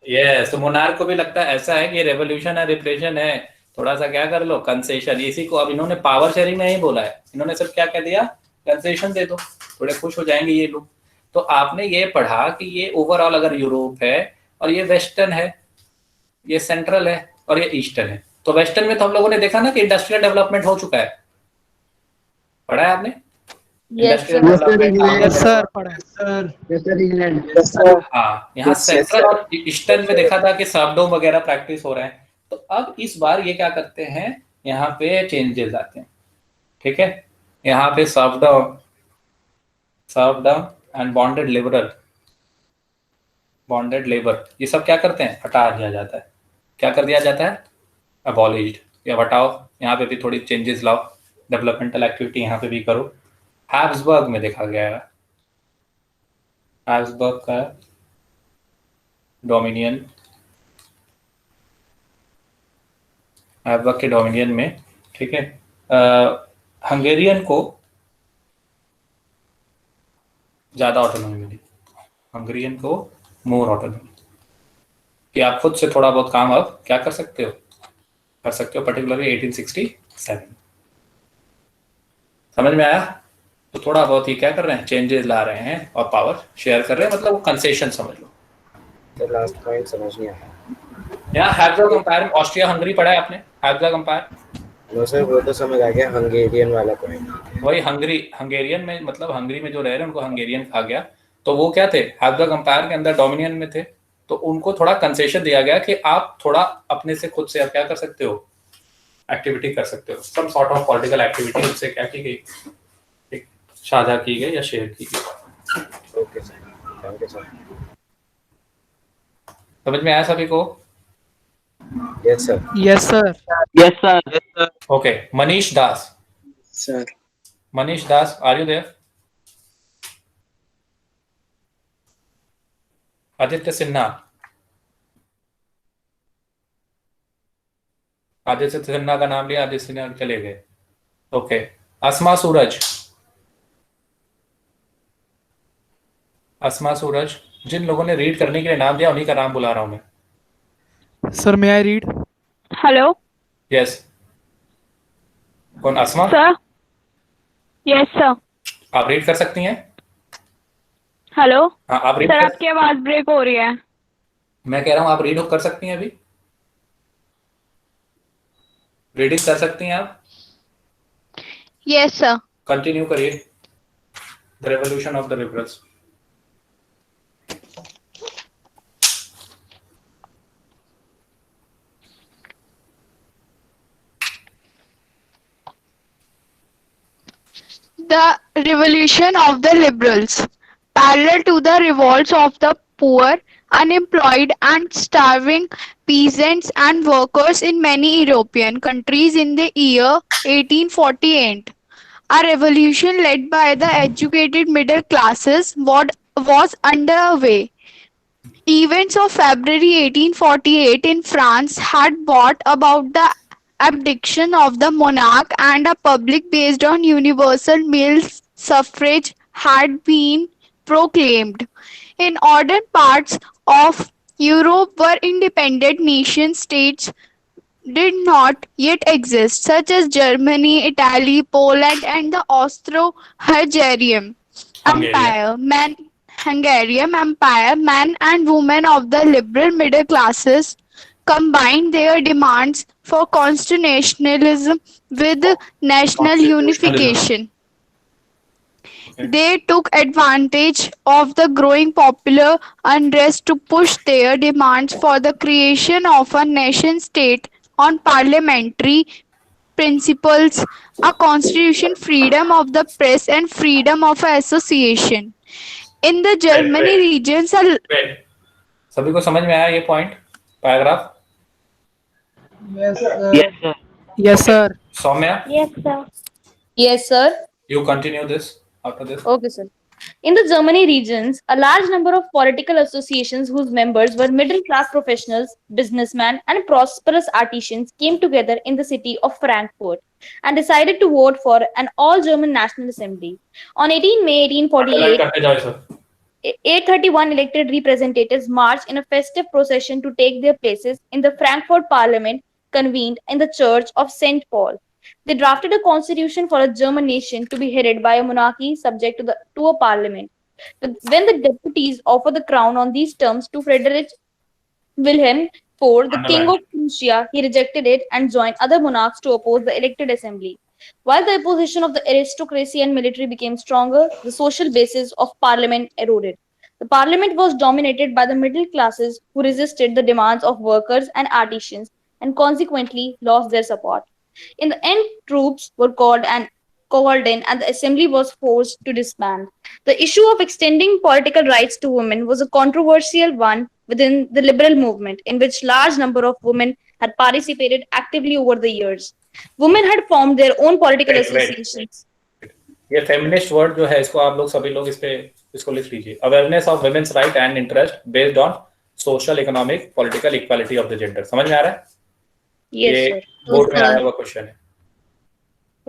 यस, तो मोनार्क को भी लगता है ऐसा है कि रेवोल्यूशन है, रिप्रेशन है, थोड़ा सा क्या कर लो, कंसेशन। इसी को अब इन्होंने पावर शेयरिंग नहीं बोला है, इन्होंने सिर्फ क्या कह दिया, कंसेशन दे दो, थोड़े खुश हो जाएंगे ये लोग। तो आपने ये पढ़ा कि ये ओवरऑल अगर यूरोप है और ये वेस्टर्न है, ये सेंट्रल है और ये ईस्टर्न है। तो वेस्टर्न में तो हम लोगों ने देखा ना कि इंडस्ट्रियल डेवलपमेंट हो चुका है, पढ़ा है आपने? हाँ, यहाँ सेंट्रल और ईस्टर्न में देखा था कि सर्वडोम वगैरह प्रैक्टिस हो रहे हैं। तो अब इस बार ये क्या करते हैं, यहाँ पे चेंजेस आते हैं, ठीक है। यहाँ पे सर्वडोम एंड बॉन्डेड लेबर, ये सब क्या करते हैं, हटा दिया जाता है। क्या कर दिया जाता है, अबॉलिश्ड, या हटाओ। यहाँ पे भी थोड़ी चेंजेस लाओ, डेवलपमेंटल एक्टिविटी यहाँ पे भी करो। हैब्सबर्ग में देखा गया है, हैब्सबर्ग का डोमिनियन, हैब्सबर्ग के डोमिनियन में, ठीक है, हंगेरियन को ज्यादा ऑटोनॉमी मिली, हंगेरियन को मोर ऑटोनॉमी, कि आप खुद से थोड़ा बहुत काम अब क्या कर सकते हो, पर्टिकुलरली 1867। समझ में आया? तो थोड़ा बहुत ही क्या कर रहे हैं, चेंजेस ला रहे हैं और पावर शेयर कर रहे हैं, मतलब वो कंसेशन समझ लो। तो लास्ट पॉइंट समझ नहीं आया। यहाँ हैब्सबर्ग एम्पायर, ऑस्ट्रिया हंगरी पढ़ा है आपने, हैब्सबर्ग एम्पायर? नो सर, वो तो समझ आ गया, हंगेरियन वाला पॉइंट। वही हंगेरियन में, मतलब हंगरी में जो रह रहे हैं उनको हंगेरियन कहा गया। तो वो क्या थे, हैब्सबर्ग एम्पायर के अंदर डोमिनियन में थे, तो उनको थोड़ा कंसेशन दिया गया कि आप थोड़ा अपने से खुद से आप क्या कर सकते हो, एक्टिविटी कर सकते हो, some sort of political activity उनसे क्या की गई, एक साझा की गई या शेयर की गई। Okay sir, thank you sir. समझ में आया सभी को? Yes sir. Yes sir. Yes sir. Okay, Manish Das sir. Manish Das, are you there? Aditya Sinha, Aditya Sinha का नाम लिया, आदित्य सिन्हा चले गए। ओके, अस्मा सूरज। अस्मा सूरज, जिन लोगों ने रीड करने के लिए नाम दिया उन्हीं का नाम बुला रहा हूं मैं। Sir may I read? Hello yes, कौन? अस्मा? सर। Yes sir. आप रीड कर सकती हैं? हेलो हाँ, आप रीड सर, कर... आपकी आवाज ब्रेक हो रही है। मैं कह रहा हूँ आप रीड कर सकती हैं? अभी रीडिंग कर सकती हैं आप? Yes sir. कंटिन्यू करिए। The revolution of the liberals. The revolution of the liberals, parallel to the revolts of the poor, unemployed, and starving peasants and workers in many European countries in the year 1848. A revolution led by the educated middle classes was underway. Events of February 1848 in France had brought about the abdication of the monarch, and a republic based on universal male suffrage had been proclaimed. In northern parts of Europe, where independent nation states did not yet exist, such as Germany, Italy, Poland, and the Austro-Hungarian Empire. Men and women of the liberal middle classes combined their demands for constitutionalism with national unification. They took advantage of the growing popular unrest to push their demands for the creation of a nation state on parliamentary principles, a constitution, freedom of the press, and freedom of association. In the Germany regions, सभी को समझ में आया ये point, paragraph? Yes, sir. Yes, sir. Yes, sir. Soumya, Yes, sir. Yes, sir. you continue this after this. Okay, sir. In the Germany regions, a large number of political associations whose members were middle class professionals, businessmen, and prosperous artisans came together in the city of Frankfurt and decided to vote for an all German National Assembly. On 18 May 1848, करते जाओ sir. 831 elected representatives marched in a festive procession to take their places in the Frankfurt Parliament convened in the Church of St. Paul. They drafted a constitution for a German nation to be headed by a monarchy subject to a parliament. When the deputies offered the crown on these terms to Frederick Wilhelm IV, the king of Prussia, he rejected it and joined other monarchs to oppose the elected assembly. While the opposition of the aristocracy and military became stronger, the social basis of parliament eroded. The parliament was dominated by the middle classes who resisted the demands of workers and artisans and consequently lost their support. In the end, troops were called in and the assembly was forced to disband. The issue of extending political rights to women was a controversial one within the liberal movement, in which large number of women had participated actively over the years. Women had formed their own political associations. ये feminist word जो है इसको आप लोग सभी लोग इसको लिख लीजिए। Awareness of women's right and interest based on social, economic, political equality of the gender. समझ में आ रहा है? Yes, ये sir. बोर्ड में आया हुआ क्वेश्चन है।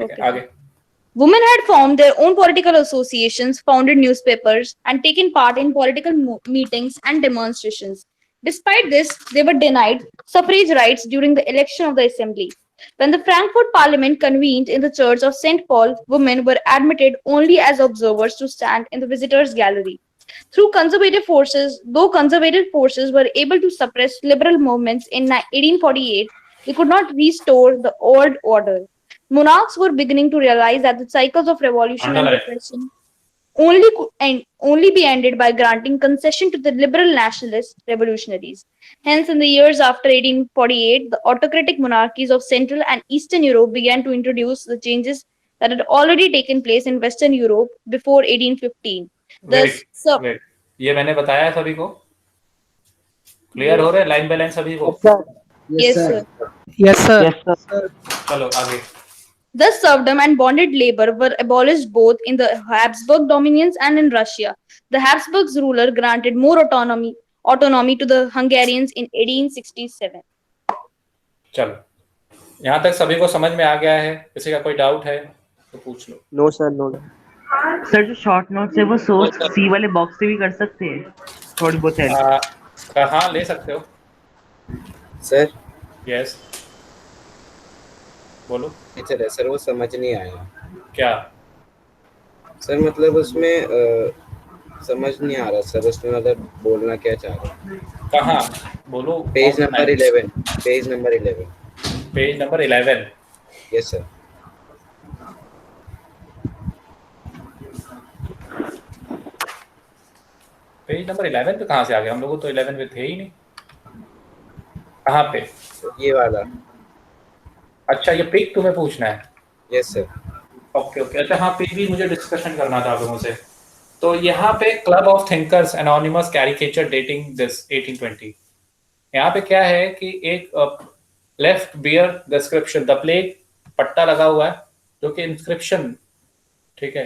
Okay. आगे। Women had formed their own political associations, founded newspapers, and taken part in political meetings and demonstrations. Despite this, they were denied suffrage rights during the election of the assembly. When the Frankfurt Parliament convened in the Church of St. Paul, women were admitted only as observers to stand in the visitors' gallery. Though conservative forces were able to suppress liberal movements in 1848, they could not restore the old order. Monarchs were beginning to realize that the cycles of revolution and repression only be ended by granting concession to the liberal nationalist revolutionaries. Hence, in the years after 1848, the autocratic monarchies of Central and Eastern Europe began to introduce the changes that had already taken place in Western Europe before 1815. Wait. ये मैंने बताया सभी को? Clear हो रहा है line by line सभी को? Yes, sir. Yes, sir. चलो आगे। Thus, serfdom and bonded labor were abolished both in the Habsburg dominions and in Russia. The Habsburgs ruler granted more autonomy to the Hungarians in 1867. चलो यहाँ तक सभी को समझ में आ गया है? किसी का कोई डाउट है तो पूछ लो। No sir, no. सर जो शॉर्ट नोट्स है वो सोर्स सी वाले बॉक्स से भी कर सकते हैं, थोड़ी बहुत हेल्प। हाँ, ले सकते हो सर। यस, बोलो। टीचर है सर, वो समझ नहीं आया। क्या सर मतलब उसमें समझ नहीं आ रहा सर, उसमें मतलब बोलना क्या चाह रहा है। कहाँ बोलो? Page number 11, page number 11। Page number 11। Yes sir. Page number 11 पे कहाँ से आ गया? हम लोग तो 11 पे थे ही नहीं। कहाँ पे? ये वाला। अच्छा, ये पिक तुम्हें पूछना है? Yes sir. ओके ओके, अच्छा हाँ, पिक भी मुझे डिस्कशन करना था आप लोगों से। तो यहाँ पे club of thinkers anonymous caricature dating this 1820। यहाँ पे क्या है कि एक left bear description the plaque पट्टा लगा हुआ है जो कि इंस्क्रिप्शन, ठीक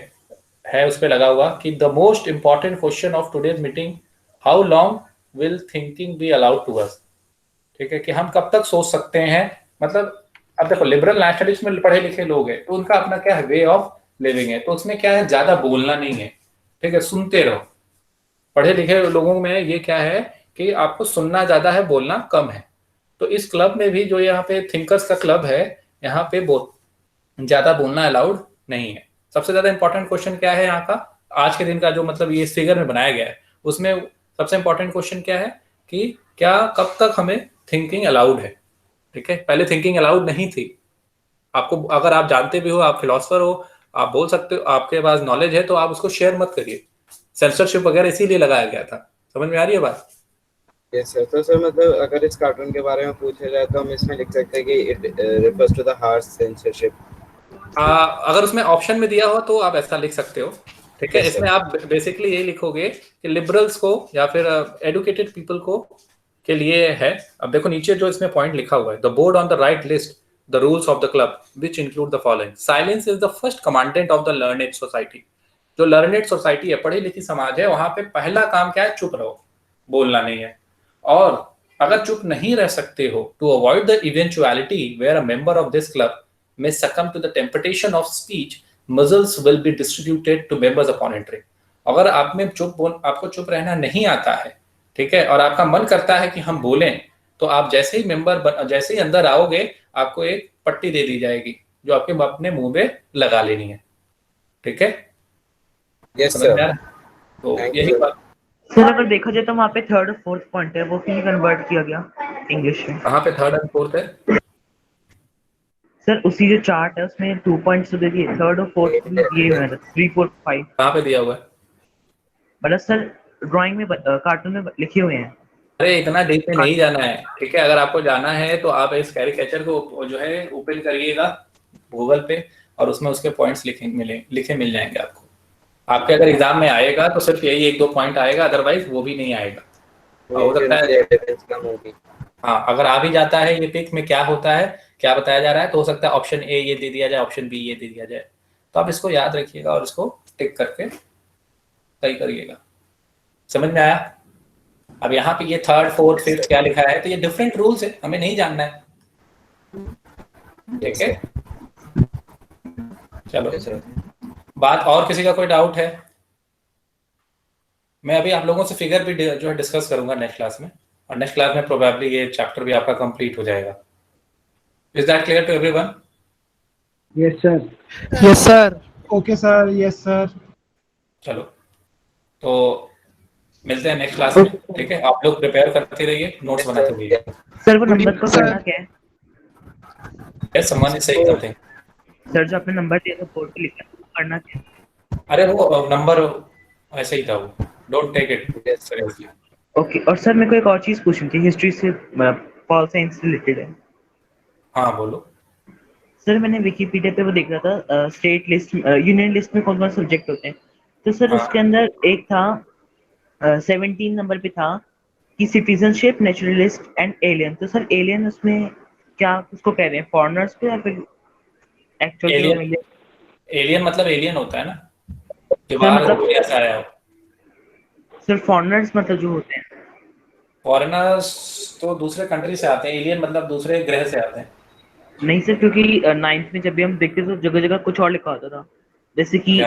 है उस पे लगा हुआ कि the most important question of today's meeting, how long will thinking be allowed to us. ठीक है, कि हम कब तक सोच सकते हैं। मतलब अब देखो, लिबरल नेशनलिस्ट में पढ़े लिखे लोग हैं तो उनका अपना क्या है, वे ऑफ लिविंग है, तो उसमें क्या है, ज्यादा बोलना नहीं है। ठीक है, सुनते रहो। पढ़े लिखे लोगों में ये क्या है कि आपको सुनना ज्यादा है, बोलना कम है। तो इस क्लब में भी जो यहाँ पे थिंकर्स का क्लब है, यहाँ पे ज्यादा बोलना अलाउड नहीं है। सबसे ज्यादा इंपॉर्टेंट क्वेश्चन क्या है यहाँ का, आज के दिन का जो मतलब ये फिगर में बनाया गया है, उसमें सबसे इंपॉर्टेंट क्वेश्चन क्या है कि क्या कब तक हमें थिंकिंग अलाउड है। ठीक है, पहले थिंकिंग अलाउड नहीं थी। आपको अगर आप जानते भी हो, आप फिलोसफर हो, आप बोल सकते हो, आपके पास नॉलेज है, तो आप उसको शेयर मत करिए। सेंसरशिप वगैरह इसीलिए लगाया गया था। समझ में आ रही है बात? Yes sir. तो सर मतलब अगर इस कार्टून के बारे में पूछा जाए तो हम इसमें लिख सकते हैं कि it refers to the harsh censorship. अगर उसमें ऑप्शन में दिया हो तो आप ऐसा लिख सकते हो। ठीक है, Yes, इसमें sir. आप बेसिकली ये लिखोगे कि लिबरल्स को या फिर एडुकेटेड पीपल को के लिए है। अब देखो नीचे जो इसमें पॉइंट लिखा हुआ है, the board on the right list the rules of the club which include the following. Silence is the first commandant of the learned society. जो लर्नेड सोसाइटी है, पढ़ी लिखी समाज है, वहां पे पहला काम क्या है, चुप रहो, बोलना नहीं है। और अगर चुप नहीं रह सकते हो, to avoid the eventuality where a member of this club may succumb to the temptation of speech, muzzles will be distributed to members upon entry. अगर आप में आपको चुप रहना नहीं आता है, ठीक है, और आपका मन करता है कि हम बोलें, तो आप जैसे ही अंदर आओगे, आपको एक पट्टी दे दी जाएगी जो आपके अपने मुंह पे लगा लेनी है। ठीक है? Yes sir. तो यही बात। सर अगर देखा जाए तो वहाँ पे थर्ड और फोर्थ पॉइंट है, वो क्यों कन्वर्ट किया गया इंग्लिश में? कहाँ पे थर्ड एंड फोर्थ है? सर उसी जो चार्ट है उसमें 2 पॉइंट्स तो दे दिए, थर्ड और फोर्थ दिए हुए हैं, 3 4 5। कहाँ पे दिया हुआ है? मतलब सर ड्राइंग में कार्टून में लिखे हुए हैं। अरे इतना डीप में नहीं जाना है। ठीक है, अगर आपको जाना है तो आप इस कैरिकेचर को जो है ओपन करिएगा गूगल पे, और उसमें उसके पॉइंट्स लिखे मिल जाएंगे आपको। आपके अगर एग्जाम में आएगा तो सिर्फ यही 1-2 पॉइंट आएगा, अदरवाइज वो भी नहीं आएगा। हो सकता है हाँ, अगर आ भी जाता है ये पिक में क्या होता है, क्या बताया जा रहा है, तो हो सकता है ऑप्शन ए ये दे दिया जाए, ऑप्शन बी ये दे दिया जाए। तो आप इसको याद रखिएगा और इसको टिक करके सही करिएगा। समझ में आया? अब यहाँ पे ये थर्ड फोर्थ फिफ्थ क्या लिखा है, तो ये डिफरेंट रूल्स है, हमें नहीं जानना है। ठीक है, चलो बात। और किसी का कोई डाउट है? मैं अभी आप लोगों से फिगर भी जो है डिस्कस करूंगा नेक्स्ट क्लास में, और नेक्स्ट क्लास में प्रोबेबली ये चैप्टर भी आपका कंप्लीट हो जाएगा। Is that clear to everyone? Yes sir. Yes sir. Okay sir. Yes sir. चलो तो मिलते हैं नेक्स्ट क्लास में। ठीक है, आप लोग प्रिपेयर करते रहिए, नोट्स बनाते रहिए। सर वो नंबर को करना क्या है? Yes, someone is saying something. Sir जो आपने नंबर दिया था बोर्ड पे लिखा है, करना क्या है? अरे वो नंबर ऐसे ही था, वो don't take it seriously. Okay, और सर मेरे को एक और चीज पूछनी थी, हिस्ट्री से पॉल साइंस से रिलेटेड है। हाँ बोलो। सर मैंने विकिपीडिया पे वो देख रहा था, स्टेट लिस्ट यूनियन लिस्ट में कौन कौन सब्जेक्ट होते हैं, तो सर उसके अंदर एक था 17 नंबर पे था कि सिटीजनशिप, नेचुरलिस्ट एंड एलियन। तो सर एलियन उसमें क्या उसको कह रहे हैं, फॉरेनर्स पे या फिर एक्चुअली? एलियन मतलब एलियन होता है ना, कि बाहर दुनिया से आया हो। सर फॉरेनर्स मतलब जो होते हैं, फॉरेनर्स तो दूसरे कंट्री से आते हैं, एलियन मतलब दूसरे ग्रह से आते हैं। नहीं सर, क्योंकि 9th में जब भी हम देखते तो जगह जगह कुछ और लिखा होता था, जैसे कि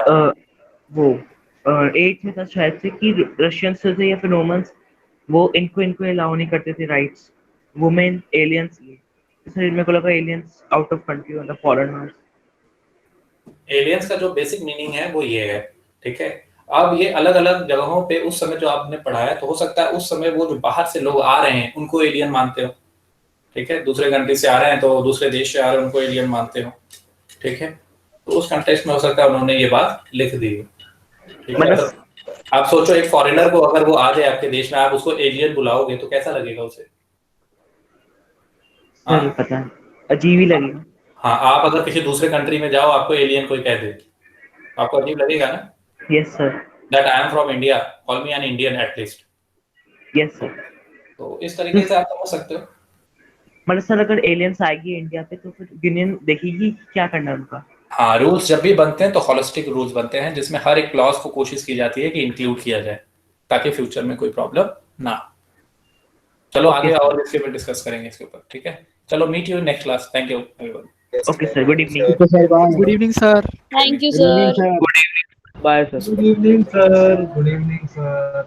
वो 8th में था शायद से कि रशियंस थे या फिर रोमन्स, वो इनको अलाउ नहीं करते थे राइट्स, वुमेन, एलियंस। सर मेरे को लगा एलियंस आउट ऑफ कंट्री मतलब फॉरेनर्स। एलियंस का जो बेसिक मीनिंग है वो ये है, ठीक है। अब ये अलग अलग जगहों पे उस समय जो आपने पढ़ा है, तो हो सकता है उस समय वो जो बाहर से लोग आ रहे हैं उनको एलियन मानते हो, ठीक है। दूसरे कंट्री से आ रहे हैं तो दूसरे देश से आ रहे हैं उनको एलियन मानते हो, ठीक है। तो उस कंटेक्स्ट में हो सकता है उन्होंने ये बात लिख दी, ठीक है। तो आप सोचो एक फॉरेनर को अगर वो आ जाए आपके देश में, आप उसको एलियन बुलाओगे तो कैसा लगेगा उसे? सर पता है, अजीब ही लगेगा। हाँ, आप अगर किसी दूसरे कंट्री में जाओ, आपको एलियन कोई कह दे, आपको अजीब लगेगा ना? Yes sir. That I am from India, call me an Indian at least. Yes sir. तो इस तरीके से आप समझ सकते हो। मतलब सर अगर एलियंस आएगी इंडिया पे तो फिर यूनियन देखेगी क्या करना है उनका। हाँ, रूल्स जब भी बनते हैं तो होलिस्टिक रूल्स बनते हैं, जिसमें हर एक क्लॉज को कोशिश की जाती है कि इंक्लूड किया जाए, ताकि फ्यूचर में कोई प्रॉब्लम ना। चलो आगे और इसके ऊपर डिस्कस करेंगे इसके ऊपर, ठीक है। चलो meet you next class. Thank you everyone. Okay sir, good evening. Good evening sir. Thank you, sir. Bye sir. Good evening, sir. Good evening, sir.